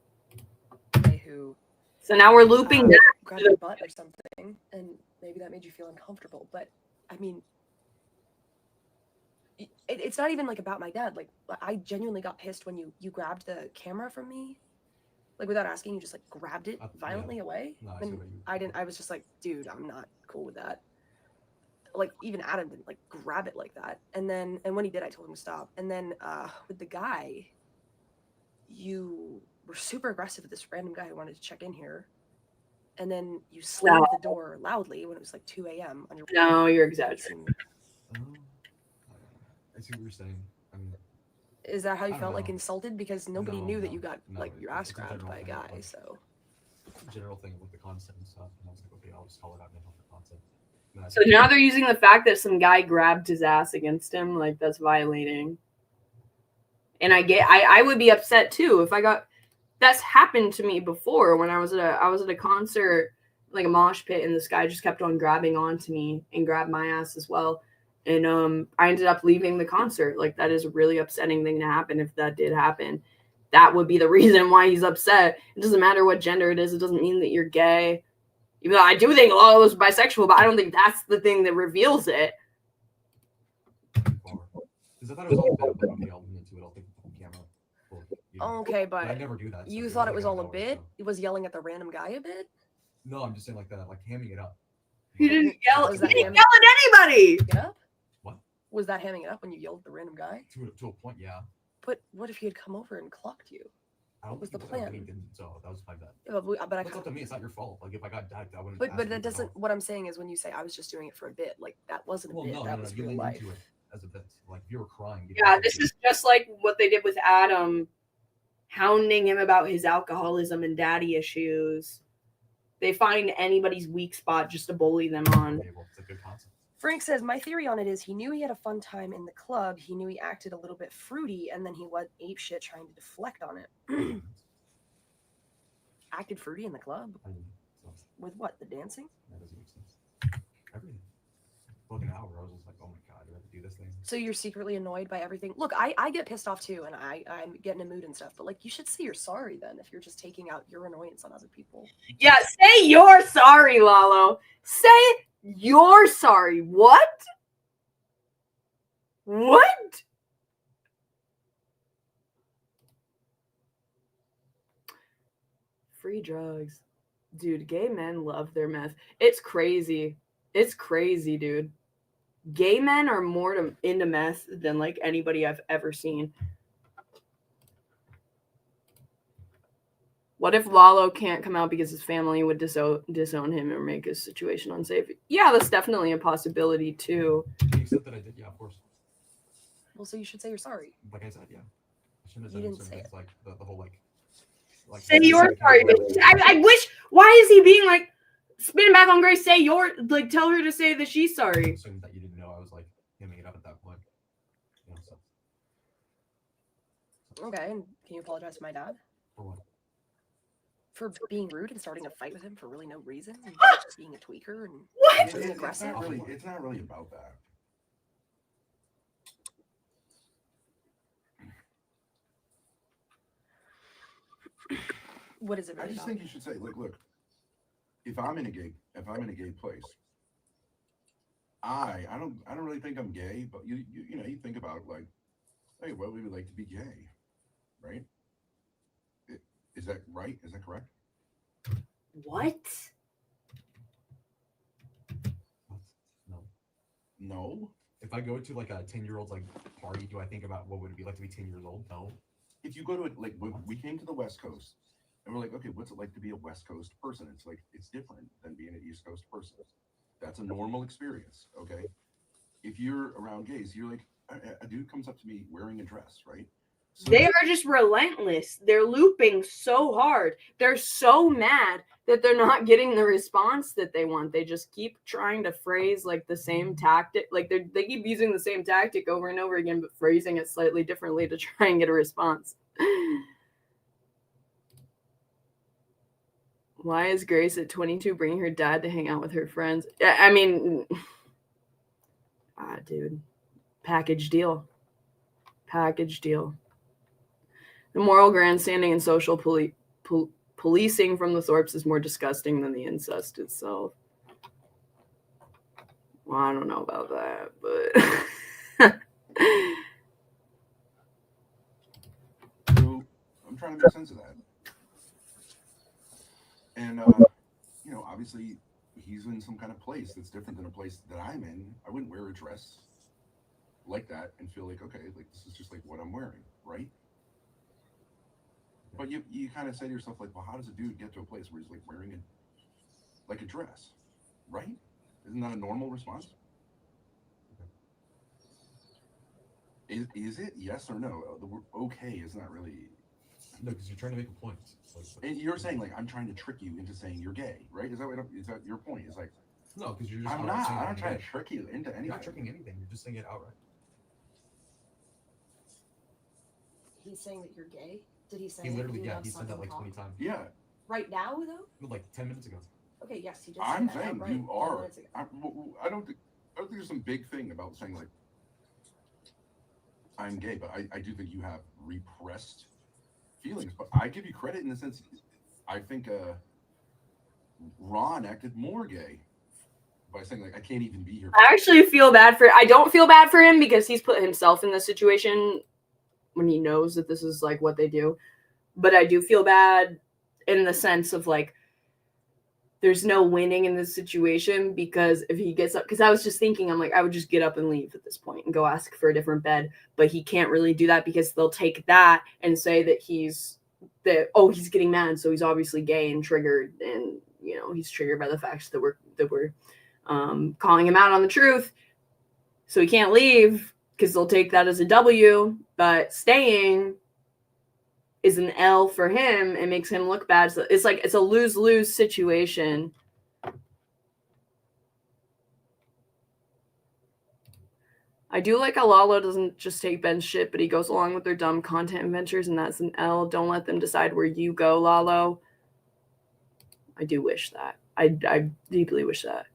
Who? So now we're looping back. Grabbed your butt or something, and maybe that made you feel uncomfortable. But I mean, it's not even like about my dad. Like, I genuinely got pissed when you grabbed the camera from me, like without asking. You just like grabbed it violently away. No, and I didn't. I was just like, dude, I'm not cool with that. Like even Adam didn't like grab it like that. And when he did, I told him to stop. And then with the guy, you were super aggressive with this random guy who wanted to check in here. And then you slammed the door loudly when it was like 2 a.m. on your... No, you're exaggerating. I see what you're saying. I mean, is that how you felt, like insulted? Because nobody knew that you got like your ass grabbed by a guy. Like, so general thing with the concept and stuff. And I was like, okay, I'll just call it out and help the concept. So now they're using the fact that some guy grabbed his ass against him, like that's violating. And I would be upset too if I got... That's happened to me before when I was at a concert, like a mosh pit, and this guy just kept on grabbing onto me and grabbed my ass as well. And I ended up leaving the concert. Like, that is a really upsetting thing to happen. If that did happen, that would be the reason why he's upset. It doesn't matter what gender it is. It doesn't mean that you're gay. Even though I do think Lalo is bisexual, but I don't think that's the thing that reveals it. Because I thought it was all a bit, but okay, I'll lean into it. I'll take the camera. okay, but I never do that. You thought it was all a bit? It was yelling at the random guy a bit? No, I'm just saying like that, like hamming it up. He didn't yell. He didn't yell at anybody. Get up? What? Was that hamming it up when you yelled at the random guy? To a point, yeah. But what if he had come over and clocked you? What was the plan? So that was my bad. Yeah, but it's up to me. It's not your fault. Like if I got dagged, I wouldn't. But that doesn't. What I'm saying is, when you say I was just doing it for a bit, like that wasn't a bit. No, that was you real leaned life. into it as a bit. Like if you were crying. Yeah, this is just like what they did with Adam, hounding him about his alcoholism and daddy issues. They find anybody's weak spot just to bully them on. It's a good concept. Frank says, my theory on it is he knew he had a fun time in the club. He knew he acted a little bit fruity, and then he went ape shit trying to deflect on it. Acted fruity in the club? With what? The dancing? That doesn't make sense. Everything. Like an hour, I was just like, oh my god, do I have to do this thing? So you're secretly annoyed by everything? Look, I get pissed off too, and I get in a mood and stuff, but like, you should say you're sorry then if you're just taking out your annoyance on other people. Yeah, say you're sorry, Lalo. Say you're sorry. What? What? Free drugs. Dude, gay men love their meth. It's crazy. It's crazy, dude. Gay men are more into meth than like anybody I've ever seen. What if Lalo can't come out because his family would disown him or make his situation unsafe? Yeah, that's definitely a possibility too. You said that I did, yeah, of course. Well, so you should say you're sorry. Like I said, yeah. I shouldn't have You said didn't say it. it. Like the whole like say you're sorry. I wish. Why is he being like spinning back on Grace? Say you're like, tell her to say that she's sorry. Assuming that you didn't know I was like hamming it up at that point. You know, so. Okay, and can you apologize to my dad? For what? For being rude and starting a fight with him for really no reason, and being a tweaker and being aggressive. It's not really about that. What is it really I just about? think you should say, like, look, if I'm in a gay place, I don't really think I'm gay, but you know, you think about it like, hey, what would we like to be gay, right? Is that right? Is that correct? What? No. If I go to like a 10-year-old's like party, do I think about what would it be like to be 10 years old? No. If you go to it, like we came to the West Coast, and we're like, okay, what's it like to be a West Coast person? It's like it's different than being an East Coast person. That's a normal experience, okay? If you're around gays, you're like, a dude comes up to me wearing a dress, right? So They are just relentless. They're looping so hard. They're so mad that they're not getting the response that they want. They just keep trying to phrase like the same tactic. Like they keep using the same tactic over and over again, but phrasing it slightly differently to try and get a response. Why is Grace at 22 bringing her dad to hang out with her friends? I mean, dude, package deal. Package deal. The moral grandstanding and social policing from the Thorpes is more disgusting than the incest itself. Well, I don't know about that, but So I'm trying to make sense of that. And you know, obviously he's in some kind of place that's different than a place that I'm in. I wouldn't wear a dress like that and feel like, okay, like this is just like what I'm wearing, right? But you kind of say to yourself, like, well, how does a dude get to a place where he's like wearing a dress, right? Isn't that a normal response? Is it yes or no? The word okay is not really. No, because you're trying to make a point. And you're saying like I'm trying to trick you into saying you're gay, right? Is that your point? It's like no, because you're just. I'm not trying to trick you into anything. You're not tricking anything. You're just saying it outright. He's saying that you're gay. Did he say? He literally, that yeah, he said that like 20 times. Yeah. Right now, though. No, like 10 minutes ago. Okay, yes, he did. I'm say that saying outright you 10 are. minutes ago. I don't think there's some big thing about saying like I'm gay, but I do think you have repressed feelings. But I give you credit in the sense I think Ron acted more gay by saying like I can't even be here. I actually feel bad for. I don't feel bad for him because he's put himself in this situation when he knows that this is like what they do. But I do feel bad in the sense of like there's no winning in this situation because if he gets up, because I was just thinking, I'm like, I would just get up and leave at this point and go ask for a different bed. But he can't really do that because they'll take that and say that he's getting mad, so he's obviously gay and triggered, and you know he's triggered by the fact that we're calling him out on the truth. So he can't leave because they'll take that as a W, but staying is an L for him. It makes him look bad. So it's like it's a lose-lose situation. I do like how Lalo doesn't just take Ben's shit, but he goes along with their dumb content adventures, and that's an L. Don't let them decide where you go, Lalo. I do wish that. I deeply wish that.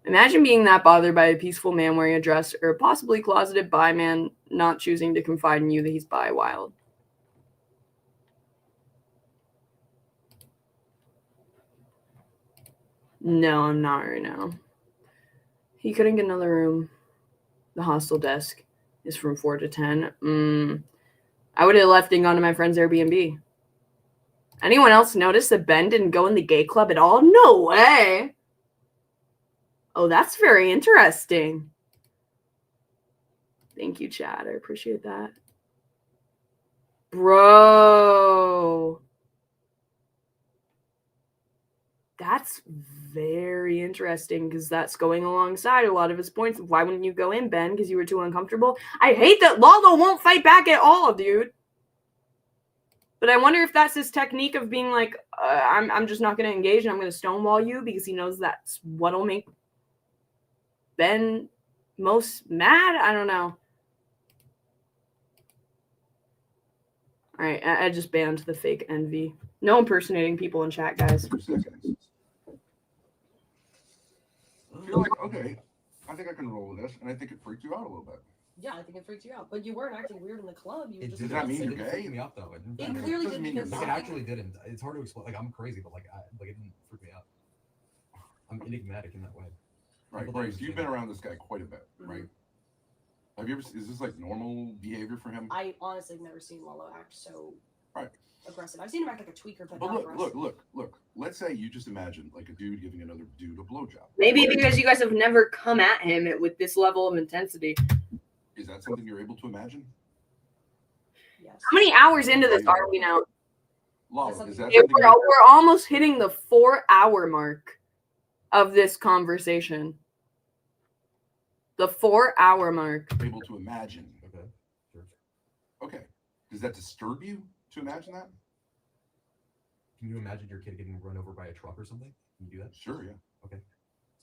Imagine being that bothered by a peaceful man wearing a dress or a possibly closeted bi man not choosing to confide in you that he's bi wild. No, I'm not right now. He couldn't get another room. The hostel desk is from 4 to 10. I would have left and gone to my friend's Airbnb. Anyone else notice that Ben didn't go in the gay club at all? No way. Oh, that's very interesting. Thank you, Chad. I appreciate that. Bro. That's very interesting because that's going alongside a lot of his points. Why wouldn't you go in, Ben? Because you were too uncomfortable? I hate that Lalo won't fight back at all, dude. But I wonder if that's his technique of being like, I'm just not going to engage and I'm going to stonewall you because he knows that's what'll make Ben most mad. I don't know. All right, I just banned the fake envy. No impersonating people in chat, guys. You're like, okay, I think I can roll with this, and I think it freaked you out a little bit. Yeah, I think it freaked you out, but you weren't acting weird in the club. You were just Does that mean you're It didn't gay? freak me out though. It clearly doesn't mean didn't. you're It not. actually didn't. It's hard to explain. Like I'm crazy, but like it didn't freak me out. I'm enigmatic in that way. Right, Bryce, you've been around this guy quite a bit, right? Have you ever? Is this like normal behavior for him? I honestly have never seen Lalo act so Right. aggressive. I've seen him act like a tweaker, but But not aggressive. look. Let's say you just imagine like a dude giving another dude a blowjob. Maybe because you guys have never come at him with this level of intensity. Is that something you're able to imagine? Yes. How many hours into this are we now? Lalo, is that Yeah, something we're almost hitting the 4-hour mark of this conversation. The 4-hour mark. you're able to imagine? Okay. Sure. Okay. Does that disturb you to imagine that? Can you imagine your kid getting run over by a truck or something? Can you do that? Sure, yeah. Okay.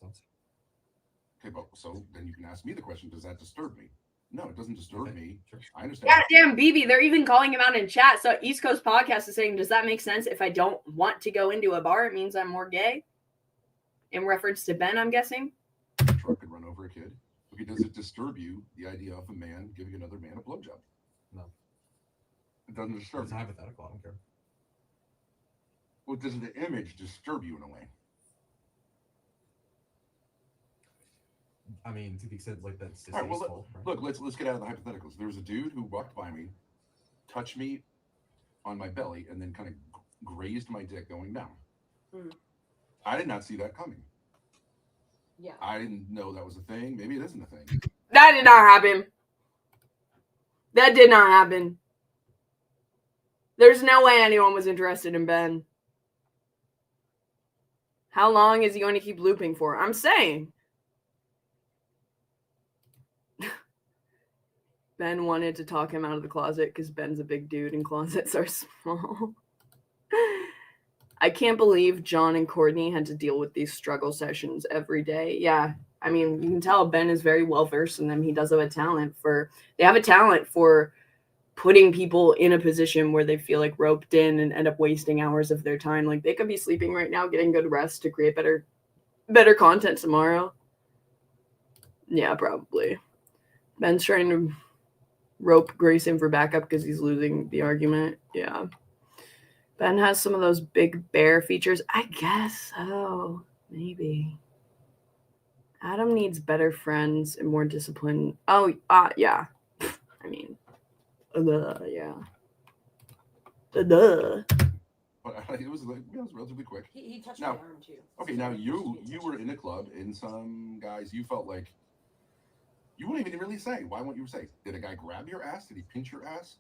Okay, but so then you can ask me the question, does that disturb me? No, it doesn't disturb me. Sure. I understand. Goddamn, BB, they're even calling him out in chat. So East Coast Podcast is saying, does that make sense? If I don't want to go into a bar, it means I'm more gay? In reference to Ben, I'm guessing? A truck could run over a kid. Okay, does it disturb you, the idea of a man giving another man a blowjob? No. It doesn't disturb It's you. hypothetical. I don't care. Well, does the image disturb you in a way? I mean, to the extent like that's All right, well, distasteful. Right? look, let's get out of the hypotheticals. There was a dude who walked by me, touched me on my belly, and then kind of grazed my dick going down. Mm. I did not see that coming. Yeah. I didn't know that was a thing. Maybe it isn't a thing. That did not happen. That did not happen. There's no way anyone was interested in Ben. How long is he going to keep looping for? I'm saying. Ben wanted to talk him out of the closet because Ben's a big dude and closets are small. I can't believe John and Courtney had to deal with these struggle sessions every day. Yeah, I mean, you can tell Ben is very well versed in them. He does have a talent for putting people in a position where they feel like roped in and end up wasting hours of their time. Like they could be sleeping right now, getting good rest to create better content tomorrow. Yeah, probably. Ben's trying to rope Grayson for backup because he's losing the argument. Yeah. Ben has some of those big bear features. I guess so. Maybe. Adam needs better friends and more discipline. Oh, yeah. I mean, yeah. But it was relatively quick. He touched Now, my arm too. Okay, now you were in a club, and some guys you felt like you wouldn't even really say. Why won't you say? Did a guy grab your ass? Did he pinch your ass?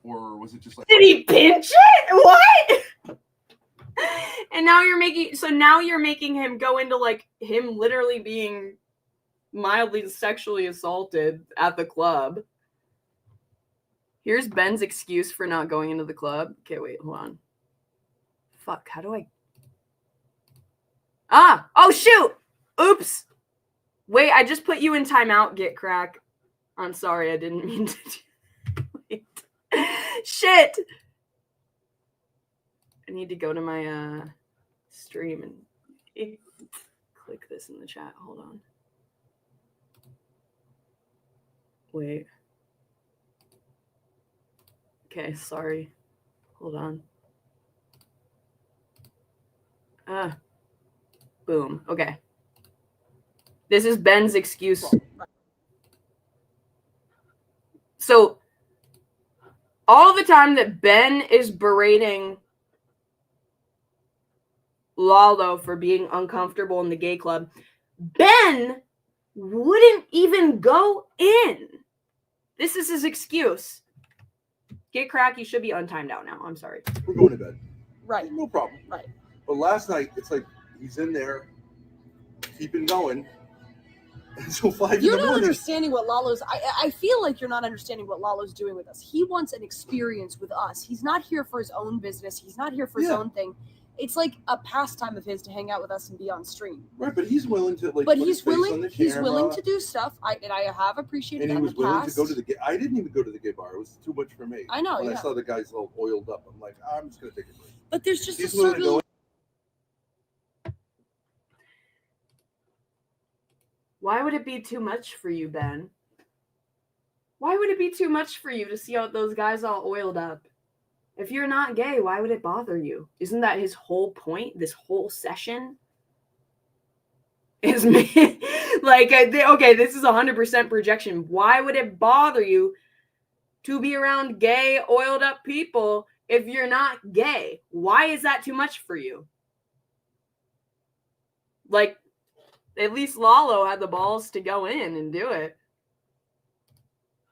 Or was it just like? Did he pinch it? What? And now you're making him go into like him literally being mildly sexually assaulted at the club. Here's Ben's excuse for not going into the club. Okay, wait, hold on. Fuck, how do I? Oh shoot! Oops. Wait, I just put you in timeout, Get Crack. I'm sorry, I didn't mean to do Wait. Shit! I need to go to my stream and click this in the chat. Hold on. Wait. Okay, sorry. Hold on. Boom. Okay. This is Ben's excuse. So, all the time that Ben is berating Lalo for being uncomfortable in the gay club, Ben wouldn't even go in. This is his excuse. Get Crack, you should be untimed out now. I'm sorry. We're going to bed. Right. No problem. Right. But last night, it's like he's in there, keeping going. Until 5 in the You're morning. not understanding what Lalo's. I feel like you're not understanding what Lalo's doing with us. He wants an experience with us. He's not here for his own business. He's not here for his own thing. It's like a pastime of his to hang out with us and be on stream. Right, but he's willing to like. But put he's his face on willing. the He's willing camera, to do stuff. I have appreciated. and he that was in the willing past. to go to the gay. I didn't even go to the gay bar. It was too much for me. I know. When yeah. I saw the guys all oiled up, I'm like, I'm just gonna take a break. But there's just He's a willing to certain. go. Why would it be too much for you, Ben? Why would it be too much for you to see all those guys all oiled up? If you're not gay, why would it bother you? Isn't that his whole point? This whole session is like, okay, this is 100% projection. Why would it bother you to be around gay, oiled up people if you're not gay? Why is that too much for you? Like, at least Lalo had the balls to go in and do it.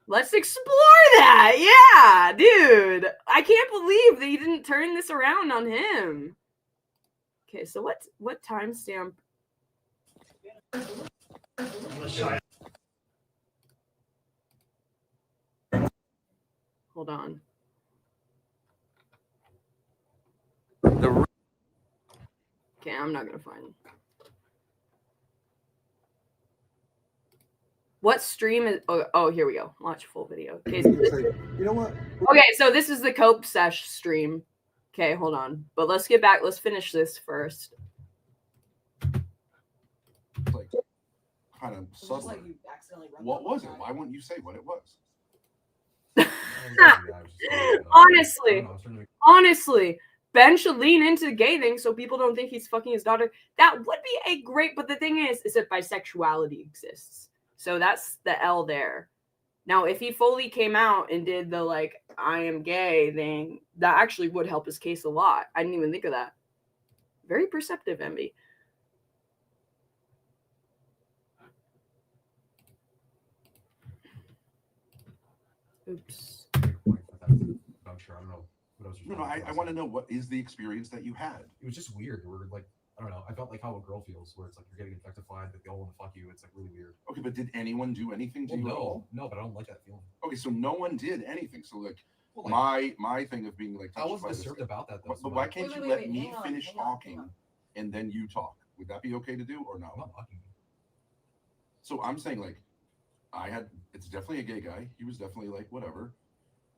Let's explore that. Yeah, dude. I can't believe they didn't turn this around on him. Okay, so what timestamp? Hold on. Okay, I'm not gonna find it. What stream is? Oh, here we go. Watch full video. Okay, so you know what? Okay, so this is the Cope Sesh stream. Okay, hold on. But let's get back. Let's finish this first. Like, kind of subtle. Like you accidentally What was it? Why wouldn't you say what it was? Honestly, Ben should lean into the gay thing so people don't think he's fucking his daughter. That would be a great. But the thing is that bisexuality exists. So that's the L there. Now, if he fully came out and did the, like, I am gay thing, that actually would help his case a lot. I didn't even think of that. Very perceptive, Emby. Oops. I'm sure. I don't know what else. No, I want to know what is the experience that you had. It was just weird. We're like, I don't know. I felt like how a girl feels, where it's like you're getting objectified, that they all want to fuck you. It's like really weird. Okay, but did anyone do anything to you at all? No, but I don't like that feeling. Okay, so no one did anything. So like, Well, like my thing of being like, I wasn't disturbed about that though. But why can't you let me finish talking and then you talk? Would that be okay to do or no? I'm not mocking you. So I'm saying like, it's definitely a gay guy. He was definitely like whatever.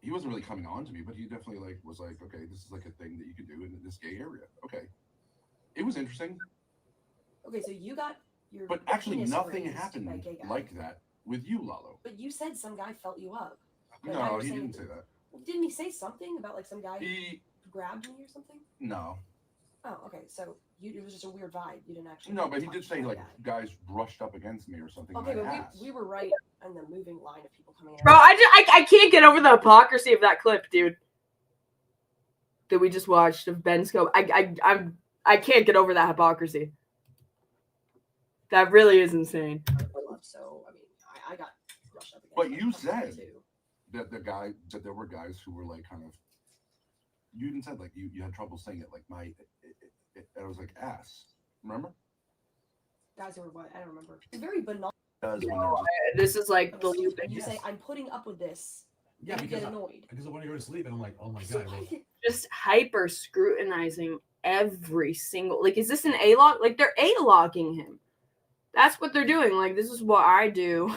He wasn't really coming on to me, but he definitely like was like, okay, this is like a thing that you can do in this gay area. Okay, it was interesting. Okay, so you got your. But actually, penis nothing raised happened by a gay guy. like that with you, Lalo. But you said some guy felt you up. But now No, you're he saying- didn't say that. Didn't he say something about like some guy He- grabbed me or something? No, Oh, okay. So it was just a weird vibe. You didn't actually. no, but he did touch say my like guy. guys brushed up against me or something. Okay, in my but ass. we were right in the moving line of people coming in. Bro, I can't get over the hypocrisy of that clip, dude. That we just watched of Ben Scope. I can't get over that hypocrisy. That really is insane. So I mean, I got brushed up against. But by you somebody, said too. that there were guys who were like kind of. You even said like you had trouble saying it like I was like ass. Remember? Guys who were what? I don't remember. It's very banal. This is like the loop. You say I'm putting up with this. Yeah, you get annoyed. Because I want to go to sleep, and I'm like, oh my god. Well, Just hyper scrutinizing every single. Like, is this an A-log? Like, they're A-logging him. That's what they're doing. Like, this is what I do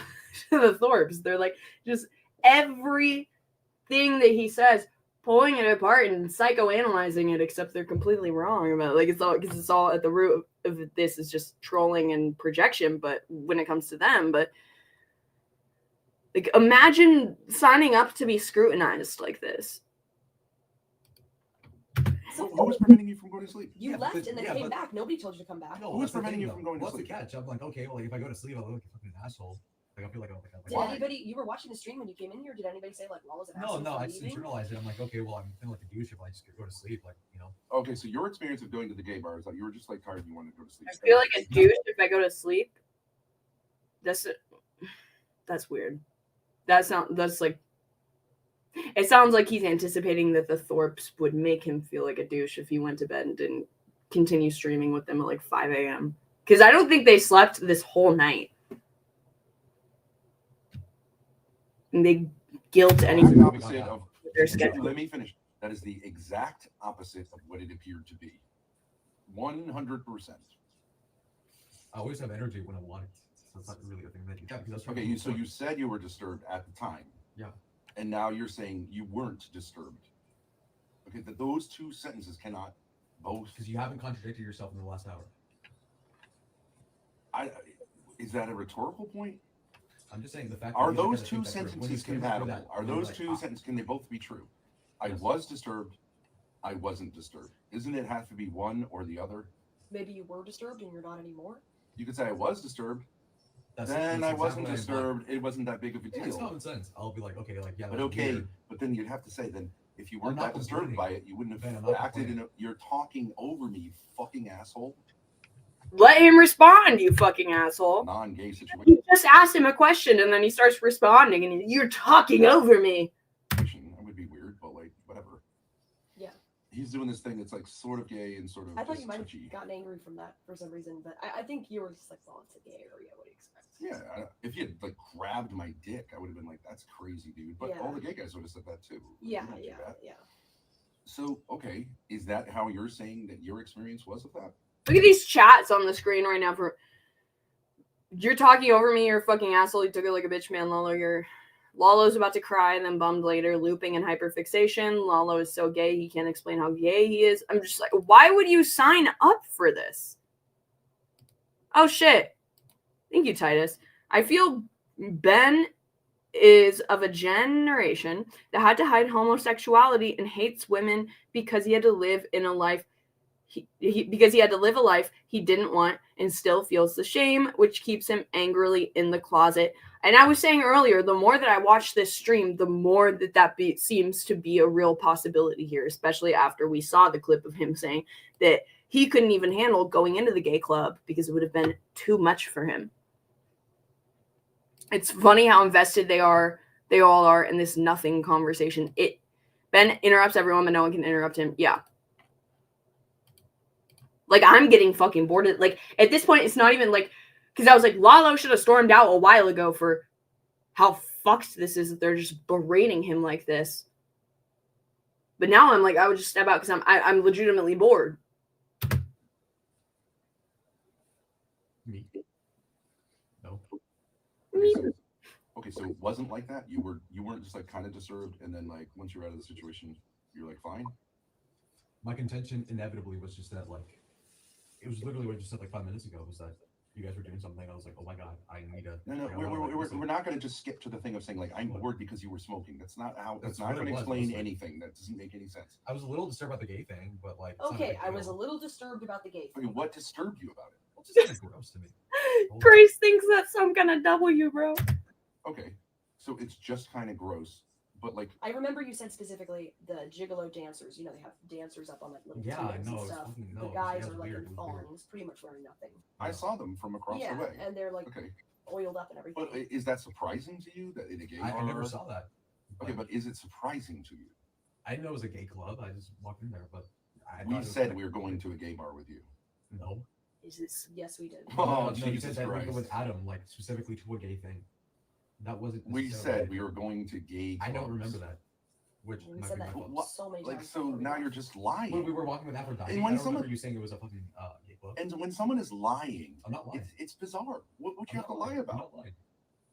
to the Thorpes. They're like, just everything that he says, pulling it apart and psychoanalyzing it, except they're completely wrong about it. Like, it's all at the root of this is just trolling and projection, but when it comes to them, but like, imagine signing up to be scrutinized like this. Who was preventing you from going to sleep? You left and then came back. Nobody told you to come back. no, Who was that's the preventing thing, you from though. going to What's sleep? the catch? I'm like, okay, well, like, if I go to sleep, I'll look like a fucking asshole. Like, I feel like I'm Did anybody? You were watching the stream when you came in here. Did anybody say like, "Well, was an asshole No, for I just leaving?" internalized it. I'm like, okay, well, I'm feeling like a douche if I just go to sleep, like, you know. Okay, so your experience of going to the gay bar is that you were just like tired and you wanted to go to sleep. I feel like a douche if I go to sleep. That's weird. That's like. It sounds like he's anticipating that the Thorpes would make him feel like a douche if he went to bed and didn't continue streaming with them at like 5 a.m. Because I don't think they slept this whole night. And they guilt anyone. Opposite of, their schedule. let me finish. That is the exact opposite of what it appeared to be. 100%. I always have energy when I want it, so it's not really a thing that you have. Okay, so you said you were disturbed at the time. Yeah. And now you're saying you weren't disturbed. Okay, those two sentences cannot both. Because you haven't contradicted yourself in the last hour. Is that a rhetorical point? I'm just saying the fact. Are those two sentences compatible? Are those two sentences? Can they both be true? I was disturbed. I wasn't disturbed. Isn't it have to be one or the other? Maybe you were disturbed and you're not anymore. You could say I was disturbed. Then I wasn't disturbed. It wasn't that big of a deal. It's common sense. I'll be like, okay, like yeah. But okay, weird. But then you'd have to say then if you weren't that disturbed by it, you wouldn't have acted in a. You're talking over me, you fucking asshole. Let him respond, you fucking asshole. Non-gay situation. You just asked him a question and then he starts responding and you're talking over me. That would be weird, but like whatever. Yeah. He's doing this thing that's like sort of gay and sort of. I thought you might have gotten angry from that for some reason, but I think you were just like, well, it's a gay area. What do you expect? Yeah, if you had like grabbed my dick, I would have been like, "That's crazy, dude." But all the gay guys would have said that too. Yeah. So, okay, is that how you're saying that your experience was with that? Look at these chats on the screen right now. You're talking over me, you're a fucking asshole. You took it like a bitch, man. Lalo's about to cry and then bummed later. Looping and hyperfixation. Lalo is so gay, he can't explain how gay he is. I'm just like, why would you sign up for this? Oh, shit. Thank you, Titus. I feel Ben is of a generation that had to hide homosexuality and hates women because he had to live in a life because he had to live a life he didn't want and still feels the shame, which keeps him angrily in the closet. And I was saying earlier, the more that I watch this stream, the more that seems to be a real possibility here, especially after we saw the clip of him saying that he couldn't even handle going into the gay club because it would have been too much for him. It's funny how invested they all are in this nothing conversation. Ben interrupts everyone, but no one can interrupt him. Yeah. Like, I'm getting fucking bored. Like, at this point, it's not even like... Because I was like, Lalo should have stormed out a while ago for how fucked this is that they're just berating him like this. But now I'm like, I would just step out because I'm legitimately bored. Me? No. Okay, so it wasn't like that? You weren't just like kind of disturbed and then like once you're out of the situation, you're like fine? My contention inevitably was just that like it was literally what I just said like 5 minutes ago was that you guys were doing something. I was like, oh my god, I need to. No, we're not going to just skip to the thing of saying like I'm bored because you were smoking. That's not how. That's not going to explain anything. That doesn't make any sense. I was a little disturbed about the gay thing, but like. Okay, I was a little disturbed about the gay thing. Okay, what disturbed you about it? Well, just kind of gross to me. Grace thinks that's some kind of W, bro. Okay, so it's just kind of gross. But like, I remember you said specifically the gigolo dancers. You know, they have dancers up on like little tables and stuff. The guys are like in thongs, pretty much wearing nothing. I saw them from across the way. And they're like oiled up and everything. But is that surprising to you that in a gay bar? I never saw that. Okay, but is it surprising to you? I didn't know it was a gay club. I just walked in there, but we said we were going to a gay bar with you. No. Yes, we did. Oh, no, you said that we went with Adam, like specifically to a gay thing. That wasn't. We said we were going to gay clubs. I don't remember that. Which we said that so many times. So now you're just lying. When we were walking with Aphrodite, and when I don't remember you saying it was a fucking gay club. And when someone is lying, I'm not lying. It's bizarre. What you have to lie about? I'm not lying.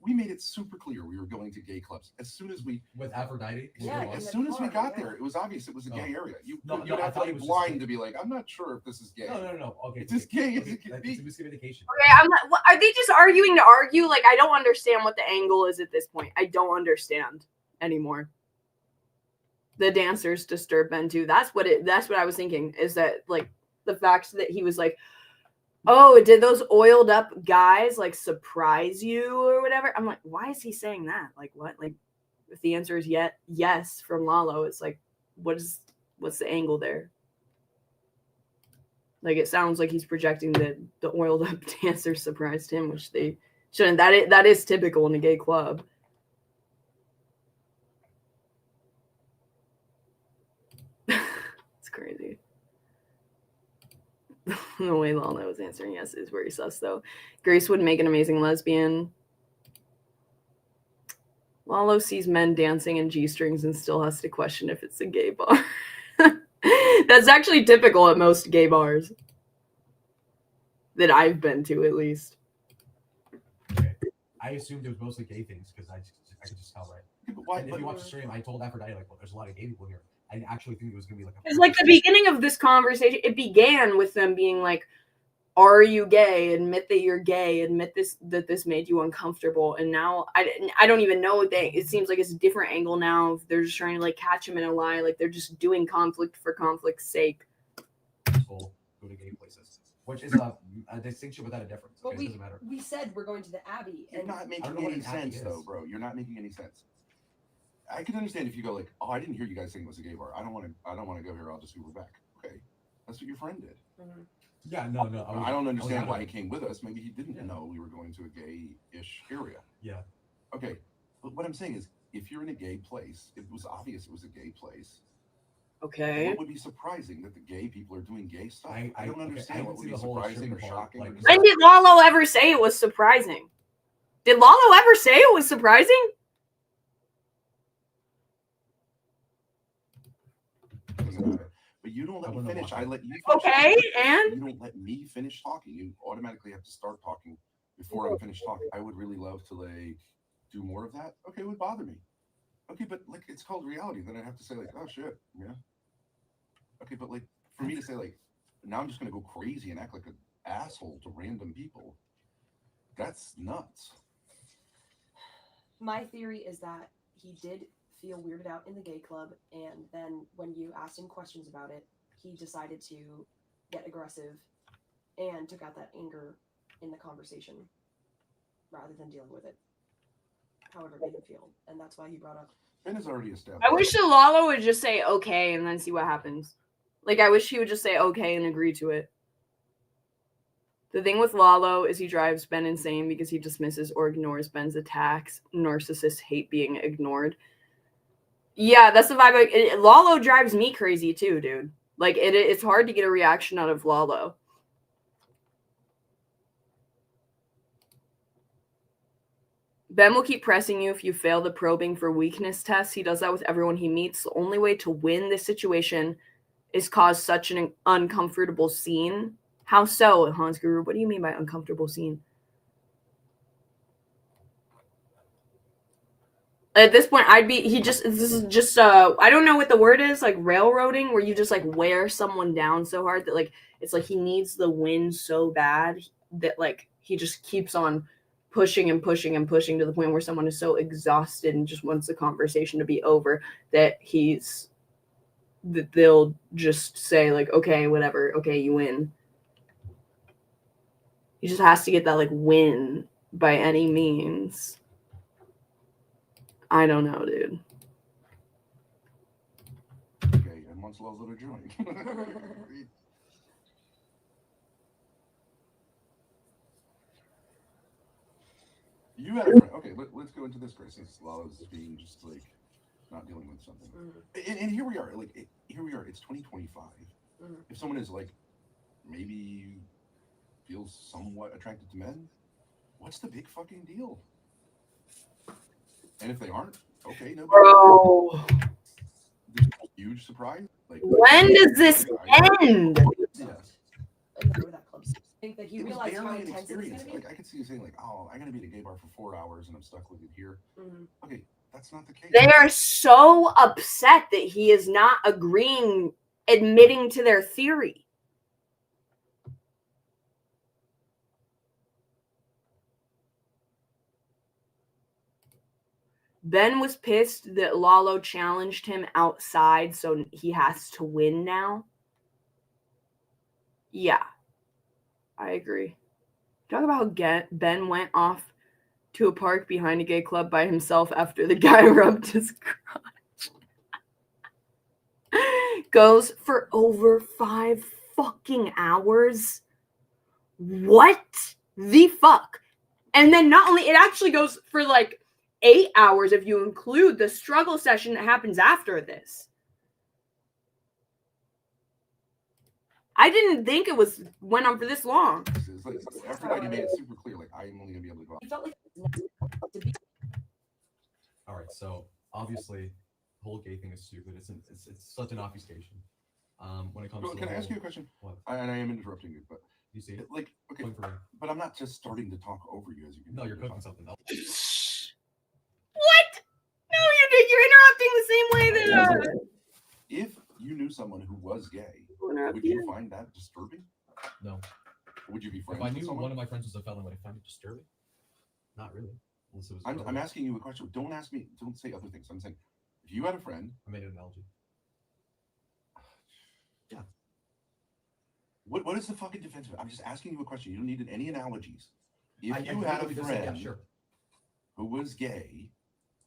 We made it super clear we were going to gay clubs as soon as we with Aphrodite. Yeah, as soon as we got there, it was obvious it was a gay area. You'd have to be blind to be like, I'm not sure if this is gay. No. Okay, it's as gay as it can be. It's a miscommunication. Okay, I'm not. What, are they just arguing to argue? Like, I don't understand what the angle is at this point. I don't understand anymore. The dancers disturb Ben too. That's what I was thinking. Is that like the fact that he was like, oh, did those oiled up guys like surprise you or whatever? I'm like, why is he saying that? Like, what? Like, if the answer is yes from Lalo, it's like, what's the angle there? Like, it sounds like he's projecting that the oiled up dancers surprised him, which they shouldn't. That is typical in a gay club. It's crazy. The way Lalo was answering yes is very sus, though. Grace would make an amazing lesbian. Lalo sees men dancing in G-strings and still has to question if it's a gay bar. That's actually typical at most gay bars. that I've been to, at least. I assumed it was mostly gay things because I could just tell, right? And if you watch the stream, I told Aphrodite, like, well, there's a lot of gay people here. I didn't actually think it was going to be like a... It's like the beginning of this conversation, it began with them being like, are you gay? Admit that you're gay. Admit that this made you uncomfortable. And now I don't even know. It seems like it's a different angle now. They're just trying to like catch him in a lie. Like they're just doing conflict for conflict's sake. Go to gay places, which is a distinction without a difference. But Okay, it doesn't matter. we said we're going to the Abbey. You're not making any sense, though, bro. You're not making any sense. I can understand if you go like, "Oh, I didn't hear you guys saying it was a gay bar. I don't want to go here. I'll just Uber back." Okay, that's what your friend did. Yeah, no. I don't understand why he came with us. Maybe he didn't know we were going to a gay-ish area. Yeah. Okay, but what I'm saying is, if you're in a gay place, it was obvious it was a gay place. Okay. What would be surprising that the gay people are doing gay stuff? I don't understand what would be surprising or shocking. When did Lalo ever say it was surprising? Did Lalo ever say it was surprising? But you don't let me finish. I let you finish. Okay, and? You don't let me finish talking. You automatically have to start talking before I'm finished talking. I would really love to like do more of that. Okay, it would bother me. Okay, but like it's called reality. Then I'd have to say like, oh shit, yeah. Okay, but like for me to say like, now I'm just gonna go crazy and act like an asshole to random people. That's nuts. My theory is that he did feel weirded out in the gay club, and then when you asked him questions about it, he decided to get aggressive and took out that anger in the conversation rather than dealing with it. However it made him feel, and that's why he brought up. Ben is already established. I wish that Lalo would just say okay and then see what happens. Like I wish he would just say okay and agree to it. The thing with Lalo is he drives Ben insane because he dismisses or ignores Ben's attacks. Narcissists hate being ignored. Yeah, that's the vibe. Lalo drives me crazy too, dude. Like it's hard to get a reaction out of Lalo. Ben will keep pressing you if you fail the probing for weakness test. He does that with everyone he meets. The only way to win this situation is cause such an uncomfortable scene. How so, Hans Guru? What do you mean by uncomfortable scene? At this point, this is just, I don't know what the word is, like railroading, where you just like wear someone down so hard that like, it's like he needs the win so bad that like, he just keeps on pushing and pushing and pushing to the point where someone is so exhausted and just wants the conversation to be over that they'll just say like, okay, whatever. Okay, you win. He just has to get that like win by any means. I don't know, dude. Okay, and once loves little joint. You had a friend. Okay, let's go into this, Chris. Since Lalo's being just like not dealing with something, and here we are. Like here we are. It's 2025. If someone is like maybe feels somewhat attracted to men, what's the big fucking deal? And if they aren't, okay, no. Bro, there's a huge surprise. Like when does this end? Yeah. I think that he It was realized how barely an intense it was experience. going to be. Like I could see you saying like, oh, I gotta be at a gay bar for 4 hours and I'm stuck with it here. Okay, that's not the case. They are so upset that he is not admitting to their theory. Ben was pissed that Lalo challenged him outside, so he has to win now. Yeah, I agree. Talk about how Ben went off to a park behind a gay club by himself after the guy rubbed his crotch. Goes for over 5 fucking hours. What the fuck? And then not only, it actually goes for like 8 hours if you include the struggle session that happens after this. I didn't think it went on for this long. It's like everybody made it super clear. Like I'm only gonna be able to go out. He felt like All right, so obviously, the whole gay thing is stupid. It's such an obfuscation. When it comes to Can I ask you a question? What? And I am interrupting you, but You see? Like, okay, but I'm not just starting to talk over you as you can. No, you're cooking something else. What? No, you're interrupting the same way that. If you knew someone who was gay, Interrupt would you you? find that disturbing? No. Would you be friends If I with knew someone? one of my friends was a felon, would I find it disturbing? Not really. Unless it was I'm asking you a question. Don't ask me. Don't say other things. I'm saying, if you had a friend, I made an analogy. Yeah. What is the fucking defense of it? I'm just asking you a question. You don't need any analogies. If I you had a literally just friend said, yeah, sure. who was gay,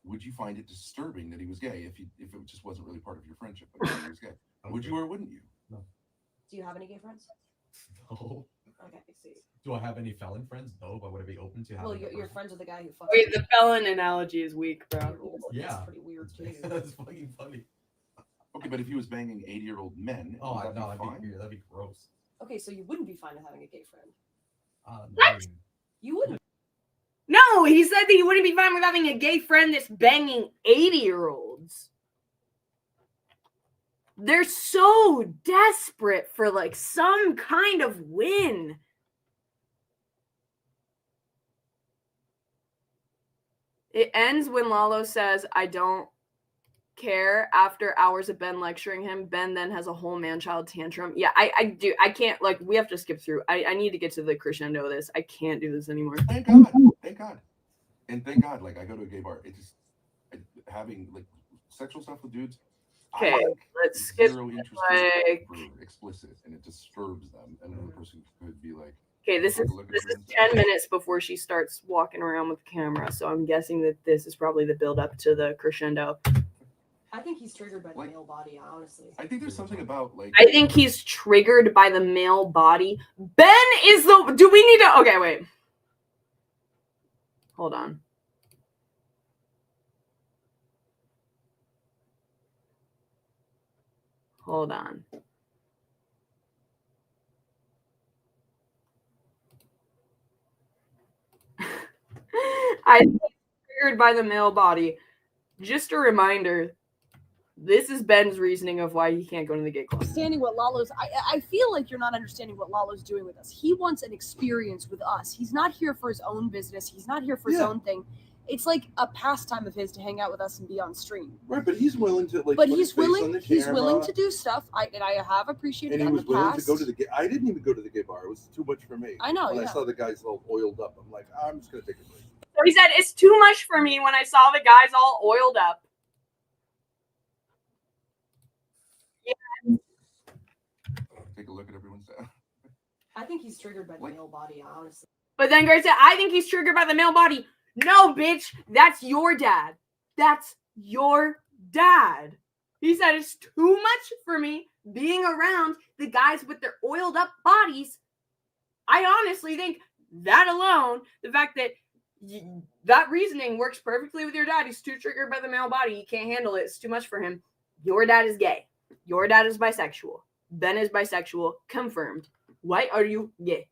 would you find it disturbing that he was gay if it just wasn't really part of your friendship, but he was gay? Would you or wouldn't you? No. Do you have any gay friends? No. Okay, I see. Do I have any felon friends? No, but would I be open to having? Well, you're friends with the guy who fucks. Wait, the felon analogy is weak, bro. Yeah. That's pretty weird too. That's fucking funny. Okay, but if he was banging 80-year-old men, Oh, would that no, be fine? that'd be gross. Okay, so you wouldn't be fine with having a gay friend. What? You wouldn't. No, he said that he wouldn't be fine with having a gay friend that's banging 80-year-olds. They're so desperate for like some kind of win. It ends when Lalo says, "I don't care." After hours of Ben lecturing him, Ben then has a whole man-child tantrum. Yeah, I do. I can't, like, we have to skip through. I need to get to the crescendo of this. I can't do this anymore. Thank God. Thank God. And thank God, like, I go to a gay bar. It just, having, like, sexual stuff with dudes. Okay, I like let's skip, zero interest like, for explicit, and it disturbs them. And another person could be like, okay, this is 10 minutes before she starts walking around with the camera, so I'm guessing that this is probably the build-up to the crescendo. I think he's triggered by the male body, honestly. I think there's something about, like... I think he's triggered by the male body. Ben is the... Do we need to... Okay, wait. Hold on. Hold on. I think he's triggered by the male body. Just a reminder, this is Ben's reasoning of why he can't go to the gay club. Understanding what Lalo's, I feel like you're not understanding what Lalo's doing with us. He wants an experience with us. He's not here for his own business. He's not here for his own thing. It's like a pastime of his to hang out with us and be on stream. Right, but he's willing to like. But put he's his face on willing. the He's camera, willing to do stuff. I have appreciated and that he in was the willing past. to go to the gay. I didn't even go to the gay bar. It was too much for me. I know. When Yeah. I saw the guys all oiled up, I'm like, I'm just gonna take a break. So he said, it's too much for me when I saw the guys all oiled up. Yeah. Take a look at everyone's... I think he's triggered by the male body, honestly. But then Grace said, I think he's triggered by the male body. No, bitch, that's your dad. That's your dad. He said, it's too much for me being around the guys with their oiled up bodies. I honestly think that alone, the fact that that reasoning works perfectly with your dad. He's too triggered by the male body. He can't handle it. It's too much for him. Your dad is gay. Your dad is bisexual. Ben is bisexual. Confirmed. Why are you gay?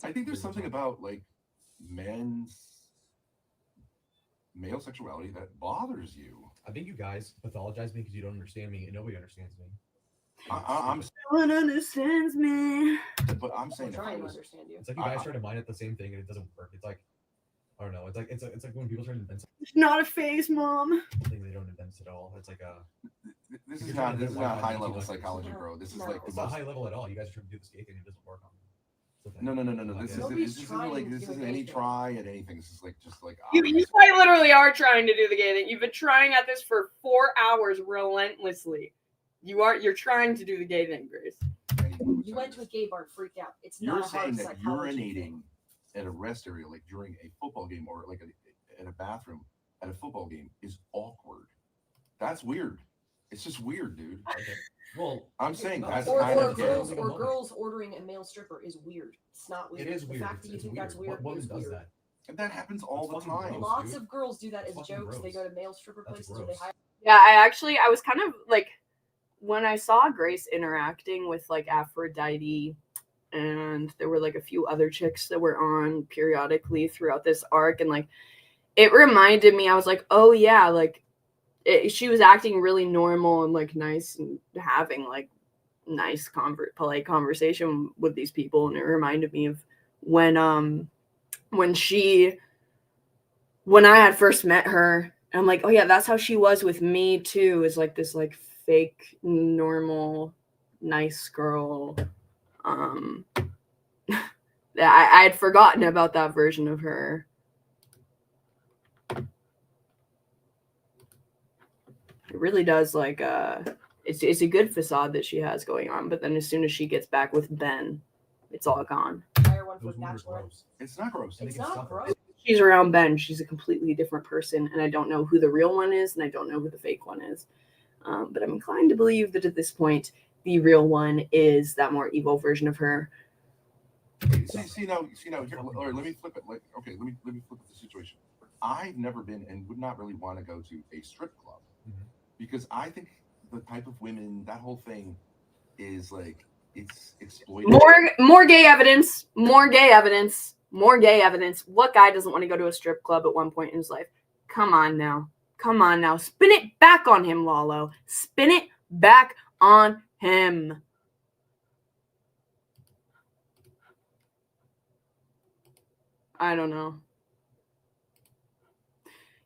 I think there's something about, like, male sexuality that bothers you. I think you guys pathologize me because you don't understand me, and nobody understands me. I'm No one understands me. But I'm saying, trying to understand you. It's like you guys try to mine at the same thing, and it doesn't work. It's like, I don't know. It's like when people try to invent It's not a phase, Mom. something, they don't invent it at all. It's like a. This is not high level psychology, bro. This is like It's not high level at all. You guys are trying to do this gay thing, it doesn't work on me. No. This isn't any try at anything. This is like just like You quite literally are trying to do the gay thing. You've been trying at this for 4 hours relentlessly. You're trying to do the gay thing, Grace. You went to a gay bar and freaked out. It's You're not a hard saying that psychology urinating thing. at a rest area, like during a football game or like in a bathroom at a football game, is awkward. That's weird. It's just weird, dude. Well, I'm saying that's or kind of girls ordering a male stripper is weird. It's not weird. It is weird. The fact that you think that's weird What woman is does weird. that? And that happens all the time. Lots of girls do that as Fucking jokes. They gross. go to male stripper That's places or they gross. hire. Yeah, I was kind of like, when I saw Grace interacting with like Aphrodite, and there were like a few other chicks that were on periodically throughout this arc, and like it reminded me, I was like, oh yeah, like she was acting really normal and like nice and having like nice, polite conversation with these people, and it reminded me of when I had first met her. And I'm like, oh yeah, that's how she was with me too. Is like this like fake, normal, nice girl. I had forgotten about that version of her. It really does like it's a good facade that she has going on, but then as soon as she gets back with Ben, it's all gone. It's not gross. It's not gross. She's around Ben, she's a completely different person, and I don't know who the real one is, and I don't know who the fake one is. But I'm inclined to believe that at this point, the real one is that more evil version of her. See now. Here, or let me flip it. Like, okay, let me flip the situation. I've never been and would not really want to go to a strip club because I think the type of women, that whole thing, is like it's exploited. More gay evidence. More gay evidence. More gay evidence. What guy doesn't want to go to a strip club at one point in his life? Come on now. Come on now. Spin it back on him, Lalo. Spin it back on him. I don't know.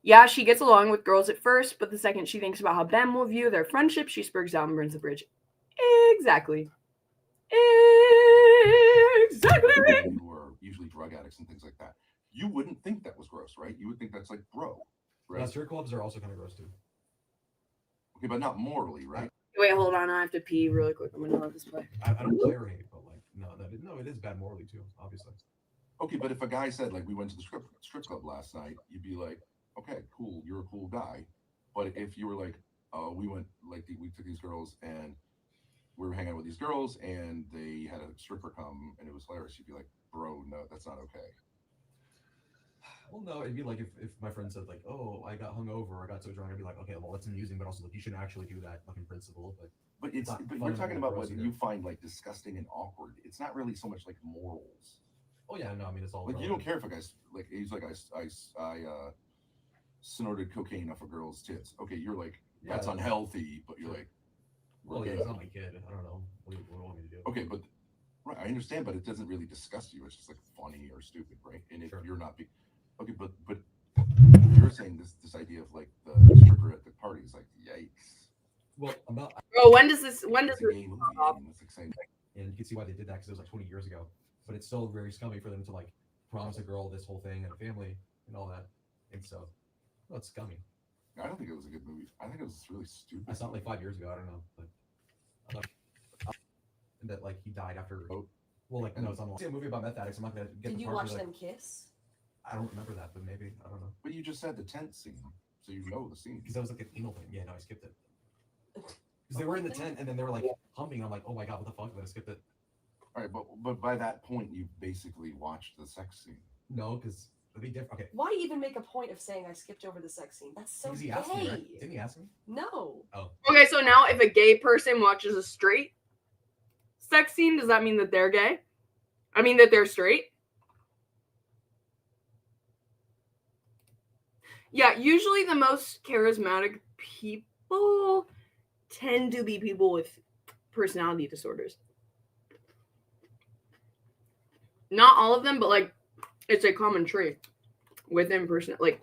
Yeah, she gets along with girls at first, but the second she thinks about how Ben will view their friendship, she spurgs out and burns the bridge. Exactly. Exactly. Who are usually drug addicts and things like that. You wouldn't think that was gross, right? You would think that's like bro, right? Yeah, strip clubs are also kind of gross too. Okay, but not morally, right? Wait, hold on. I have to pee really quick. I'm gonna let this play. I don't play or hate, but like no, it is bad morally too, obviously. Okay, but if a guy said like we went to the strip club last night, you'd be like, okay, cool, you're a cool guy. But if you were like, we went like we took these girls and we were hanging out with these girls and they had a stripper come and it was hilarious, you'd be like, bro, no, that's not okay. Well, no, it'd be like if my friend said like, oh, I got hungover, I got so drunk, I'd be like, okay, well, that's amusing, but also like you shouldn't actually do that, like in principle. But you're talking about what you find like disgusting and awkward. It's not really so much like morals. Oh yeah, no, I mean it's all like you don't care if a guy's like he's like I snorted cocaine off a girl's tits. Okay, you're like that's unhealthy, but you're like, well, yeah, it's not my kid. I don't know. What do you want me to do? Okay, but right, I understand, but it doesn't really disgust you. It's just like funny or stupid, right? And if you're not okay, but you're saying this idea of like the stripper at the party is like yikes. Well, Bro, when does this game stop? And you can see why they did that because it was like 20 years ago. But it's still very scummy for them to like promise a girl this whole thing and a family and all that. And so, well, it's scummy. I don't think it was a good movie. I think it was really stupid. I saw it like 5 years ago. I don't know, but I thought and that like he died after. Well, like no, it's on a movie about meth addicts. I'm not gonna get. Did the you part watch where, them kiss? I don't remember that, but maybe I don't know. But you just said the tent scene, so you know the scene. Because that was like an anal thing. Yeah, no, I skipped it. Because they were in the tent and then they were like humping. I'm like, oh my god, what the fuck? But I skipped it. All right, but by that point, you basically watched the sex scene. No, because it'd be different. Okay. Why even make a point of saying I skipped over the sex scene? That's so Because he gay. asked me, right? Didn't he ask me? No. Oh. Okay, so now if a gay person watches a straight sex scene, does that mean that they're gay? I mean that they're straight? Yeah, usually the most charismatic people tend to be people with personality disorders. Not all of them, but like it's a common trait within person. Like,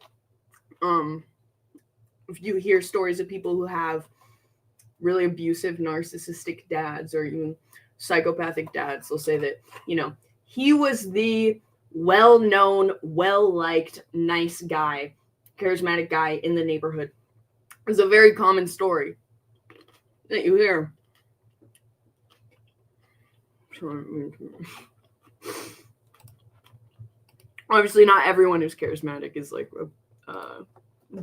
if you hear stories of people who have really abusive, narcissistic dads or even psychopathic dads, they'll say that, you know, he was the well-known, well-liked, nice guy, charismatic guy in the neighborhood. It's a very common story that you hear. Obviously, not everyone who's charismatic is like a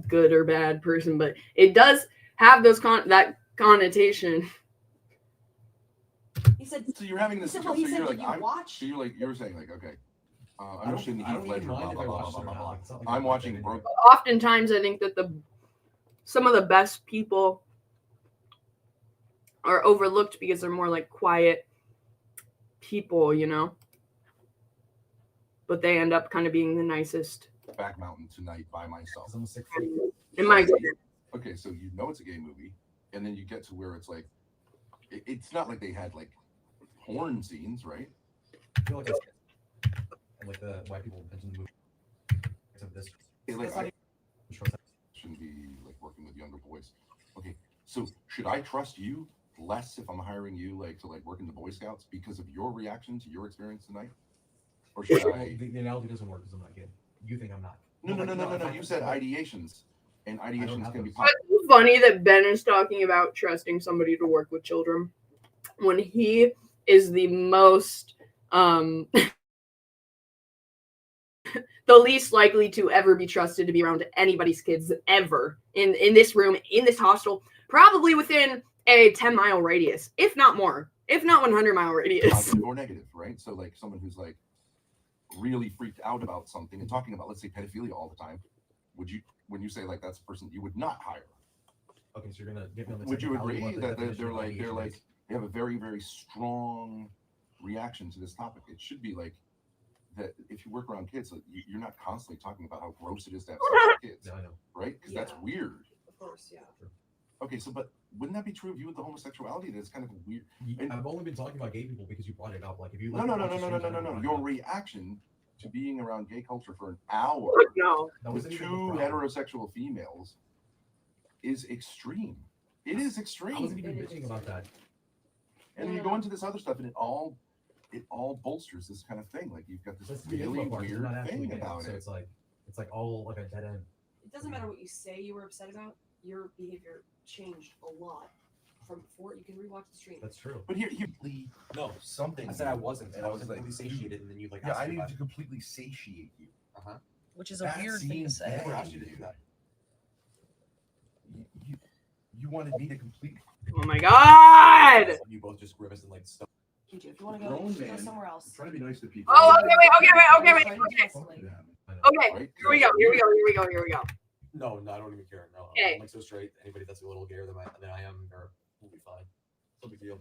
good or bad person, but it does have those that connotation. He said. So you're having this. So So he said, you're did like, you watch? So you're saying like, okay, I'm watching the I don't Heath even Ledger. mind Blah, if I blah, watch blah, it blah, or blah, not. It's not like I'm watching Broke. Oftentimes, I think that some of the best people are overlooked because they're more like quiet people, you know. But they end up kind of being the nicest. Back Mountain tonight by myself. I'm sick. In my Okay, so you know it's a gay movie, and then you get to where it's like it's not like they had like porn scenes, right? I feel like it's and like the white people mentioned the movie. Except this. I shouldn't be like working with younger boys. Okay, so should I trust you less if I'm hiring you like to like work in the Boy Scouts because of your reaction to your experience tonight? Or should I? The analogy doesn't work because I'm not gay. You think I'm not? No. You said ideations, and ideations can be. It's funny that Ben is talking about trusting somebody to work with children when he is the most the least likely to ever be trusted to be around anybody's kids ever in this room, in this hostel, probably within a 10-mile radius, if not more, if not 100-mile radius. Positive or negative, right? So like someone who's like really freaked out about something and talking about, let's say, pedophilia all the time, would you, when you say like that's a person you would not hire? Okay, so you're gonna get me on the. Would you agree that they have a very, very strong reaction to this topic? It should be like that if you work around kids, like, you're not constantly talking about how gross it is to have sex with kids, right? Because that's weird. Of course, yeah. Okay, so but wouldn't that be true of you with the homosexuality? That's kind of weird. And I've only been talking about gay people because you brought it up. Like if you no. Your reaction to being around gay culture for an hour with two heterosexual females is extreme. It is extreme. I wasn't even bitching about that. And then you go into this other stuff, and it all bolsters this kind of thing. Like you've got this really weird thing about it. So it's like all like a dead end. It doesn't matter what you say you were upset about. Your behavior changed a lot from before. You can rewatch the stream. That's true. But here, something. I said I wasn't, and I was like, completely satiated, and then you like. Yeah, I needed to completely satiate you. Which is a weird thing to say. I never asked you to do that. You wanted me to complete. Oh my god! You both just grimaced and like stuff. If you want to go somewhere else. Try to be nice to people. Oh, okay, wait. Okay, here we go. No, I don't even care. No, Okay. I'm like so straight. Anybody that's a little gayer than I am, or will be fine. No big deal.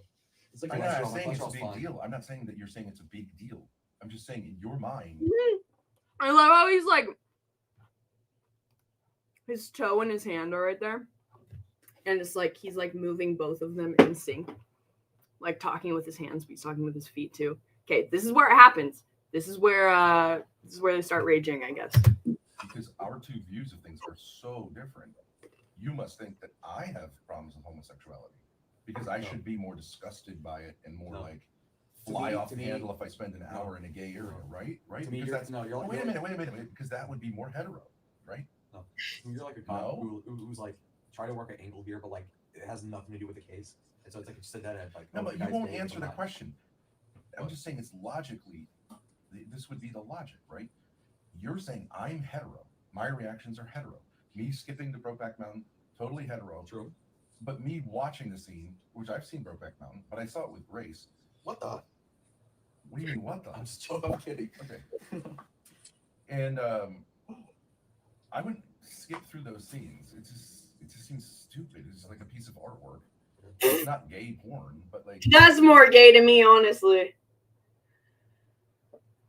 It's like I'm not saying it's a big deal. I'm not saying that you're saying it's a big deal. I'm just saying in your mind. I love how he's like, his toe and his hand are right there, and it's like he's like moving both of them in sync, like talking with his hands, but he's talking with his feet too. Okay, this is where it happens. This is where they start raging, I guess. Because our two views of things are so different. You must think that I have problems with homosexuality because I should be more disgusted by it and more like fly off the handle if I spend an hour in a gay area, right? Right? To me, Because that's you're like, wait a minute, because that would be more hetero, right? No, you're like a cop who's like trying to work an angle here, but like it has nothing to do with the case, and so it's like it's a dead end. Like, no, oh, but the you guy's won't gay, answer but the not. question. I'm just saying it's logically, this would be the logic, right? You're saying I'm hetero. My reactions are hetero. Me skipping to Brokeback Mountain, totally hetero. True. But me watching the scene, which I've seen Brokeback Mountain, but I saw it with Grace. What the? What do you mean, what the? I'm kidding. Okay. And I would skip through those scenes. It just seems stupid. It's like a piece of artwork. It's not gay porn, but like That's more gay to me, honestly.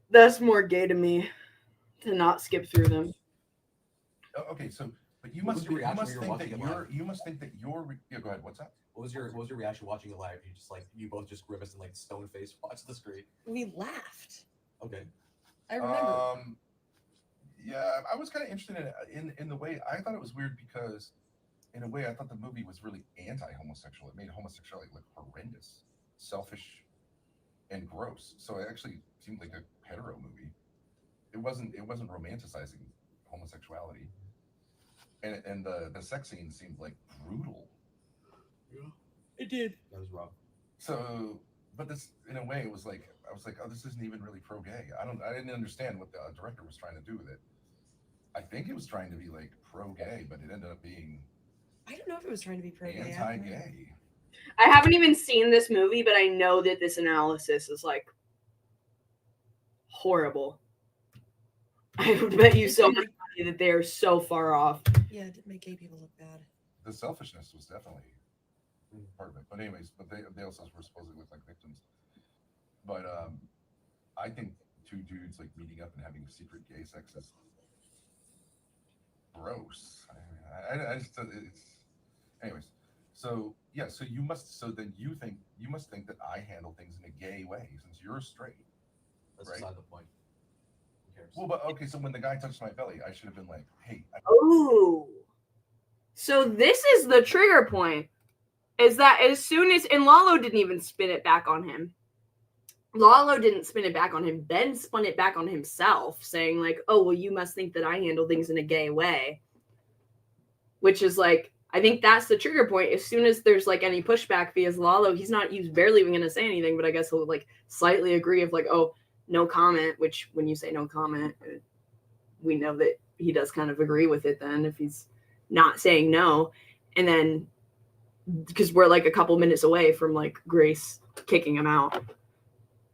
That's more gay to me to not skip through them. Okay, so but you What must was your reaction think when you were that watching it live? you must think that you're yeah. Go ahead. What's that? What was your reaction watching it live? You just like you both just grimaced and like stone face watched the screen. We laughed. Okay. I remember. Yeah, I was kind of interested in the way I thought it was weird because, in a way, I thought the movie was really anti-homosexual. It made homosexuality look horrendous, selfish, and gross. So it actually seemed like a hetero movie. It wasn't romanticizing homosexuality, and the sex scene seemed like brutal. Yeah, it did. That was rough. So, but this, in a way, it was like I was like, oh, this isn't even really pro-gay. I didn't understand what the director was trying to do with it. I think it was trying to be like pro-gay, but it ended up being I don't know if it was trying to be pro-gay. anti-gay. I haven't even seen this movie, but I know that this analysis is like horrible. I would bet you so much money that they are so far off. Yeah, it did make gay people look bad. The selfishness was definitely part of it. But anyways, but they also were supposed to look like victims. But I think two dudes like meeting up and having secret gay sex is gross. I just it's anyways. So yeah, so you must. So then you must think that I handle things in a gay way since you're straight. That's right? beside the point. Who cares? Well, but okay. So when the guy touched my belly, I should have been like, "Hey." Ooh. So this is the trigger point. Is that as soon as and Lalo didn't even spin it back on him. Lalo didn't spin it back on him. Ben spun it back on himself, saying like, "Oh, well, you must think that I handle things in a gay way," which is like, I think that's the trigger point. As soon as there's like any pushback via Lalo, he's barely even going to say anything, but I guess he'll like slightly agree of like, "Oh, no comment," which when you say no comment, we know that he does kind of agree with it then if he's not saying no. And then because we're like a couple minutes away from like Grace kicking him out.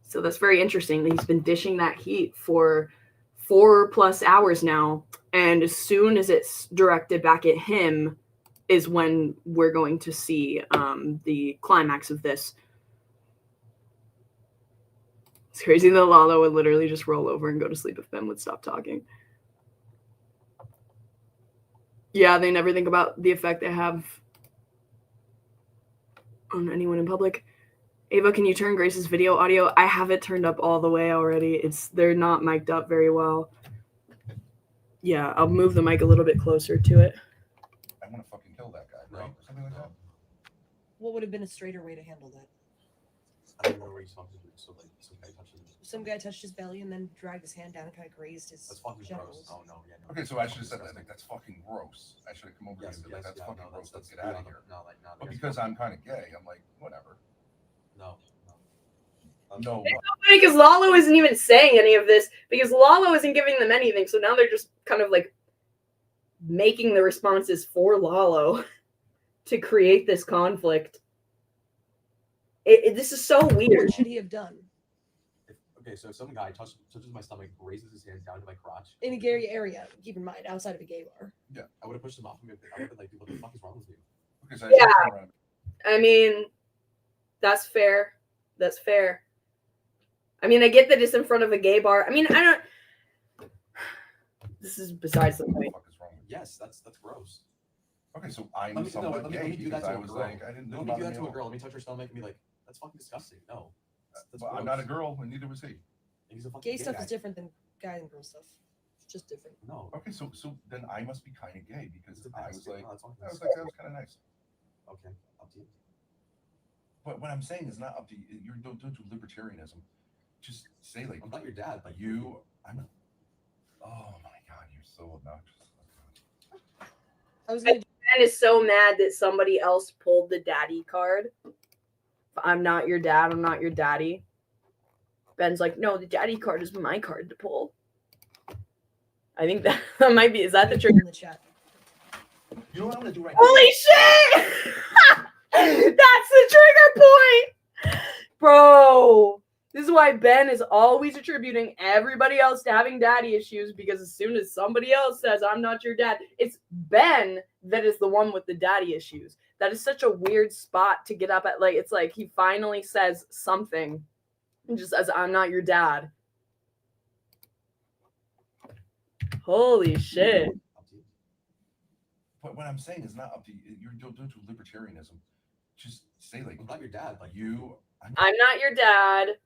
So that's very interesting that he's been dishing that heat for 4+ hours now. And as soon as it's directed back at him is when we're going to see the climax of this. It's crazy that Lalo would literally just roll over and go to sleep if Ben would stop talking. Yeah, they never think about the effect they have on anyone in public. Ava, can you turn Grace's video audio? I have it turned up all the way already. They're not mic'd up very well. Yeah, I'll move the mic a little bit closer to it. I want to fucking kill that guy, right? Or something like that. What would have been a straighter way to handle that? I don't know where he's talking to. So like Some guy touched his belly and then dragged his hand down and kind of grazed his genitals. Oh no, yeah. No. Okay, so I should have said that. Like, that's fucking gross. I should have come over here and be like, "That's fucking gross. Let's get out of here." But because I'm kind of gay, I'm like, whatever. No. No. It's so funny because Lalo isn't even saying any of this because Lalo isn't giving them anything. So now they're just kind of like making the responses for Lalo to create this conflict. This is so weird. What should he have done? Okay, so if some guy touches my stomach, raises his hand down to my crotch. In a gay area, keep in mind, outside of a gay bar. Yeah, I would have pushed him off. I would have been like, "What the fuck is wrong with you?" Okay, so Yeah, I mean, that's fair. That's fair. I mean, I get that it's in front of a gay bar. I mean, I don't. This is besides the point. Yes, that's gross. Okay, so I'm somewhat gay because I was like, I didn't. Let me do that to a girl. Let me touch her stomach and be like, "That's fucking disgusting." No, that's well, I'm not a girl, and neither was he. He's a fucking Gay stuff is different than guy and girl stuff. It's just different. No. Okay, so then I must be kind of gay because I was like, that was kind of nice. Okay, up to you. But what I'm saying is not up to you. You don't do libertarianism. Just say like, I'm not your dad. Like you. I'm. Oh my god, you're so obnoxious. I was gonna. Ben is so mad that somebody else pulled the daddy card. I'm not your dad. I'm not your daddy. Ben's like, no, the daddy card is my card to pull. I think that might be. Is that the trigger? In the chat. You know what I'm gonna do right Holy shit! That's the trigger point, bro. This is why Ben is always attributing everybody else to having daddy issues because as soon as somebody else says, "I'm not your dad," it's Ben that is the one with the daddy issues. That is such a weird spot to get up at. Like, it's like he finally says something and just says, "I'm not your dad." Holy shit. But what I'm saying is not up to you. You don't do libertarianism. Just say like, I'm not your dad. Like you. I'm not your dad,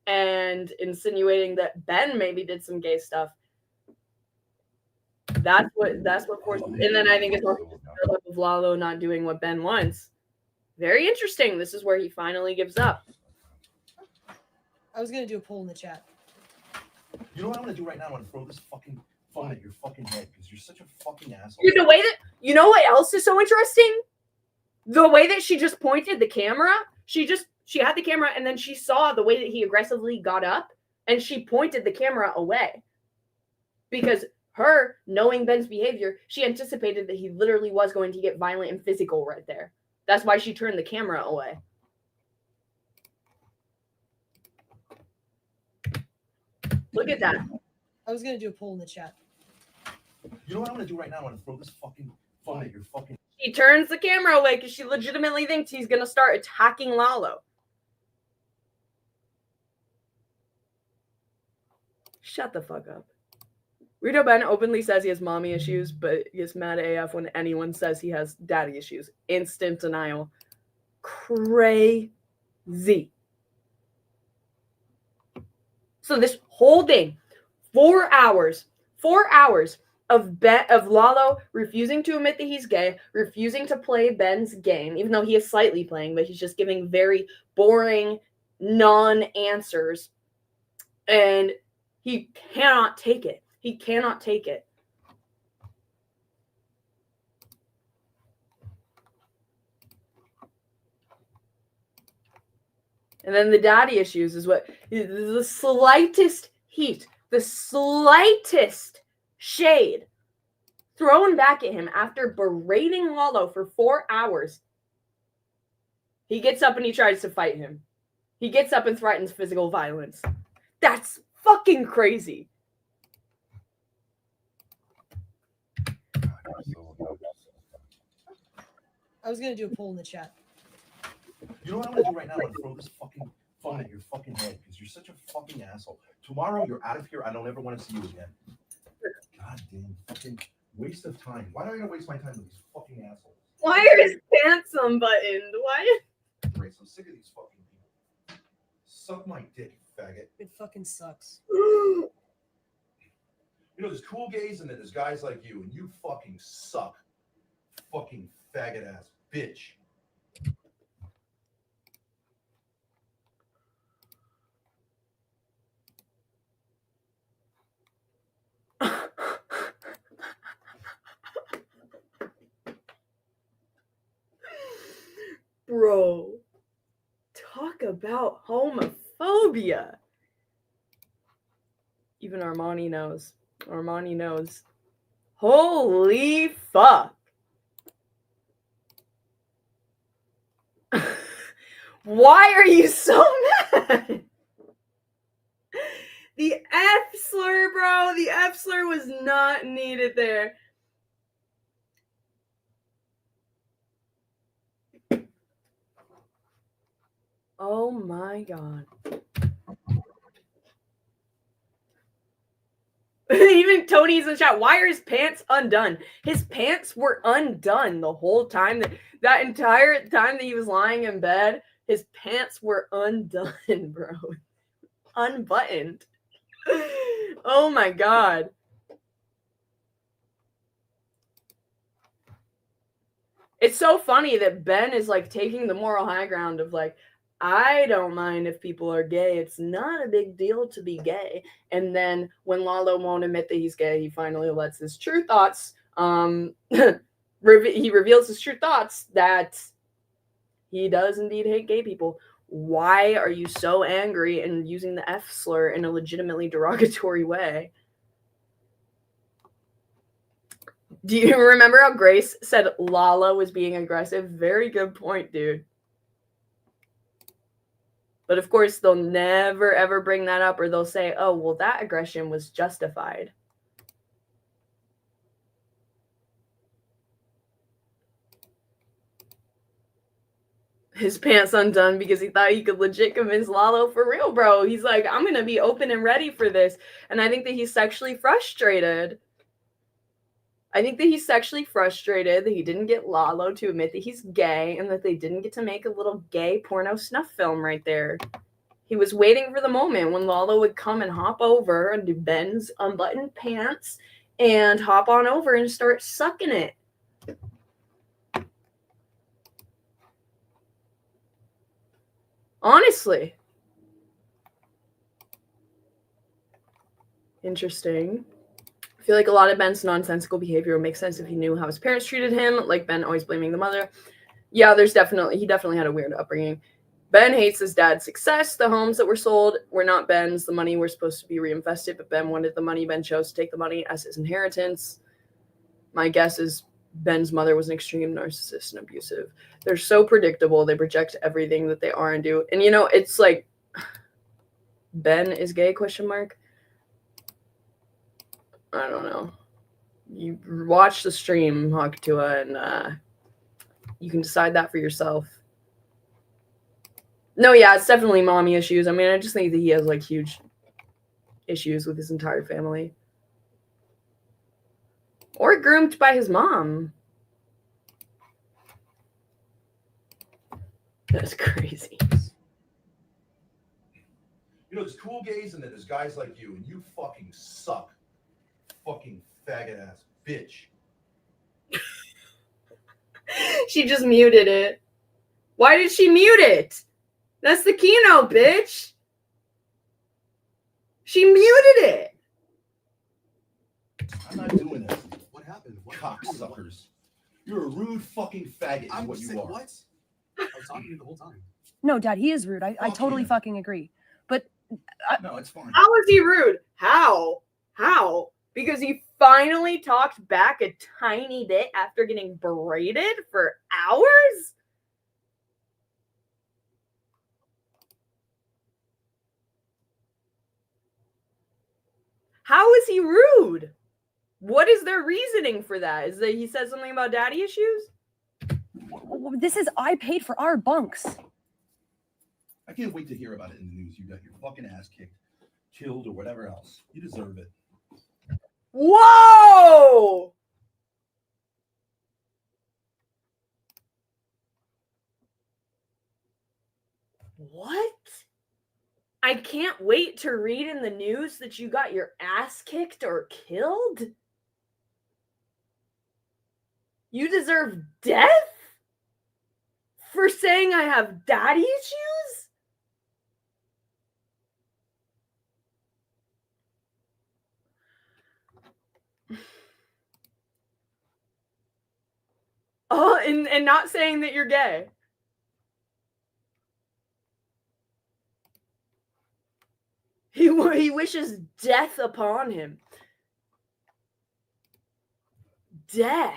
and insinuating that Ben maybe did some gay stuff. That's what forced. And then I think it's also of Lalo not doing what Ben wants. Very interesting. This is where he finally gives up. I was gonna do a poll in the chat. You know what I'm gonna do right now? I'm gonna throw this fucking phone at your fucking head because you're such a fucking asshole. Dude, the way that you know what else is so interesting? The way that she just pointed the camera. She had the camera and then she saw the way that he aggressively got up and she pointed the camera away. Because her knowing Ben's behavior, she anticipated that he literally was going to get violent and physical right there. That's why she turned the camera away. Look at that. I was gonna do a poll in the chat. You know what I'm gonna do right now? I'm gonna throw this fucking phone at your fucking. She turns the camera away because she legitimately thinks he's gonna start attacking Lalo. Shut the fuck up. Rito Ben openly says he has mommy issues, but gets mad at AF when anyone says he has daddy issues. Instant denial. Crazy. So this whole thing, 4 hours of Lalo refusing to admit that he's gay, refusing to play Ben's game, even though he is slightly playing, but he's just giving very boring non-answers. And he cannot take it. He cannot take it. And then the daddy issues is what the slightest heat, the slightest shade thrown back at him after berating Lalo for 4 hours. He gets up and he tries to fight him. He gets up and threatens physical violence. That's fucking crazy. I was gonna do a poll in the chat. You know what I'm gonna do right now? I'm gonna throw this fucking phone at your fucking head because you're such a fucking asshole. Tomorrow you're out of here. I don't ever want to see you again. God damn fucking waste of time. Why do I gotta waste my time with these fucking assholes? Why are his pants unbuttoned? Why? Great, so I'm sick of these fucking people. Suck my dick, faggot. It fucking sucks. You know, there's cool gays and then there's guys like you, and you fucking suck. Fucking faggot ass bitch. Bro, talk about homophobia. Even Armani knows. Armani knows. Holy fuck. Why are you so mad? The F slur, bro. The F slur was not needed there. Oh my god. Even Tony's in the chat. Why are his pants undone? His pants were undone the whole time. That entire time that he was lying in bed, his pants were undone, bro. Unbuttoned. Oh my god. It's so funny that Ben is like taking the moral high ground of like, I don't mind if people are gay. It's not a big deal to be gay. And then when Lalo won't admit that he's gay, he finally lets his true thoughts, he reveals his true thoughts that he does indeed hate gay people. Why are you so angry and using the F slur in a legitimately derogatory way? Do you remember how Grace said Lalo was being aggressive? Very good point, dude. But of course, they'll never, ever bring that up, or they'll say, oh, well, that aggression was justified. His pants undone because he thought he could legit convince Lalo for real, bro. He's like, I'm going to be open and ready for this. And I think that he's sexually frustrated. I think that he's sexually frustrated that he didn't get Lalo to admit that he's gay and that they didn't get to make a little gay porno snuff film right there. He was waiting for the moment when Lalo would come and hop over and do Ben's unbuttoned pants and hop on over and start sucking it. Honestly. Interesting. I feel like a lot of Ben's nonsensical behavior would make sense if he knew how his parents treated him, like Ben always blaming the mother. Yeah, he definitely had a weird upbringing. Ben hates his dad's success. The homes that were sold were not Ben's. The money was supposed to be reinvested, but Ben wanted the money. Ben chose to take the money as his inheritance. My guess is Ben's mother was an extreme narcissist and abusive. They're so predictable. They project everything that they are and do. And, you know, it's like, Ben is gay, question mark? I don't know. You watch the stream, Hawkatua, and you can decide that for yourself. No, yeah, it's definitely mommy issues. I mean, I just think that he has, like, huge issues with his entire family. Or groomed by his mom. That's crazy. You know, there's cool gays and then there's guys like you, and you fucking suck. Fucking faggot ass bitch. She just muted it. Why did she mute it? That's the keynote, bitch. She muted it. I'm not doing this. What happened? Cocksuckers. You're a rude fucking faggot is what you are. What? I was talking to you the whole time. No, Dad, he is rude. I totally fucking agree. But no, it's fine. How is he rude? How? Because he finally talked back a tiny bit after getting berated for hours? How is he rude? What is their reasoning for that? Is that he said something about daddy issues? I paid for our bunks. I can't wait to hear about it in the news. You got your fucking ass kicked, killed, or whatever else. You deserve it. Whoa! What? I can't wait to read in the news that you got your ass kicked or killed? You deserve death? For saying I have daddy issues? Oh, and not saying that you're gay. He wishes death upon him. Death.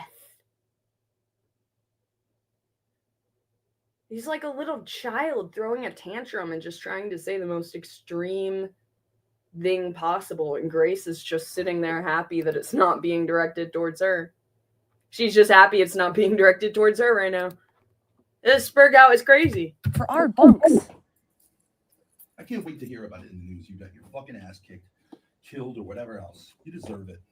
He's like a little child throwing a tantrum and just trying to say the most extreme thing possible. And Grace is just sitting there happy that it's not being directed towards her. She's just happy it's not being directed towards her right now. This Spurgout is crazy. For our bunks. I can't wait to hear about it in the news. You got your fucking ass kicked, killed, or whatever else. You deserve it.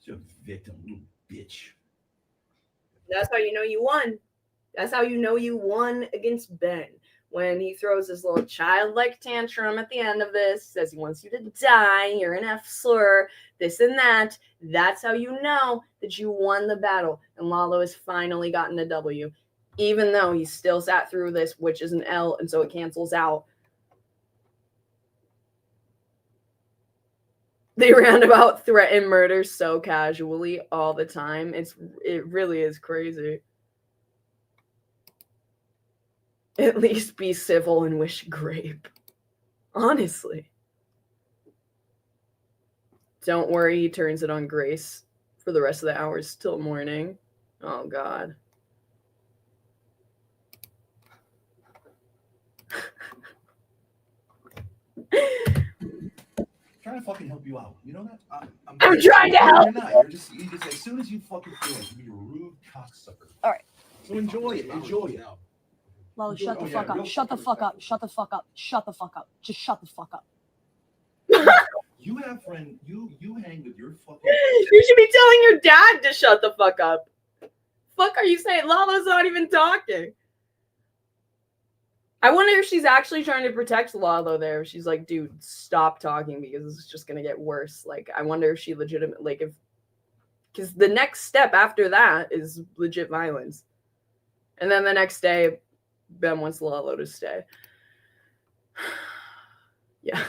You're a victim, little bitch. That's how you know you won. That's how you know you won against Ben. When he throws his little childlike tantrum at the end of this, says he wants you to die, you're an F slur, this and that. That's how you know that you won the battle. And Lalo has finally gotten a W. Even though he still sat through this, which is an L, and so it cancels out. They roundabout threaten murder so casually all the time. It really is crazy. At least be civil and wish grape. Honestly. Don't worry, he turns it on Grace for the rest of the hours till morning. Oh, God. Trying to fucking help you out. You know that? I'm trying to help. You're not. You're just as soon as you fucking feel it, you're a rude cocksucker. All right. So enjoy it. Enjoy it. Lalo, shut the fuck up. Shut the fuck up. Shut the fuck up. Shut the fuck up. Just shut the fuck up. You have friend. You hang with your fucking. You should be telling your dad to shut the fuck up. Fuck are you saying? Lalo's not even talking. I wonder if she's actually trying to protect Lalo there. She's like, dude, stop talking because it's just gonna get worse. Like, I wonder if she legitimately, like, if, because the next step after that is legit violence. And then the next day, Ben wants Lalo to stay. Yeah.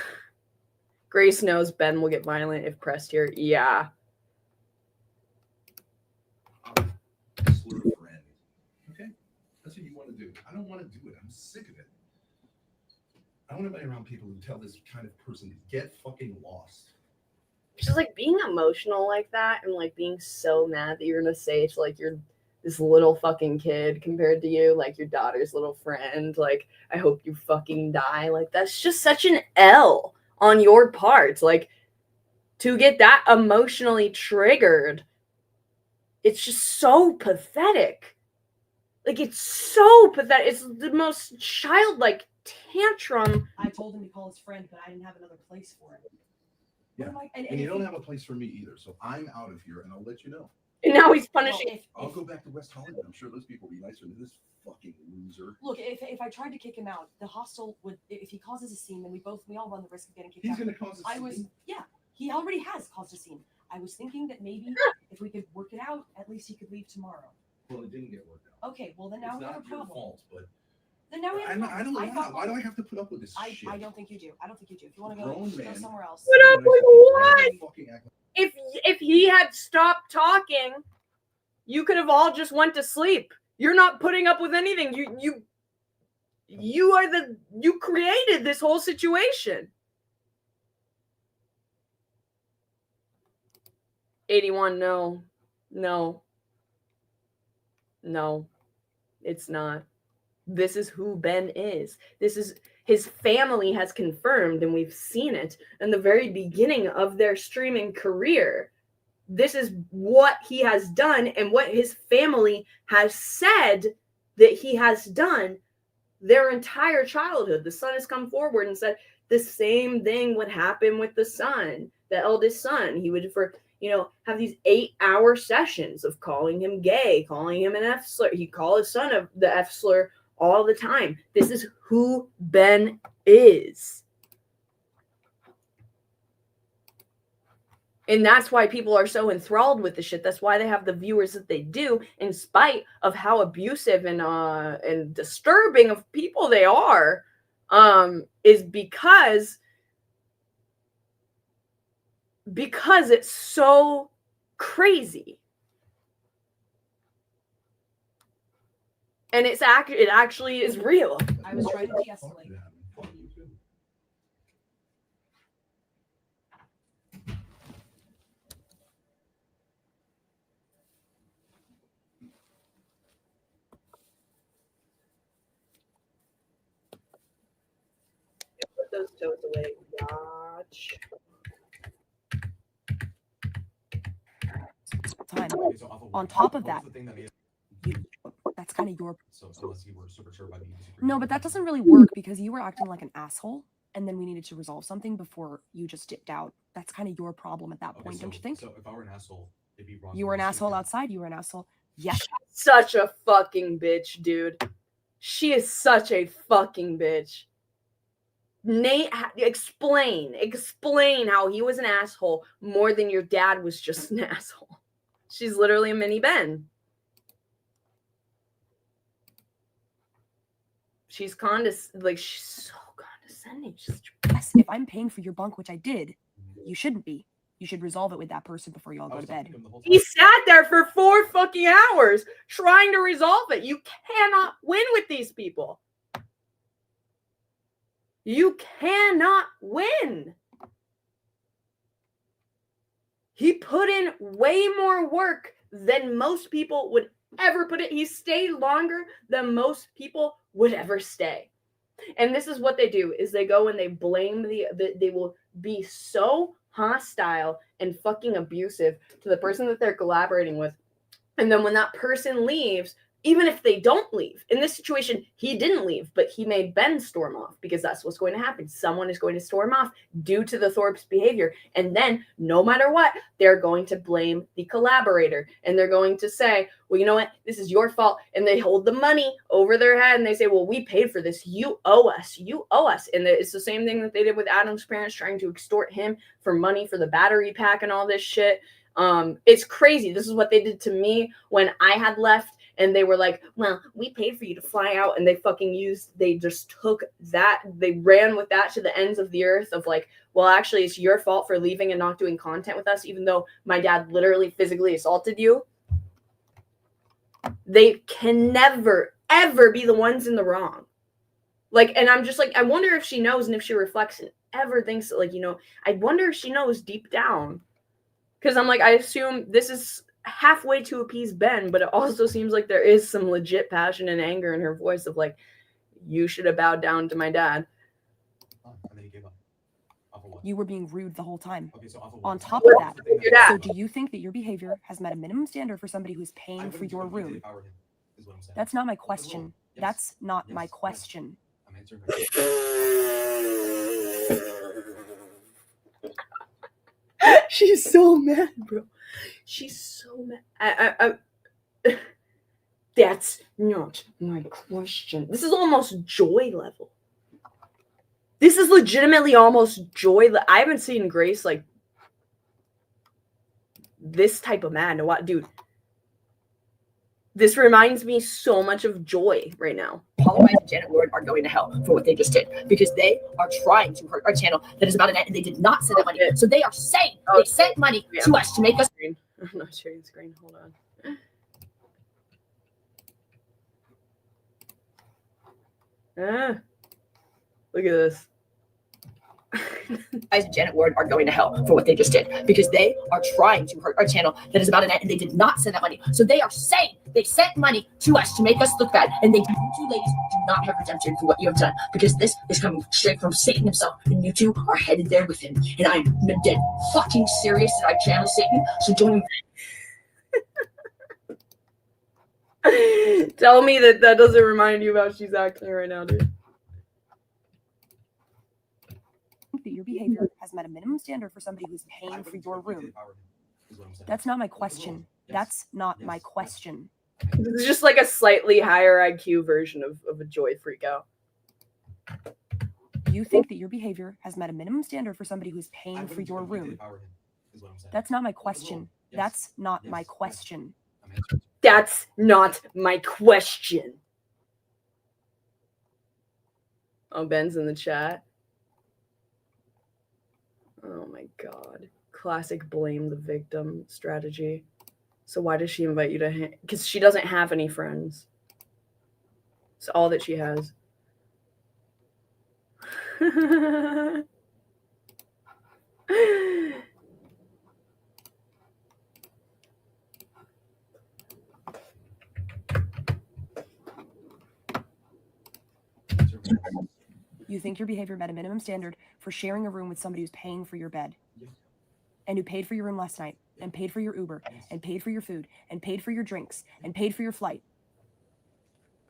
Grace knows Ben will get violent if pressed here. Yeah. Slur friend. Okay? That's what you want to do. I don't want to do it. I'm sick of it. I don't want to be around people who tell this kind of person to get fucking lost. Just like being emotional like that and like being so mad that you're gonna say to like your this little fucking kid compared to you, like your daughter's little friend, like I hope you fucking die. Like that's just such an L on your part. Like to get that emotionally triggered, it's just so pathetic. Like it's so pathetic. It's the most childlike tantrum. I told him to call his friend, but I didn't have another place for him. Yeah. And you don't have a place for me either. So I'm out of here, and I'll let you know. And now he's punishing. I'll go back to West Hollywood. I'm sure those people will be nicer than this fucking loser. Look, if I tried to kick him out, the hostel would. If he causes a scene, then we all run the risk of getting kicked out. He's going to cause a scene. He already has caused a scene. I was thinking that maybe if we could work it out, at least he could leave tomorrow. Well, it didn't get worked out. Okay, well then now we have a problem. It's not your fault, but then now we have a problem. I don't know why do I have to put up with this shit? I don't think you do. I don't think you do. If you want to go somewhere else. Put up with what? If he had stopped talking, you could have all just went to sleep. You're not putting up with anything. You created this whole situation. 81, no, it's not. This is who Ben is. This is his family has confirmed, and we've seen it in the very beginning of their streaming career. This is what he has done and what his family has said that he has done their entire childhood. The son has come forward and said the same thing would happen with the son, the eldest son. He would, have these 8-hour sessions of calling him gay, calling him an F slur. He'd call his son the F slur all the time. This is who Ben is. And that's why people are so enthralled with the shit. That's why they have the viewers that they do, in spite of how abusive and disturbing of people they are, is because it's so crazy. And it actually is real. I was trying to de-escalate. Put those toes away. Watch. Time. On top of that, that's kind of your. So unless you were super sure by me. No, but that doesn't really work because you were acting like an asshole, and then we needed to resolve something before you just dipped out. That's kind of your problem at that point, don't you think? So if I were an asshole, it'd be wrong. You were an asshole outside. You were an asshole. Yes. Such a fucking bitch, dude. She is such a fucking bitch. Nate, explain how he was an asshole more than your dad was just an asshole. She's literally a mini Ben. She's she's so condescending. Yes, if I'm paying for your bunk, which I did, you shouldn't be. You should resolve it with that person before you all go to bed. He sat there for 4 fucking hours trying to resolve it. You cannot win with these people. You cannot win. He put in way more work than most people would ever put it. He stayed longer than most people would ever stay. And this is what they do, is they go and they blame they will be so hostile and fucking abusive to the person that they're collaborating with. And then when that person leaves, even if they don't leave, in this situation, he didn't leave, but he made Ben storm off because that's what's going to happen. Someone is going to storm off due to the Thorpe's behavior. And then no matter what, they're going to blame the collaborator. And they're going to say, well, you know what? This is your fault. And they hold the money over their head and they say, well, we paid for this. You owe us. You owe us. And it's the same thing that they did with Adam's parents, trying to extort him for money for the battery pack and all this shit. It's crazy. This is what they did to me when I had left. And they were like, well, we paid for you to fly out. And they just took that. They ran with that to the ends of the earth of like, well, actually, it's your fault for leaving and not doing content with us, even though my dad literally physically assaulted you. They can never, ever be the ones in the wrong. Like, and I'm just like, I wonder if she knows and if she reflects and ever thinks that, like, I wonder if she knows deep down. Because I'm like, I assume this is halfway to appease Ben, but it also seems like there is some legit passion and anger in her voice of like, you should have bowed down to my dad. And then he gave up. You were being rude the whole time. Okay, so on top of that, so do you think that your behavior has met a minimum standard for somebody who's paying for your room? That's not my question. That's not my question. I'm answering. She's so mad, bro. She's so mad. That's not my question. This is almost joy level. This is legitimately almost joy. I haven't seen Grace like this type of mad. What, dude? This reminds me so much of Joy right now. All of my Janet Lord are going to hell for what they just did because they are trying to hurt our channel that is about an end and they did not send that money. So they are saying they sent money to us to make us. I'm not sharing screen. Hold on. Look at this. Guys, Janet Ward are going to hell for what they just did because they are trying to hurt our channel that is about an end and they did not send that money. So they are saying they sent money to us to make us look bad and you two ladies do not have redemption for what you have done because this is coming straight from Satan himself and you two are headed there with him and I'm dead fucking serious that I channel Satan. So don't even tell me that doesn't remind you of how she's acting right now, dude. That your behavior has met a minimum standard for somebody who's paying for your room. That's not my question. That's not my question. This is just like a slightly higher IQ version of a Joy freakout. You think that your behavior has met a minimum standard for somebody who's paying for your room. That's not my question. That's not my question. That's not my question. Oh, Ben's in the chat. Oh my god. Classic blame the victim strategy. So why does she invite you to because she doesn't have any friends. It's all that she has. You think your behavior met a minimum standard for sharing a room with somebody who's paying for your bed and who paid for your room last night and paid for your Uber and paid for your food and paid for your drinks and paid for your flight.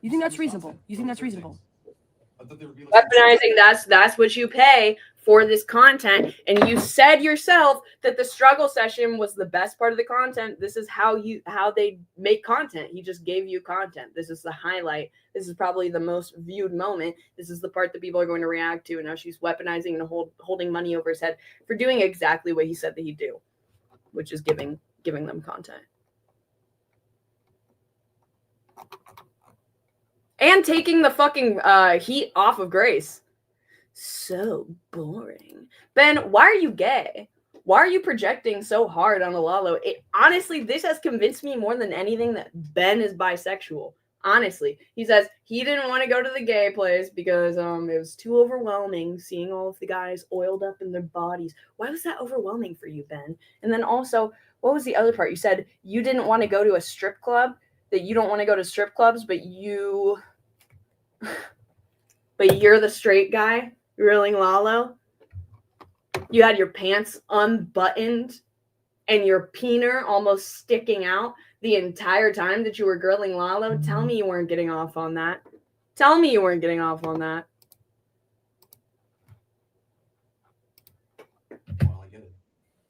You think that's reasonable? You think that's reasonable? Weaponizing, that's what you pay for this content. And you said yourself that the struggle session was the best part of the content. This is how they make content. He just gave you content. This is the highlight. This is probably the most viewed moment. This is the part that people are going to react to. And now she's weaponizing and holding money over his head for doing exactly what he said that he'd do, which is giving them content. And taking the fucking heat off of Grace. So boring. Ben, why are you gay? Why are you projecting so hard on a Lalo? Honestly, this has convinced me more than anything that Ben is bisexual. Honestly. He says he didn't want to go to the gay place because it was too overwhelming seeing all of the guys oiled up in their bodies. Why was that overwhelming for you, Ben? And then also, what was the other part? You said you didn't want to go to a strip club, that you don't want to go to strip clubs, but you're the straight guy grilling Lalo. You had your pants unbuttoned and your peener almost sticking out the entire time that you were grilling Lalo. Tell me you weren't getting off on that. Tell me you weren't getting off on that.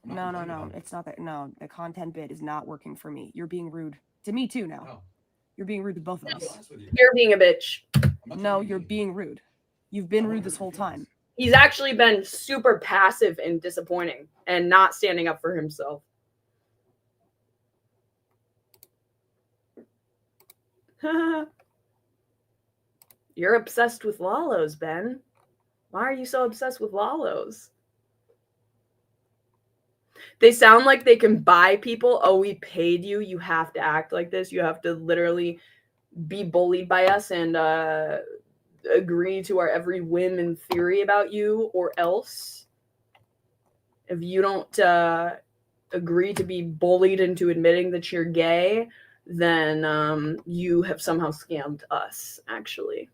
No. It's not that. No, the content bit is not working for me. You're being rude to me too now. You're being rude to both of us. You're being a bitch. No, you're being rude. You've been rude this whole time. He's actually been super passive and disappointing and not standing up for himself. You're obsessed with Lalos, Ben. Why are you so obsessed with Lalos? They sound like they can buy people. Oh, we paid you. You have to act like this. You have to literally be bullied by us and agree to our every whim and theory about you, or else if you don't agree to be bullied into admitting that you're gay, then you have somehow scammed us, actually.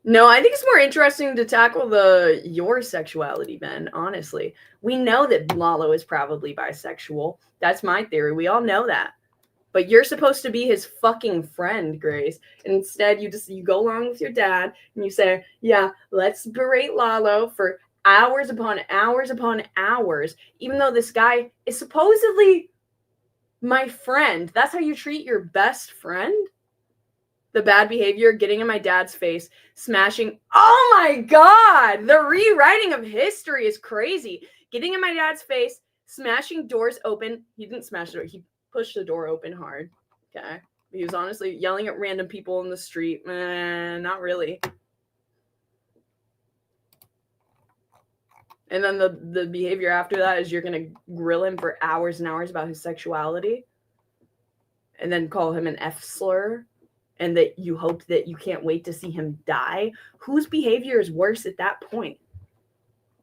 No, I think it's more interesting to tackle your sexuality, Ben, honestly. We know that Lalo is probably bisexual. That's my theory. We all know that. But you're supposed to be his fucking friend, Grace. And instead, you go along with your dad and you say, yeah, let's berate Lalo for hours upon hours upon hours, even though this guy is supposedly my friend. That's how you treat your best friend? The bad behavior, getting in my dad's face, smashing. Oh my God! The rewriting of history is crazy. Getting in my dad's face, smashing doors open. He didn't smash the door. He pushed the door open hard. Okay. He was honestly yelling at random people in the street. Not really. And then the behavior after that is you're going to grill him for hours and hours about his sexuality. And then call him an F slur. And that you hope that you can't wait to see him die. Whose behavior is worse at that point?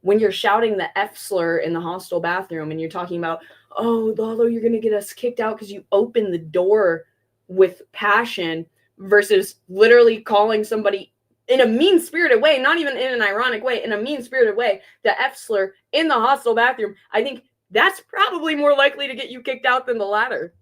When you're shouting the F slur in the hostel bathroom and you're talking about, oh, Lalo, you're going to get us kicked out because you opened the door with passion, versus literally calling somebody in a mean-spirited way, not even in an ironic way, in a mean-spirited way, the F slur in the hostel bathroom. I think that's probably more likely to get you kicked out than the latter.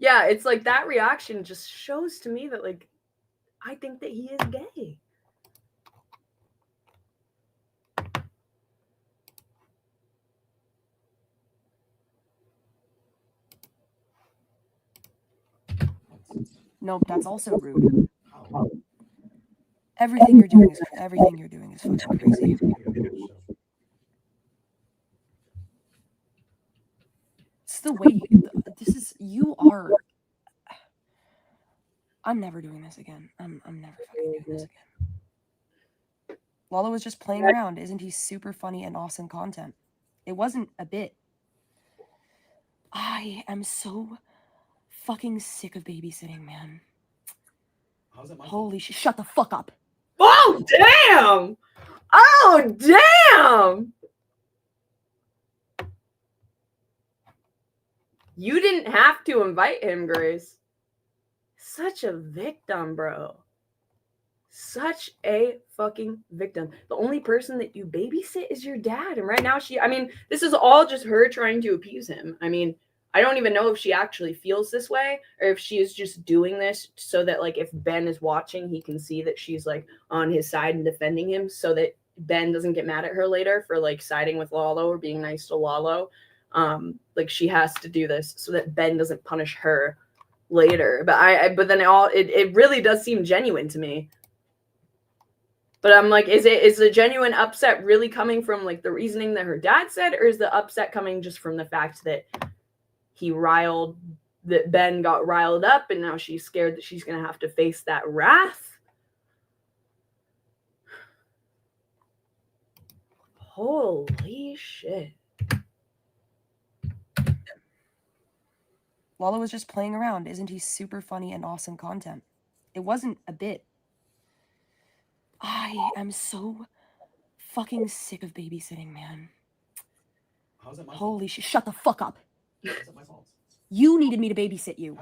Yeah, it's like that reaction just shows to me that, like, I think that he is gay. Nope, that's also rude. Everything you're doing is fucking crazy. It's the way you are. I'm never doing this again. I'm never fucking doing this again. Lalo was just playing around. Isn't he super funny and awesome content? It wasn't a bit. I am so fucking sick of babysitting, man. Holy shit. Shut the fuck up. Oh, damn! Oh, damn! You didn't have to invite him, Grace. Such a victim, bro. Such a fucking victim. The only person that you babysit is your dad. And right now this is all just her trying to appease him. I mean, I don't even know if she actually feels this way or if she is just doing this so that, like, if Ben is watching, he can see that she's, like, on his side and defending him so that Ben doesn't get mad at her later for, like, siding with Lalo or being nice to Lalo. Like, she has to do this so that Ben doesn't punish her later. But then it really does seem genuine to me. But I'm like, is the genuine upset really coming from, like, the reasoning that her dad said, or is the upset coming just from the fact that that Ben got riled up and now she's scared that she's going to have to face that wrath? Holy shit. Lalo was just playing around. Isn't he super funny and awesome content? It wasn't a bit. I am so fucking sick of babysitting, man. Holy shit. Shut the fuck up. You needed me to babysit you.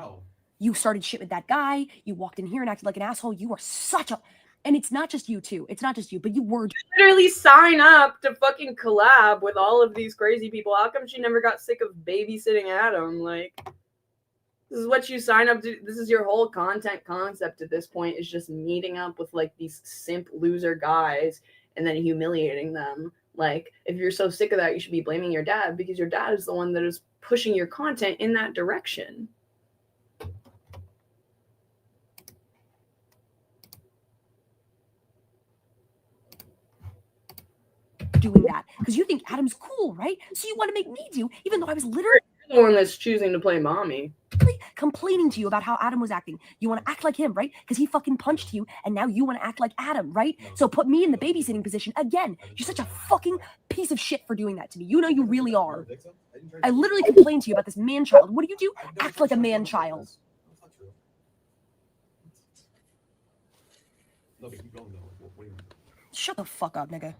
You started shit with that guy. You walked in here and acted like an asshole. You are such a... And it's not just you, too. It's not just you, but you were... Literally sign up to fucking collab with all of these crazy people. How come she never got sick of babysitting Adam? Like, this is what you sign up to. This is your whole content concept at this point, is just meeting up with, like, these simp loser guys and then humiliating them. Like, if you're so sick of that, you should be blaming your dad, because your dad is the one that is pushing your content in that direction. Doing that because you think Adam's cool, right? So you want to make me do, even though I was literally the one that's choosing to play mommy, complaining to you about how Adam was acting. You want to act like him, right? Because he fucking punched you, and now you want to act like Adam, right? So put me in the babysitting position again. You're such a fucking piece of shit for doing that to me. You know you really are. I literally complained to you about this man child. What do? Act like a man child. Shut the fuck up, nigga.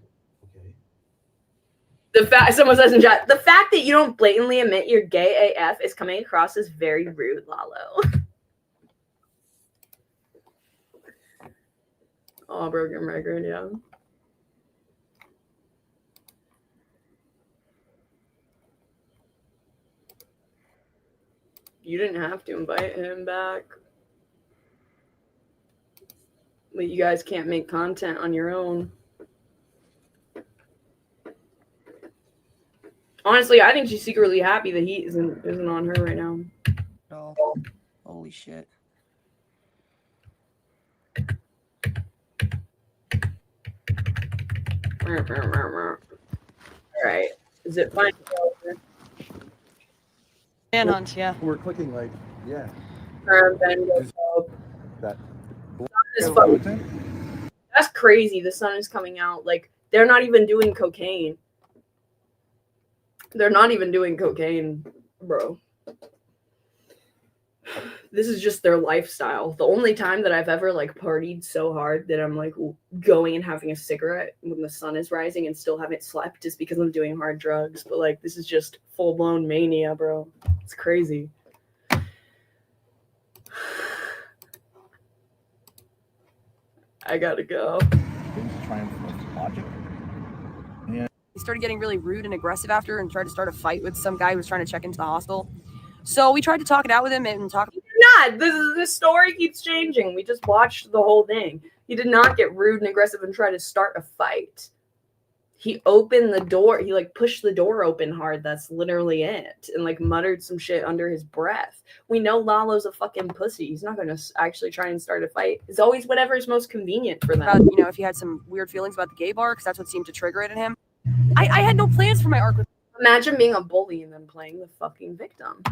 Someone says in chat, the fact that you don't blatantly admit you're gay AF is coming across as very rude, Lalo. Oh, broken record, yeah. You didn't have to invite him back. But you guys can't make content on your own. Honestly, I think she's secretly happy that he isn't on her right now. Oh, holy shit. Alright. Is it fine? Manhunt, yeah. We're clicking like, yeah. That. That's crazy. The sun is coming out. Like, they're not even doing cocaine. They're not even doing cocaine, bro. This is just their lifestyle. The only time that I've ever like partied so hard that I'm like going and having a cigarette when the sun is rising and still haven't slept is because I'm doing hard drugs. But like, this is just full-blown mania, bro. It's crazy. I gotta go. He started getting really rude and aggressive after and tried to start a fight with some guy who was trying to check into the hostel. So we tried to talk it out with him and talk. Not. This story keeps changing. We just watched the whole thing. He did not get rude and aggressive and try to start a fight. He opened the door. He like pushed the door open hard. That's literally it. And like muttered some shit under his breath. We know Lalo's a fucking pussy. He's not going to actually try and start a fight. It's always whatever's most convenient for them. You know, if he had some weird feelings about the gay bar, because that's what seemed to trigger it in him. I had no plans for my arc with. Imagine being a bully and then playing the fucking victim.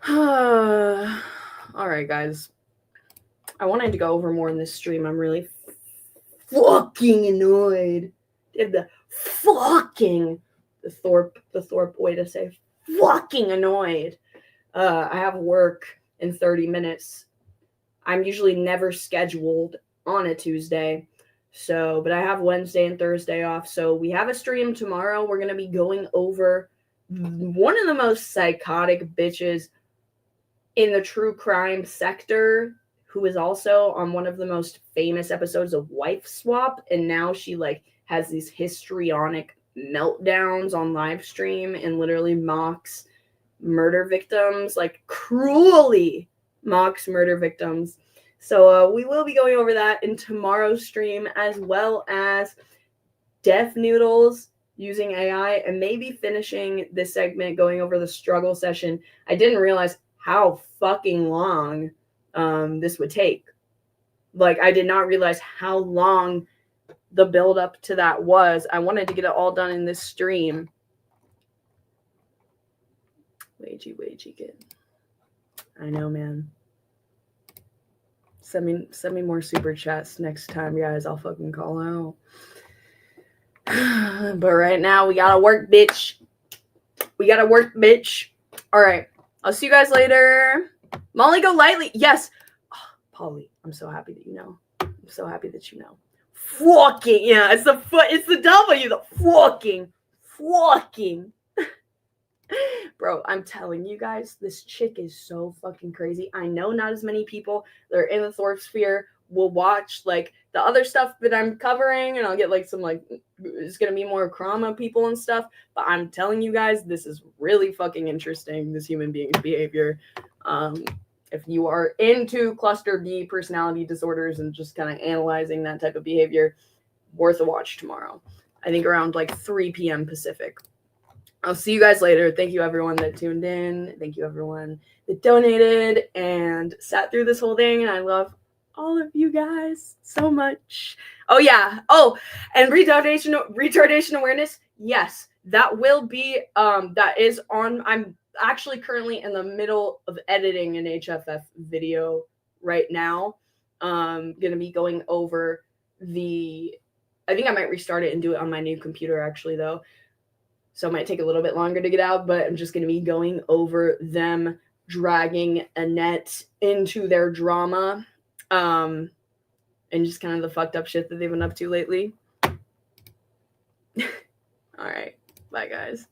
All right, guys. I wanted to go over more in this stream. I'm really fucking annoyed. Did the Thorpe way to say fucking annoyed. I have work in 30 minutes. I'm usually never scheduled on a Tuesday. So, but I have Wednesday and Thursday off. So we have a stream tomorrow. We're going to be going over one of the most psychotic bitches in the true crime sector, who is also on one of the most famous episodes of Wife Swap. And now she like has these histrionic meltdowns on live stream and literally mocks murder victims, like cruelly mocks murder victims. So we will be going over that in tomorrow's stream, as well as Death Noodles using AI, and maybe finishing this segment going over the struggle session. I didn't realize how fucking long this would take. Like, I did not realize how long the build up to that was. I wanted to get it all done in this stream. Wagey, good. I know, man. Send me more super chats next time, guys. I'll fucking call out. But right now, we gotta work, bitch. We gotta work, bitch. All right. I'll see you guys later. Molly, go lightly. Yes. Oh, Polly, I'm so happy that you know. I'm so happy that you know. Fucking, yeah, it's the W, the fucking. Bro, I'm telling you guys, this chick is so fucking crazy. I know not as many people that are in the Thorpe sphere will watch like the other stuff that I'm covering, and I'll get like some like, it's gonna be more Krama people and stuff, but I'm telling you guys, this is really fucking interesting, this human being's behavior. If you are into cluster B personality disorders and just kind of analyzing that type of behavior, worth a watch tomorrow. I think around like 3 p.m. Pacific. I'll see you guys later. Thank you everyone that tuned in. Thank you everyone that donated and sat through this whole thing. And I love all of you guys so much. Oh yeah. Oh, and retardation awareness. Yes, that will be that is on. I'm actually currently in the middle of editing an HFF video right now. Gonna be going over I think I might restart it and do it on my new computer actually though. So it might take a little bit longer to get out, but I'm just going to be going over them dragging Annette into their drama, and just kind of the fucked up shit that they've been up to lately. All right. Bye, guys.